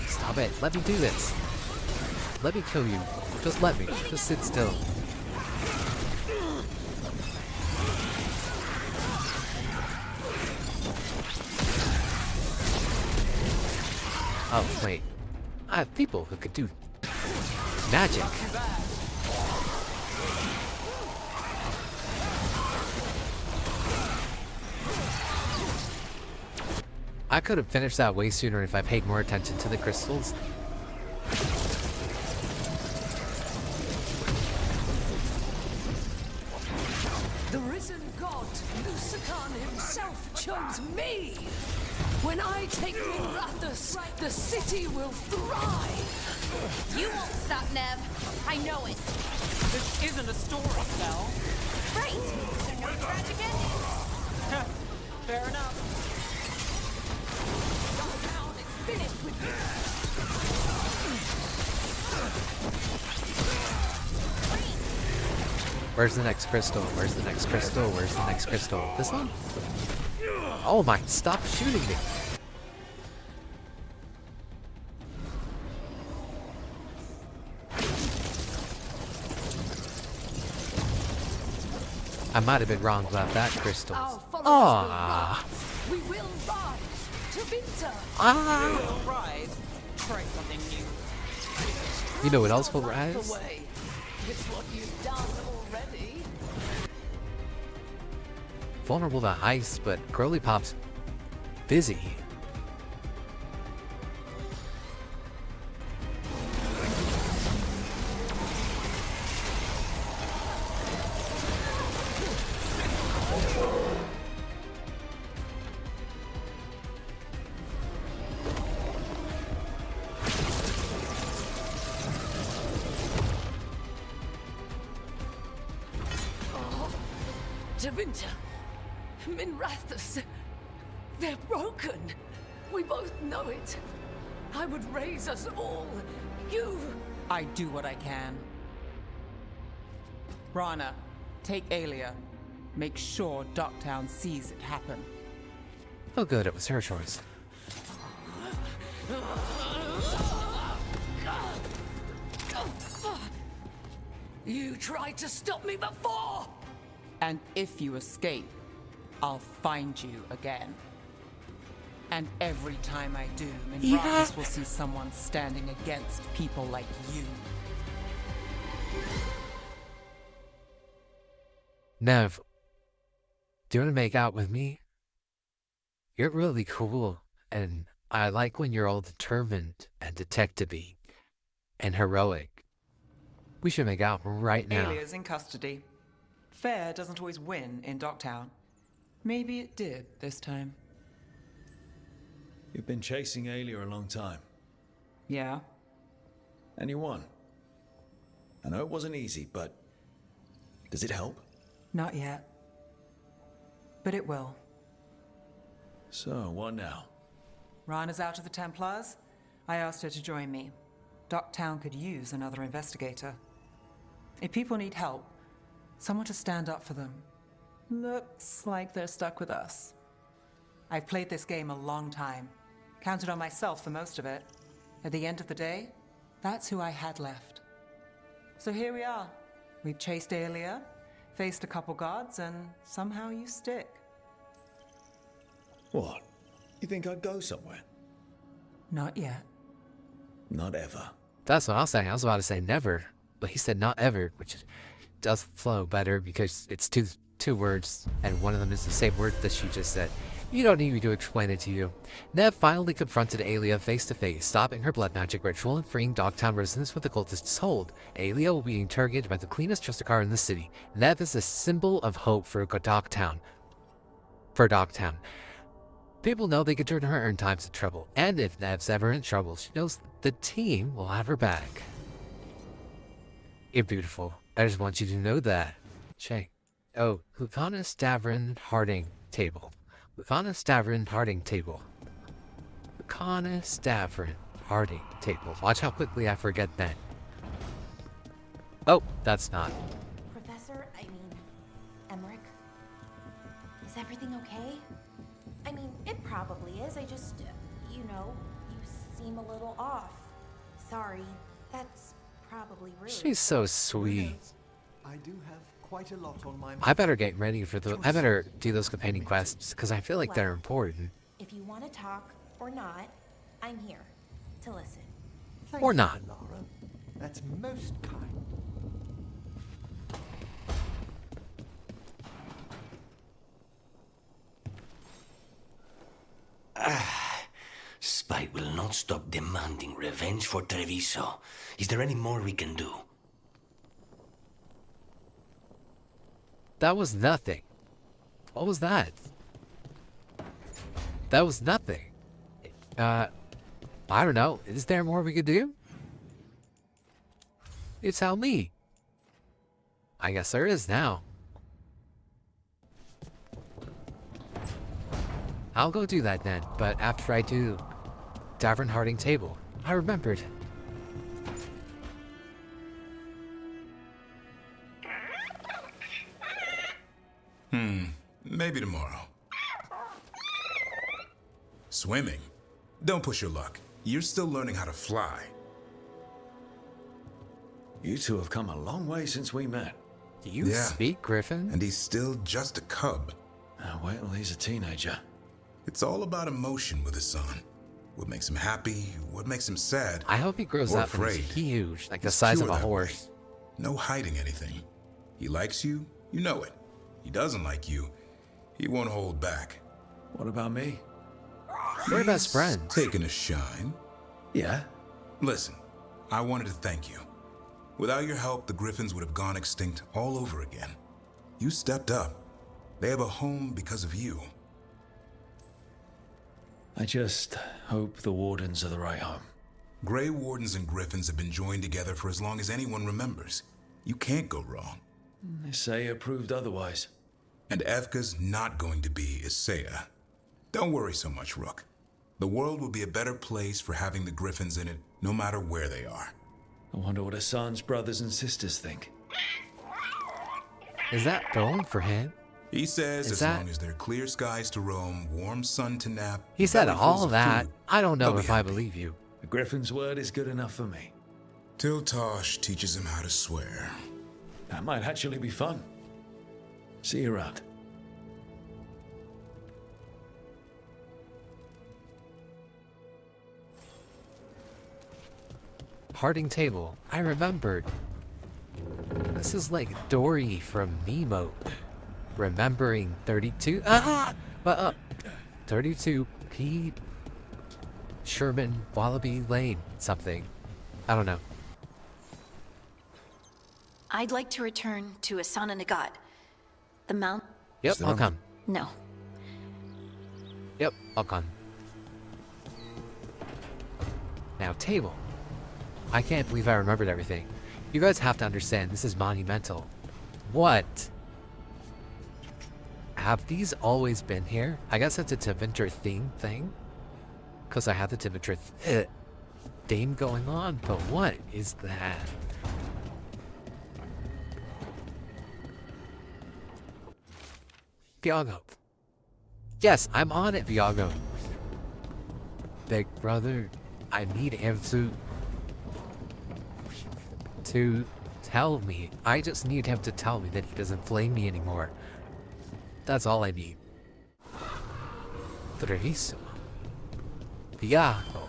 Stop it. Let me do this. Let me kill you. Just let me. Just sit still. Oh, wait. I have people who could do magic. I could have finished that way sooner if I paid more attention to the crystals. The risen god, Lucican himself, chose me. When I take Minrathous, the city will thrive. You won't stop, Nev. I know it. This isn't a story, Belle. Right. So no tragic ending. Fair enough. Downtown is finished with you. Where's the next crystal? Where's the next crystal? Where's the next crystal? This one? Oh my, stop shooting me. I might have been wrong about that crystal. Ah. We will rise to Vinter. Ah. We will rise. Try something new. You know what else will rise? It's what you've done already. Vulnerable to ice, but Crowley Pop's busy. Javinta, Minrathous, they're broken. We both know it. I would raise us all. You. I do what I can. Rana, take Aelia. Make sure Docktown sees it happen. Oh good, it was her choice. You tried to stop me before! And if you escape, I'll find you again. And every time I do, Minrathous will see someone standing against people like you. Nev, do you want to make out with me? You're really cool, and I like when you're all determined and detective-y and heroic. We should make out right now. Aelia's in custody. Fair doesn't always win in Docktown. Maybe it did this time. You've been chasing Aelia a long time. Yeah? And you won. I know it wasn't easy, but does it help? Not yet. But it will. So, what now? Rana's out of the Templars. I asked her to join me. Docktown could use another investigator. If people need help, someone to stand up for them. Looks like they're stuck with us. I've played this game a long time. Counted on myself for most of it. At the end of the day, that's who I had left. So here we are. We've chased Aelia, faced a couple guards, and somehow you stick. What? You think I'd go somewhere? Not yet. Not ever. That's what I was saying. I was about to say never, but he said not ever, which does flow better because it's two words, and one of them is the same word that she just said. You don't need me to explain it to you. Nev finally confronted Aelia face to face, stopping her blood magic ritual and freeing Docktown residents with the cultist's hold. Aelia will be interrogated by the cleanest Justicar in the city. Nev is a symbol of hope for Docktown. People know they can turn to her in times of trouble, and if Nev's ever in trouble, she knows the team will have her back. You're beautiful. I just want you to know that. Shay. Oh, Lucana Stavrin Harding table. Lucana Stavrin Harding table. Lucana Stavrin Harding table. Watch how quickly I forget that. Oh, that's not. Professor, I mean, Emmerich, is everything okay? I mean, it probably is. I just, you know, you seem a little off. Sorry, that's probably rude. She's so sweet. I do have quite a lot on my mind. I better get ready for the. I better do those companion quests because I feel like they're important. If you want to talk or not, I'm here to listen. Thank Or you, not. Laura. That's most kind. Spite will not stop demanding revenge for Treviso. Is there any more we can do? That was nothing. What was that? That was nothing. I don't know. Is there more we could do? You tell me. I guess there is now. I'll go do that then, but after I do Davern Harding table. I remembered. Maybe tomorrow. Swimming? Don't push your luck. You're still learning how to fly. You two have come a long way since we met. Do you speak Griffin? And he's still just a cub. Wait till he's a teenager. It's all about emotion with his son. What makes him happy, what makes him sad. I hope he grows or up and afraid. is huge, like the He's size of pure a that horse. way. No hiding anything. He likes you, you know it. He doesn't like you, he won't hold back. What about me? We're best friends. Taking a shine. Yeah? Listen, I wanted to thank you. Without your help, the Griffins would have gone extinct all over again. You stepped up. They have a home because of you. I just hope the Wardens are the right home. Grey Wardens and Griffins have been joined together for as long as anyone remembers. You can't go wrong. Isaiah proved otherwise. And Evka's not going to be Isaiah. Don't worry so much, Rook. The world will be a better place for having the Griffins in it, no matter where they are. I wonder what Hassan's brothers and sisters think. Is that bone for him? He says Is as that- long as there are clear skies to roam, warm sun to nap... He said bellyfuls all of that. food, I don't know they'll if be I happy. believe you. The Griffin's word is good enough for me. Till Tosh teaches him how to swear. That might actually be fun. See you around. Harding table. I remembered. This is like Dory from Nemo. Remembering 32. 32 P. Sherman Wallaby Lane. Something. I don't know. I'd like to return to Asana Nagat. The mount... Yep, I'll come. No. Yep, I'll come. Now, table. I can't believe I remembered everything. You guys have to understand, this is monumental. What? Have these always been here? I guess it's a Tevinter theme thing. Because I have the Tevinter theme going on, but what is that? Viago. Yes, I'm on it, Viago. Big brother, I need him to tell me. I just need him to tell me that he doesn't flame me anymore. That's all I need. Treviso. Viago.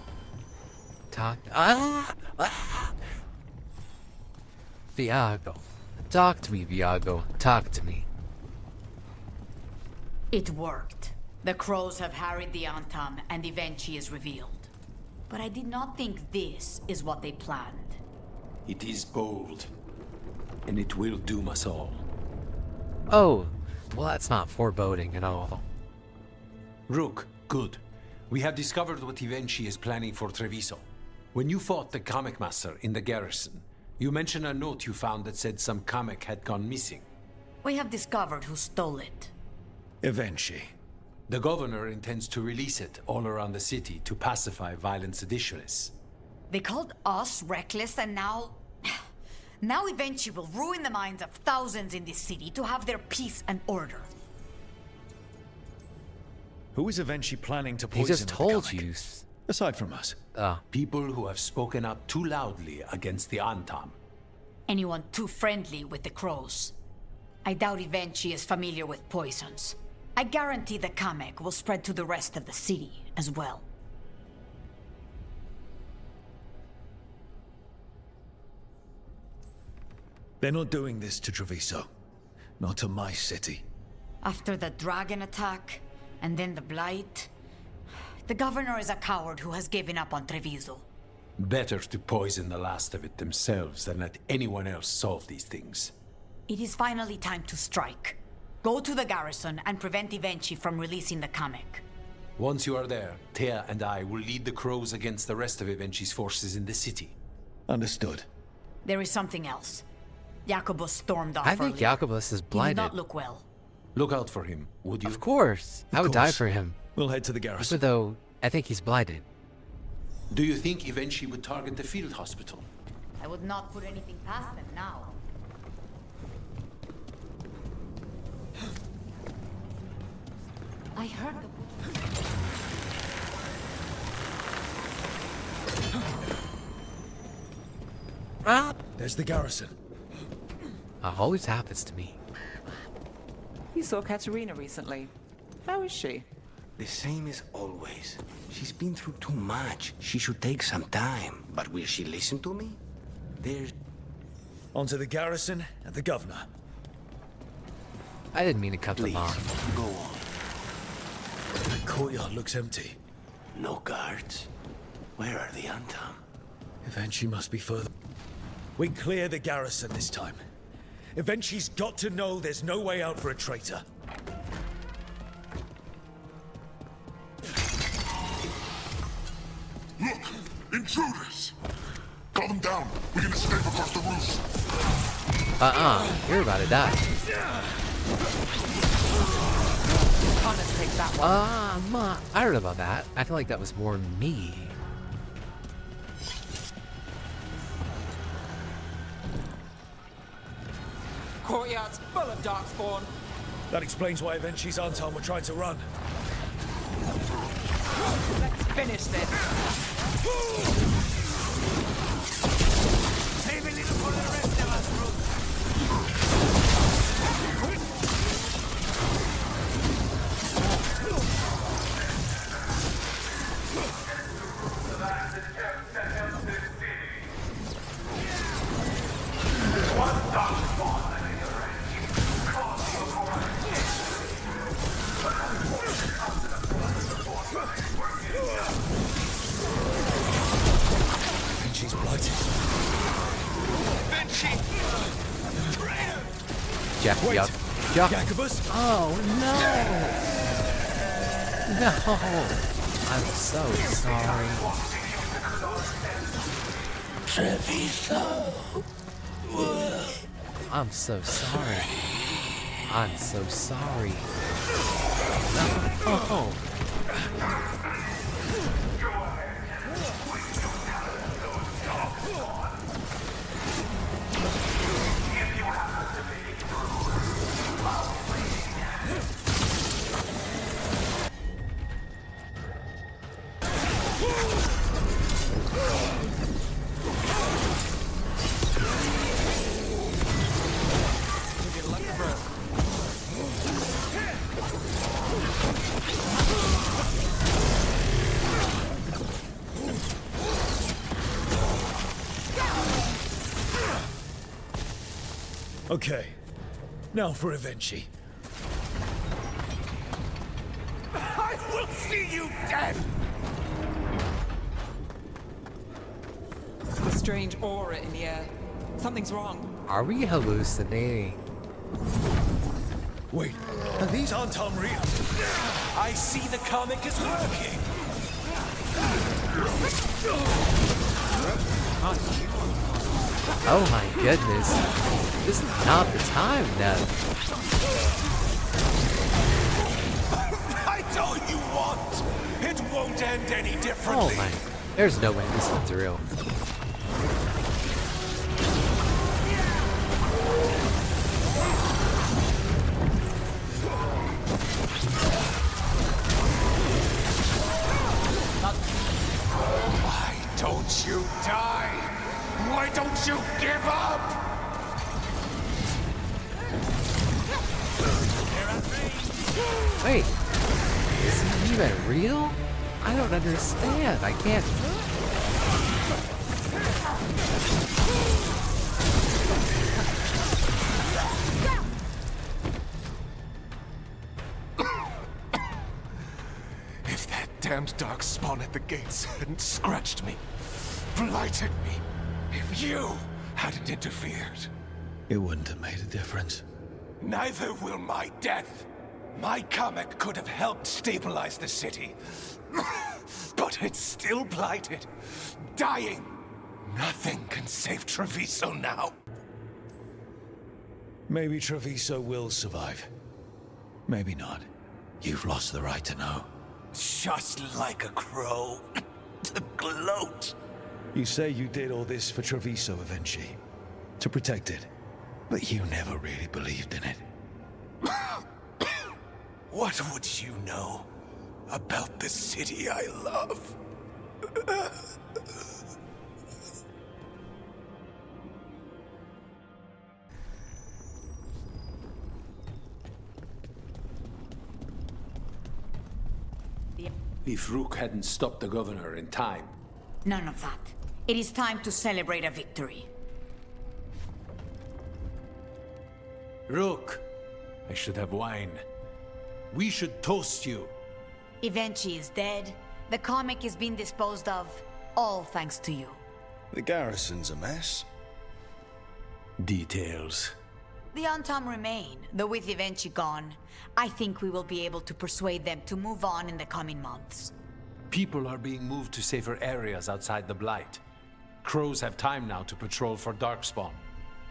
Viago. Talk to me, Viago. Talk to me. It worked. The crows have harried the Antam, and Evenchi is revealed. But I did not think this is what they planned. It is bold, and it will doom us all. Oh, well, that's not foreboding at all. Rook, good. We have discovered what Evenchi is planning for Treviso. When you fought the Kamek Master in the garrison, you mentioned a note you found that said some Kamek had gone missing. We have discovered who stole it. Evenchi. The governor intends to release it all around the city to pacify violent seditionists. They called us reckless, and now... Now Evenchi will ruin the minds of thousands in this city to have their peace and order. Who is Evenchi planning to poison? He just with the told comic? you. Aside from us. People who have spoken up too loudly against the Antam. Anyone too friendly with the crows. I doubt Evenchi is familiar with poisons. I guarantee the Kamek will spread to the rest of the city as well. They're not doing this to Treviso. Not to my city. After the dragon attack, and then the blight, the governor is a coward who has given up on Treviso. Better to poison the last of it themselves than let anyone else solve these things. It is finally time to strike. Go to the garrison and prevent Evenchi from releasing the Kamek. Once you are there, Thea and I will lead the crows against the rest of Evenchi's forces in the city. Understood. There is something else. Jacobus stormed off I think earlier. Jacobus is He did blinded. not look well. Look out for him, would you? Of course. I would die for him. We'll head to the garrison. Even though I think he's blinded. Do you think Evenchi would target the field hospital? I would not put anything past them now. I heard the... There's the garrison. Always happens to me. You saw Katerina recently. How is she? The same as always. She's been through too much. She should take some time. But will she listen to me? There's... Onto the garrison and the governor. I didn't mean to cut them off. Go on. The courtyard looks empty. No guards. Where are the Antam? Evenchi must be further. We clear the garrison this time. Evenchi's got to know there's no way out for a traitor. Look! Intruders! Call them down. We can escape across the roof. You're about to die. Thomas takes that one. I heard about that. I feel like that was more me. Courtyard's full of darkspawn. That explains why Evenchi's Anton were trying to run. Let's finish this. Save a little for the rest of us, Evenchi's blighted. Jacobus? Oh no! No! I'm so sorry. Treviso. I'm so sorry. I'm so sorry. No. Okay. Now for Evenchi. I will see you dead! A strange aura in the air. Something's wrong. Are we hallucinating? Wait, are these Anton real? I see the comic is working. Oh my goodness. This is not the time now. I told you what. It won't end any differently. Oh my. There's no way this one's real. you die? Why don't you give up? Wait, is he even real? I don't understand. I can't. If that damned darkspawn at the gates hadn't scratched me, blighted me, if you hadn't interfered, It wouldn't have made a difference. neither will my death. My comet could have helped stabilize the city. But it's still blighted, dying. Nothing can save Treviso now. Maybe Treviso will survive. Maybe not. You've lost the right to know. Just like a crow. To gloat. You say you did all this for Treviso, Vinci. To protect it. But you never really believed in it. What would you know about the city I love? If Rook hadn't stopped the governor in time. None of that. It is time to celebrate a victory. Rook, I should have wine. We should toast you. Evenchi is dead. The comic is being disposed of. All thanks to you. The garrison's a mess. Details. The Antam remain, though with Evenchi gone, I think we will be able to persuade them to move on in the coming months. People are being moved to safer areas outside the Blight. Crows have time now to patrol for Darkspawn.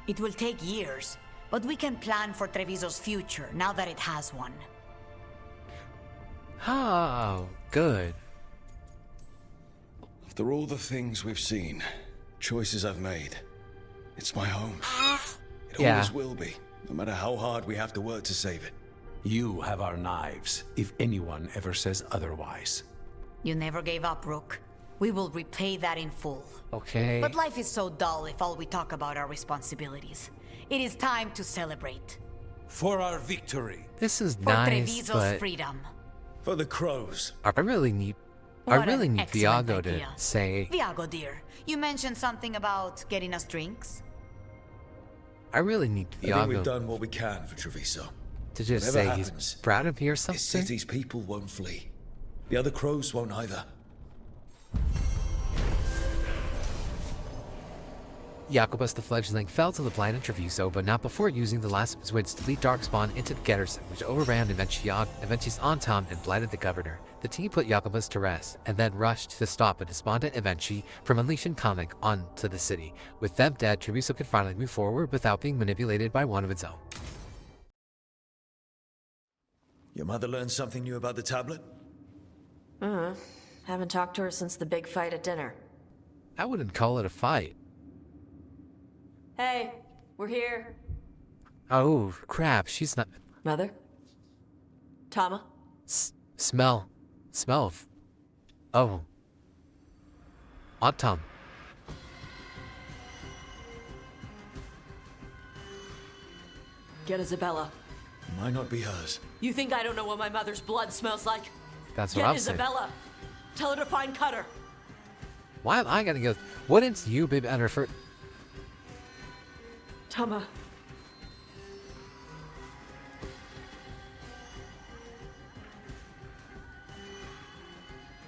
It will take years, but we can plan for Treviso's future now that it has one. Oh, good. After all the things we've seen, choices I've made, it's my home. It always will be, no matter how hard we have to work to save it. You have our knives, if anyone ever says otherwise. You never gave up, Rook. We will repay that in full. Okay. But life is so dull if all we talk about are responsibilities. It is time to celebrate. For our victory. This is For nice, Treviso's but freedom. For the crows. I really need What I really an need excellent Viago idea. to say. Viago, dear, you mentioned something about getting us drinks. I really need I think we've Viago done what we can for Treviso. to just Whatever say happens, he's proud of me or something. this city's people won't flee. The other crows won't either. Jacobus the fledgling fell to the blind in Treviso, but not before using the last of his wits to lead Darkspawn into the garrison, which overran Evenchi's Antam and blighted the governor. The team put Jacobus to rest, and then rushed to stop a despondent Evenchi from unleashing Comic onto the city. With them dead, Treviso could finally move forward without being manipulated by one of its own. Your mother learned something new about the tablet? Haven't talked to her since the big fight at dinner. I wouldn't call it a fight. Hey, we're here. Oh, crap, she's not... Mother? Tama? Smell. Oh. Antam. Get Isabella. Might not be hers. You think I don't know what my mother's blood smells like? That's what Get I'm saying. Isabella. Tell her to find Cutter. Why am I gonna go... Wouldn't you be better for... Tama.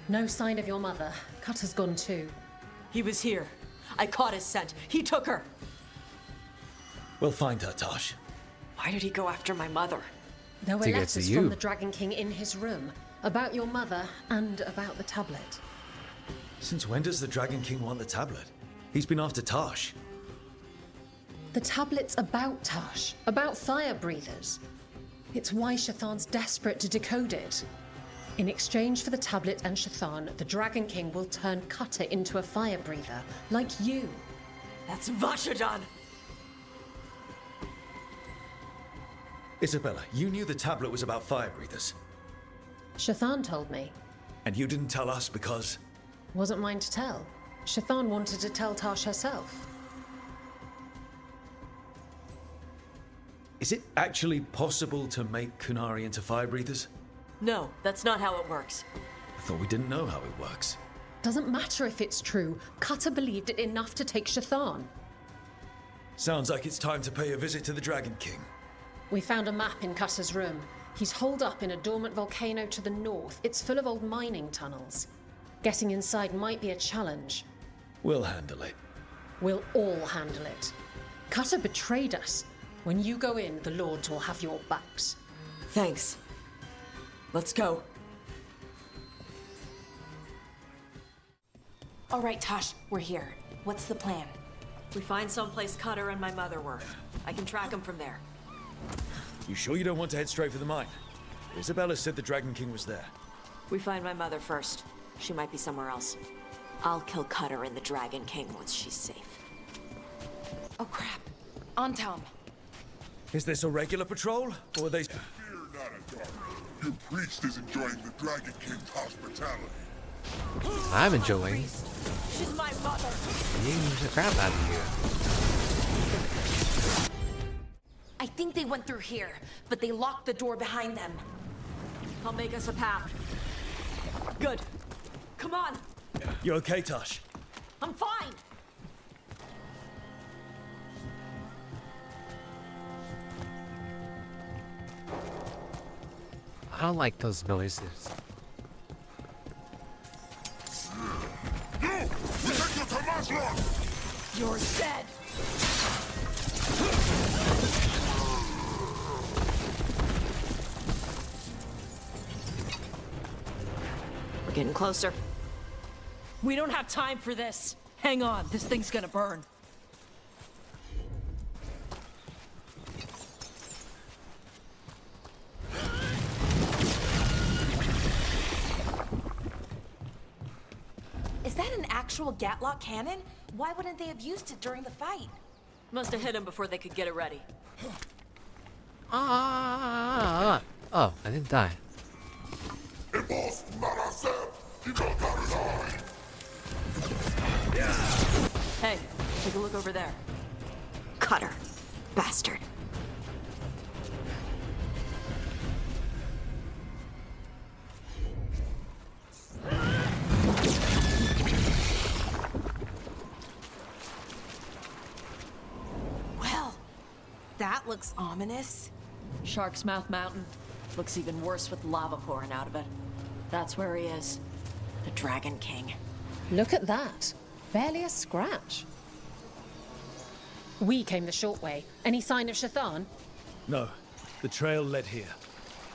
No sign of your mother. Cutter's gone too. He was here. I caught his scent. He took her. We'll find her, Tosh. Why did he go after my mother? There were To get to letters you. from the Dragon King in his room about your mother and about the tablet. Since when does the Dragon King want the tablet? He's been after Tosh. The tablet's about Tash, about fire breathers. It's why Shathan's desperate to decode it. In exchange for the tablet and Shathan, the Dragon King will turn Cutter into a fire breather, like you. That's Vashadan! Isabella, you knew the tablet was about fire breathers. Shathan told me. And you didn't tell us because... Wasn't mine to tell. Shathan wanted to tell Tash herself. Is it actually possible to make Kunari into fire breathers? No, that's not how it works. I thought we didn't know how it works. Doesn't matter if it's true. Cutter believed it enough to take Shathan. Sounds like it's time to pay a visit to the Dragon King. We found a map in Cutter's room. He's holed up in a dormant volcano to the north. It's full of old mining tunnels. Getting inside might be a challenge. We'll handle it. We'll all handle it. Cutter betrayed us. When you go in, the Lords will have your backs. Thanks. Let's go. All right, Tosh, we're here. What's the plan? We find someplace Cutter and my mother were. I can track them from there. You sure you don't want to head straight for the mine? Isabella said the Dragon King was there. We find my mother first. She might be somewhere else. I'll kill Cutter and the Dragon King once she's safe. Oh, crap. On Tom. Is this a regular patrol, or are they... Fear not, daughter. Your priest is enjoying the Dragon King's hospitality. I'm enjoying. She's my mother. Being the crap out of you. I think they went through here, but they locked the door behind them. I'll make us a path. Good. Come on. You okay, Tosh? I'm fine. I don't like those noises. You're dead. We're getting closer. We don't have time for this. Hang on, this thing's gonna burn. Is that an actual Gatlock cannon? Why wouldn't they have used it during the fight? Must have hit him before they could get it ready. Ah! Oh, I didn't die. Hey, take a look over there. Cutter. Bastard. Well, that looks ominous. Shark's Mouth Mountain. Looks even worse with lava pouring out of it. That's where he is. The Dragon King. Look at that. Barely a scratch. We came the short way. Any sign of Shathan? No. The trail led here.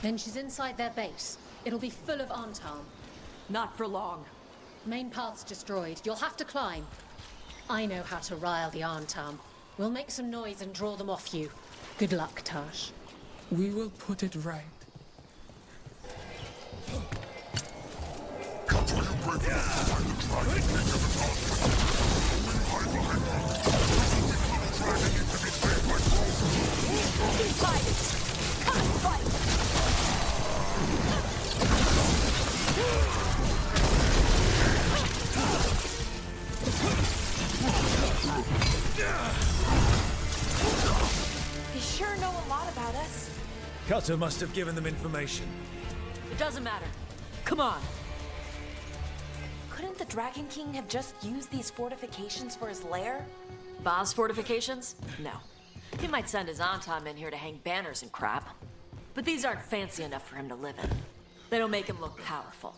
Then she's inside their base. It'll be full of Antam. Not for long. Main path's destroyed. You'll have to climb. I know how to rile the Antam. We'll make some noise and draw them off you. Good luck, Tash. We will put it right. They sure know a lot about us. Cutter must have given them information. It doesn't matter. Come on. Couldn't the Dragon King have just used these fortifications for his lair? Boss fortifications? No. He might send his Antam in here to hang banners and crap. But these aren't fancy enough for him to live in. They don't make him look powerful.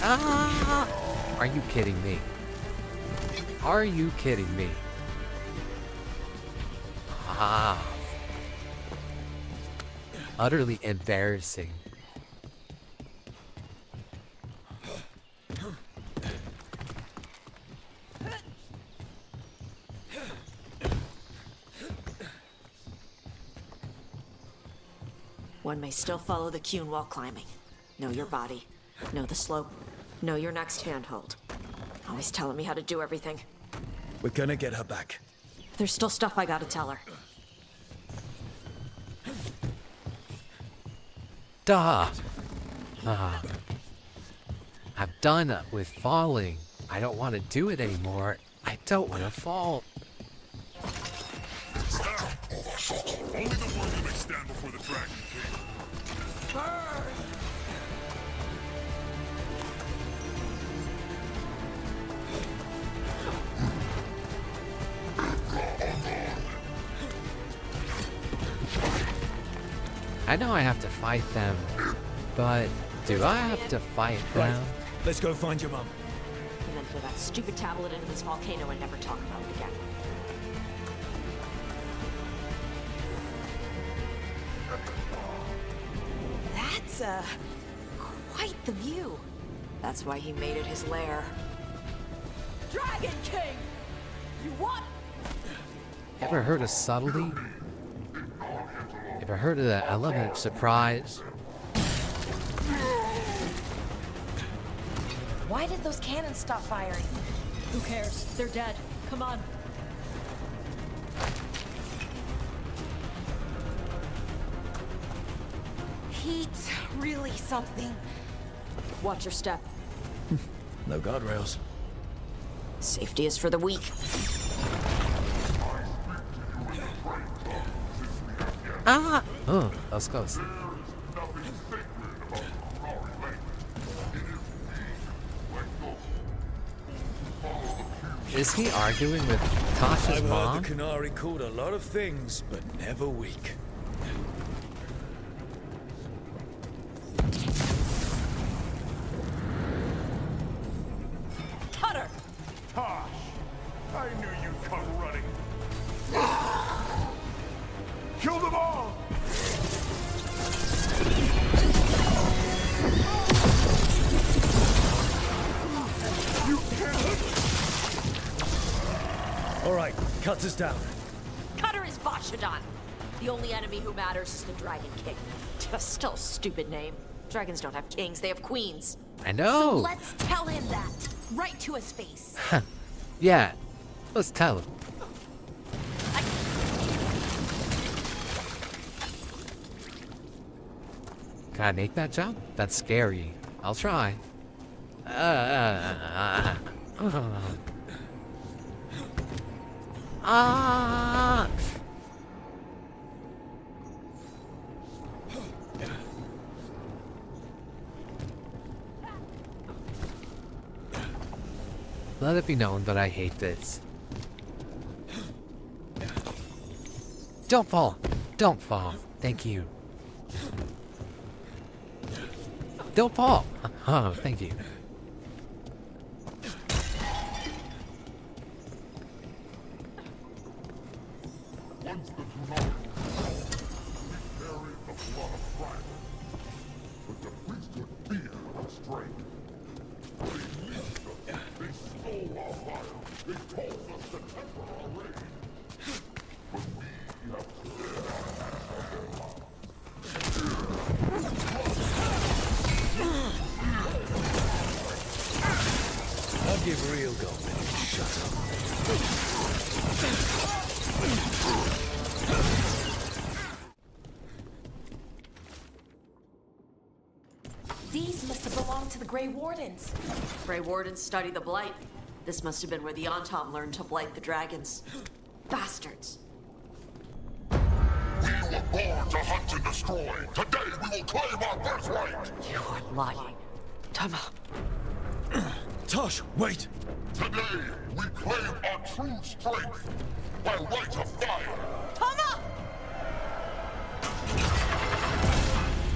Ah! Are you kidding me? Are you kidding me? Ah. Utterly embarrassing. One may still follow the Cune while climbing. Know your body. Know the slope. Know your next handhold. Always telling me how to do everything. We're gonna get her back. There's still stuff I gotta tell her. Duh. I'm done with falling. I don't want to do it anymore. I don't want to fall. Only the worthy may stand before the Dragon King. Burn! I know I have to fight them, but do I have to fight them? Right. Let's go find your mum. And then throw that stupid tablet into this volcano and never talk about it again. That's, quite the view. That's why he made it his lair. Dragon King! You what? Ever heard of subtlety? Ever heard of the element of surprise? Why did those cannons stop firing? Who cares? They're dead. Come on. Heat's really something. Watch your step. No guardrails. Safety is for the weak. Ah! Oh, that was close. Is he arguing with Tasha's I've mom? heard the Canary called a lot of things, but never weak. Cutter! Tosh! I knew you'd come running. Kill them all! You can't! All right, cut us down. Cutter is Vashadon. The only enemy who matters is the Dragon King. Still a stupid name. Dragons don't have kings, they have queens. I know. So let's tell him that. Right to his face. Yeah, let's tell him. Can I make that jump? That's scary. I'll try. Let it be known that I hate this. Don't fall. Don't fall. Thank you. Don't fall. Oh, thank you. Once the Tsunami we carried the blood of Christ, but the priesthood fear and strength. They used us, they stole our fire, they caused us to temper our rage. But we have spared our lives. I'll give real gold a shut up. These must have belonged to the Grey Wardens. Grey Wardens study the Blight. This must have been where the Antom learned to blight the dragons. Bastards. We were born to hunt and destroy. Today we will claim our birthright. You are lying. Tama. Tosh, wait! Today we claim our true strength by right of fire. Tama!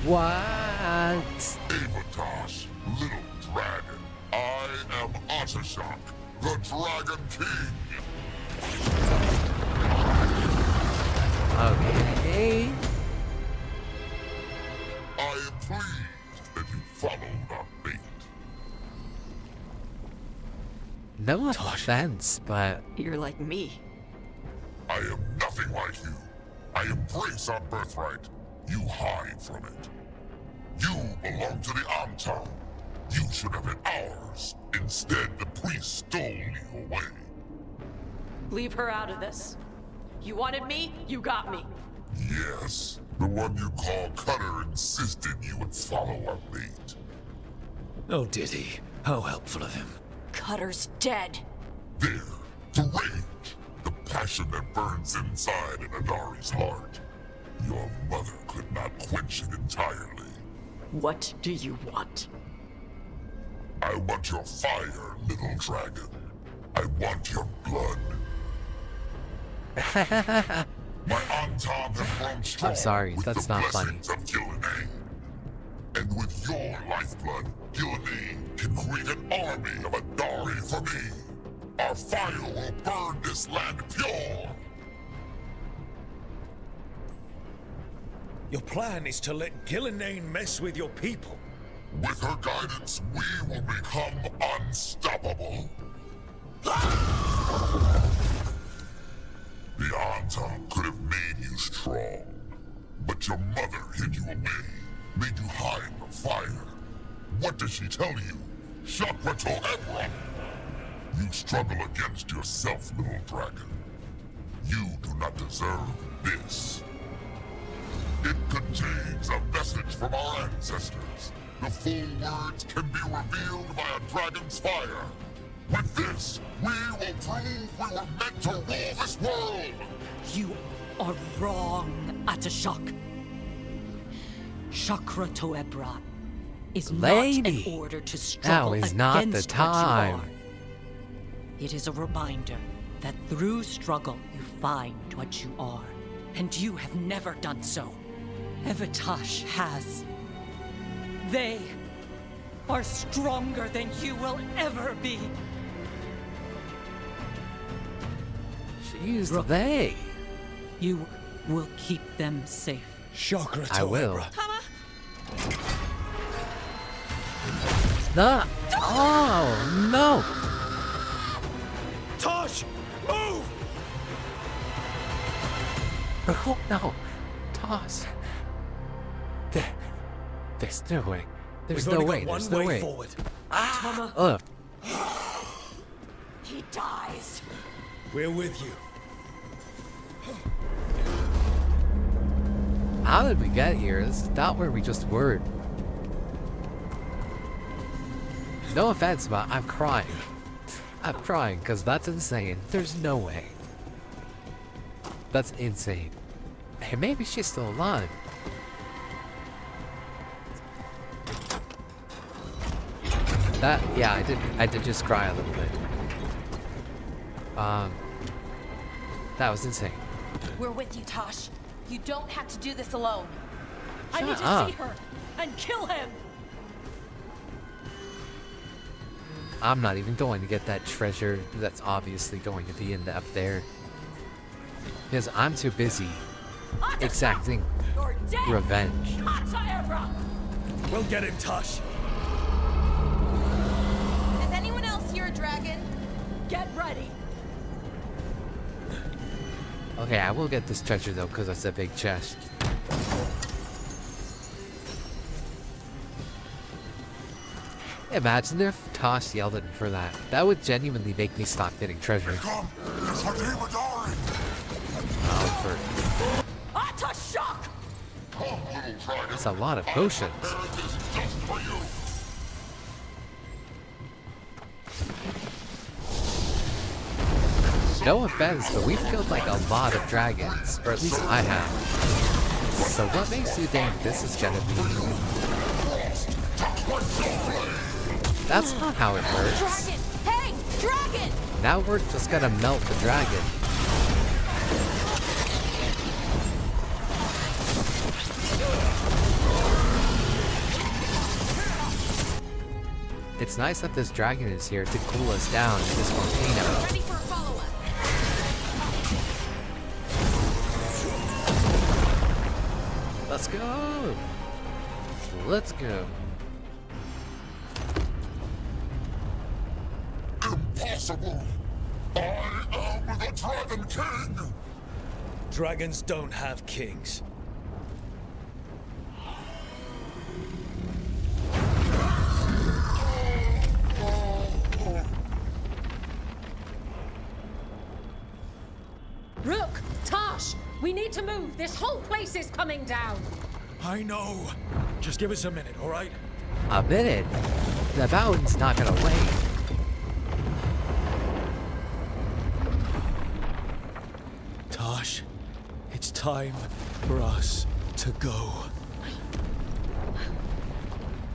What? Avatos, little dragon. I am Ottershok, the Dragon King. Okay. I am pleased that you followed our bait. No offense, but You're like me. I am nothing like you. I embrace our birthright. You hide from it. You belong to the Antom. You should have been ours Instead, the priest stole you away. Leave her out of this. You wanted me, you got me. Yes, the one you call Cutter insisted you would follow our bait. Oh, did he? How helpful of him. Cutter's dead. There, the rage, the passion that burns inside an Adari's heart. Your mother could not quench it entirely. What do you want? I want your fire, little dragon. I want your blood. My Antam have grown strong. I'm sorry, with that's the not funny. blessings of Gillenane. And with your lifeblood, Gillenane can create an army of Adari for me. Our fire will burn this land pure. Your plan is to let Gillenane mess with your people. With her guidance, we will become unstoppable. The Antam could have made you strong, but your mother hid you away, made you hide the fire. What did she tell you? Chakra to everyone. You struggle against yourself, little dragon. You do not deserve this. It contains a message from our ancestors. The full words can be revealed by a dragon's fire. With this, we will prove we were meant to rule this world! You are wrong, Atashak. Chakra Toebra is Lady, not an order to struggle now is not against the time. what you are. It is a reminder that through struggle you find what you are. And you have never done so. Evitash has. They are stronger than you will ever be. She used they. You will keep them safe. Chakra I will. Tama! The oh no! Tosh, move! Oh no, Toss. There's no way. There's We've no only way. got There's one no way way. forward. Tama. Ugh. He dies. We're with you. How did we get here? This is not where we just were. No offense, but I'm crying. I'm crying because that's insane. There's no way. That's insane. Hey, maybe she's still alive. That, yeah, I did just cry a little bit. That was insane. We're with you, Tosh. You don't have to do this alone. I need Shut to up. see her and kill him. I'm not even going to get that treasure that's obviously going to be up there. Because I'm too busy exacting You're dead. revenge. We'll get him, Tosh. Is anyone else here a dragon? Get ready. Okay, I will get this treasure though, because it's a big chest. Imagine if Tosh yelled at me for that. That would genuinely make me stop getting treasure. Atashak! That's a lot of potions. No offense, but we've killed like a lot of dragons, or at least I have. So what makes you think this is gonna be? That's not how it works. Dragon! Hey! Dragon! Now we're just gonna melt the dragon. It's nice that this dragon is here to cool us down in this volcano. Ready for a follow-up. Let's go! Let's go. Impossible! I am the Dragon King! Dragons don't have kings. We need to move. This whole place is coming down. I know. Just give us a minute, all right? A minute? The mountain's not gonna wait. Tosh, it's time for us to go.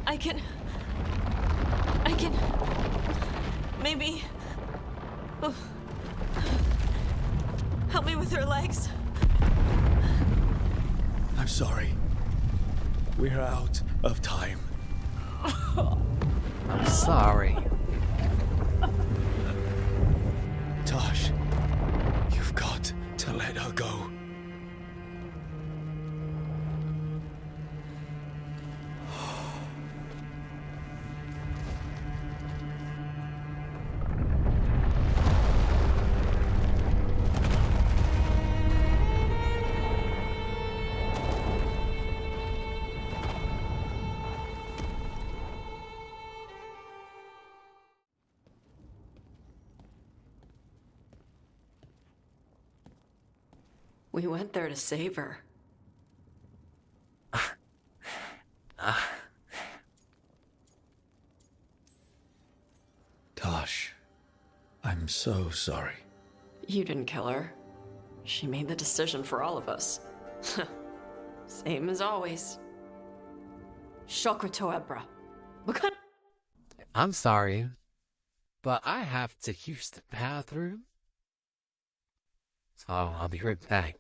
I can... Maybe... Oh. Help me with her legs. I'm sorry. We're out of time. I'm sorry. Tosh, you've got to let her go. We went there to save her. Tosh, I'm so sorry. You didn't kill her. She made the decision for all of us. Same as always. Shokrato Ebra. I'm sorry, but I have to use the bathroom. So I'll be right back.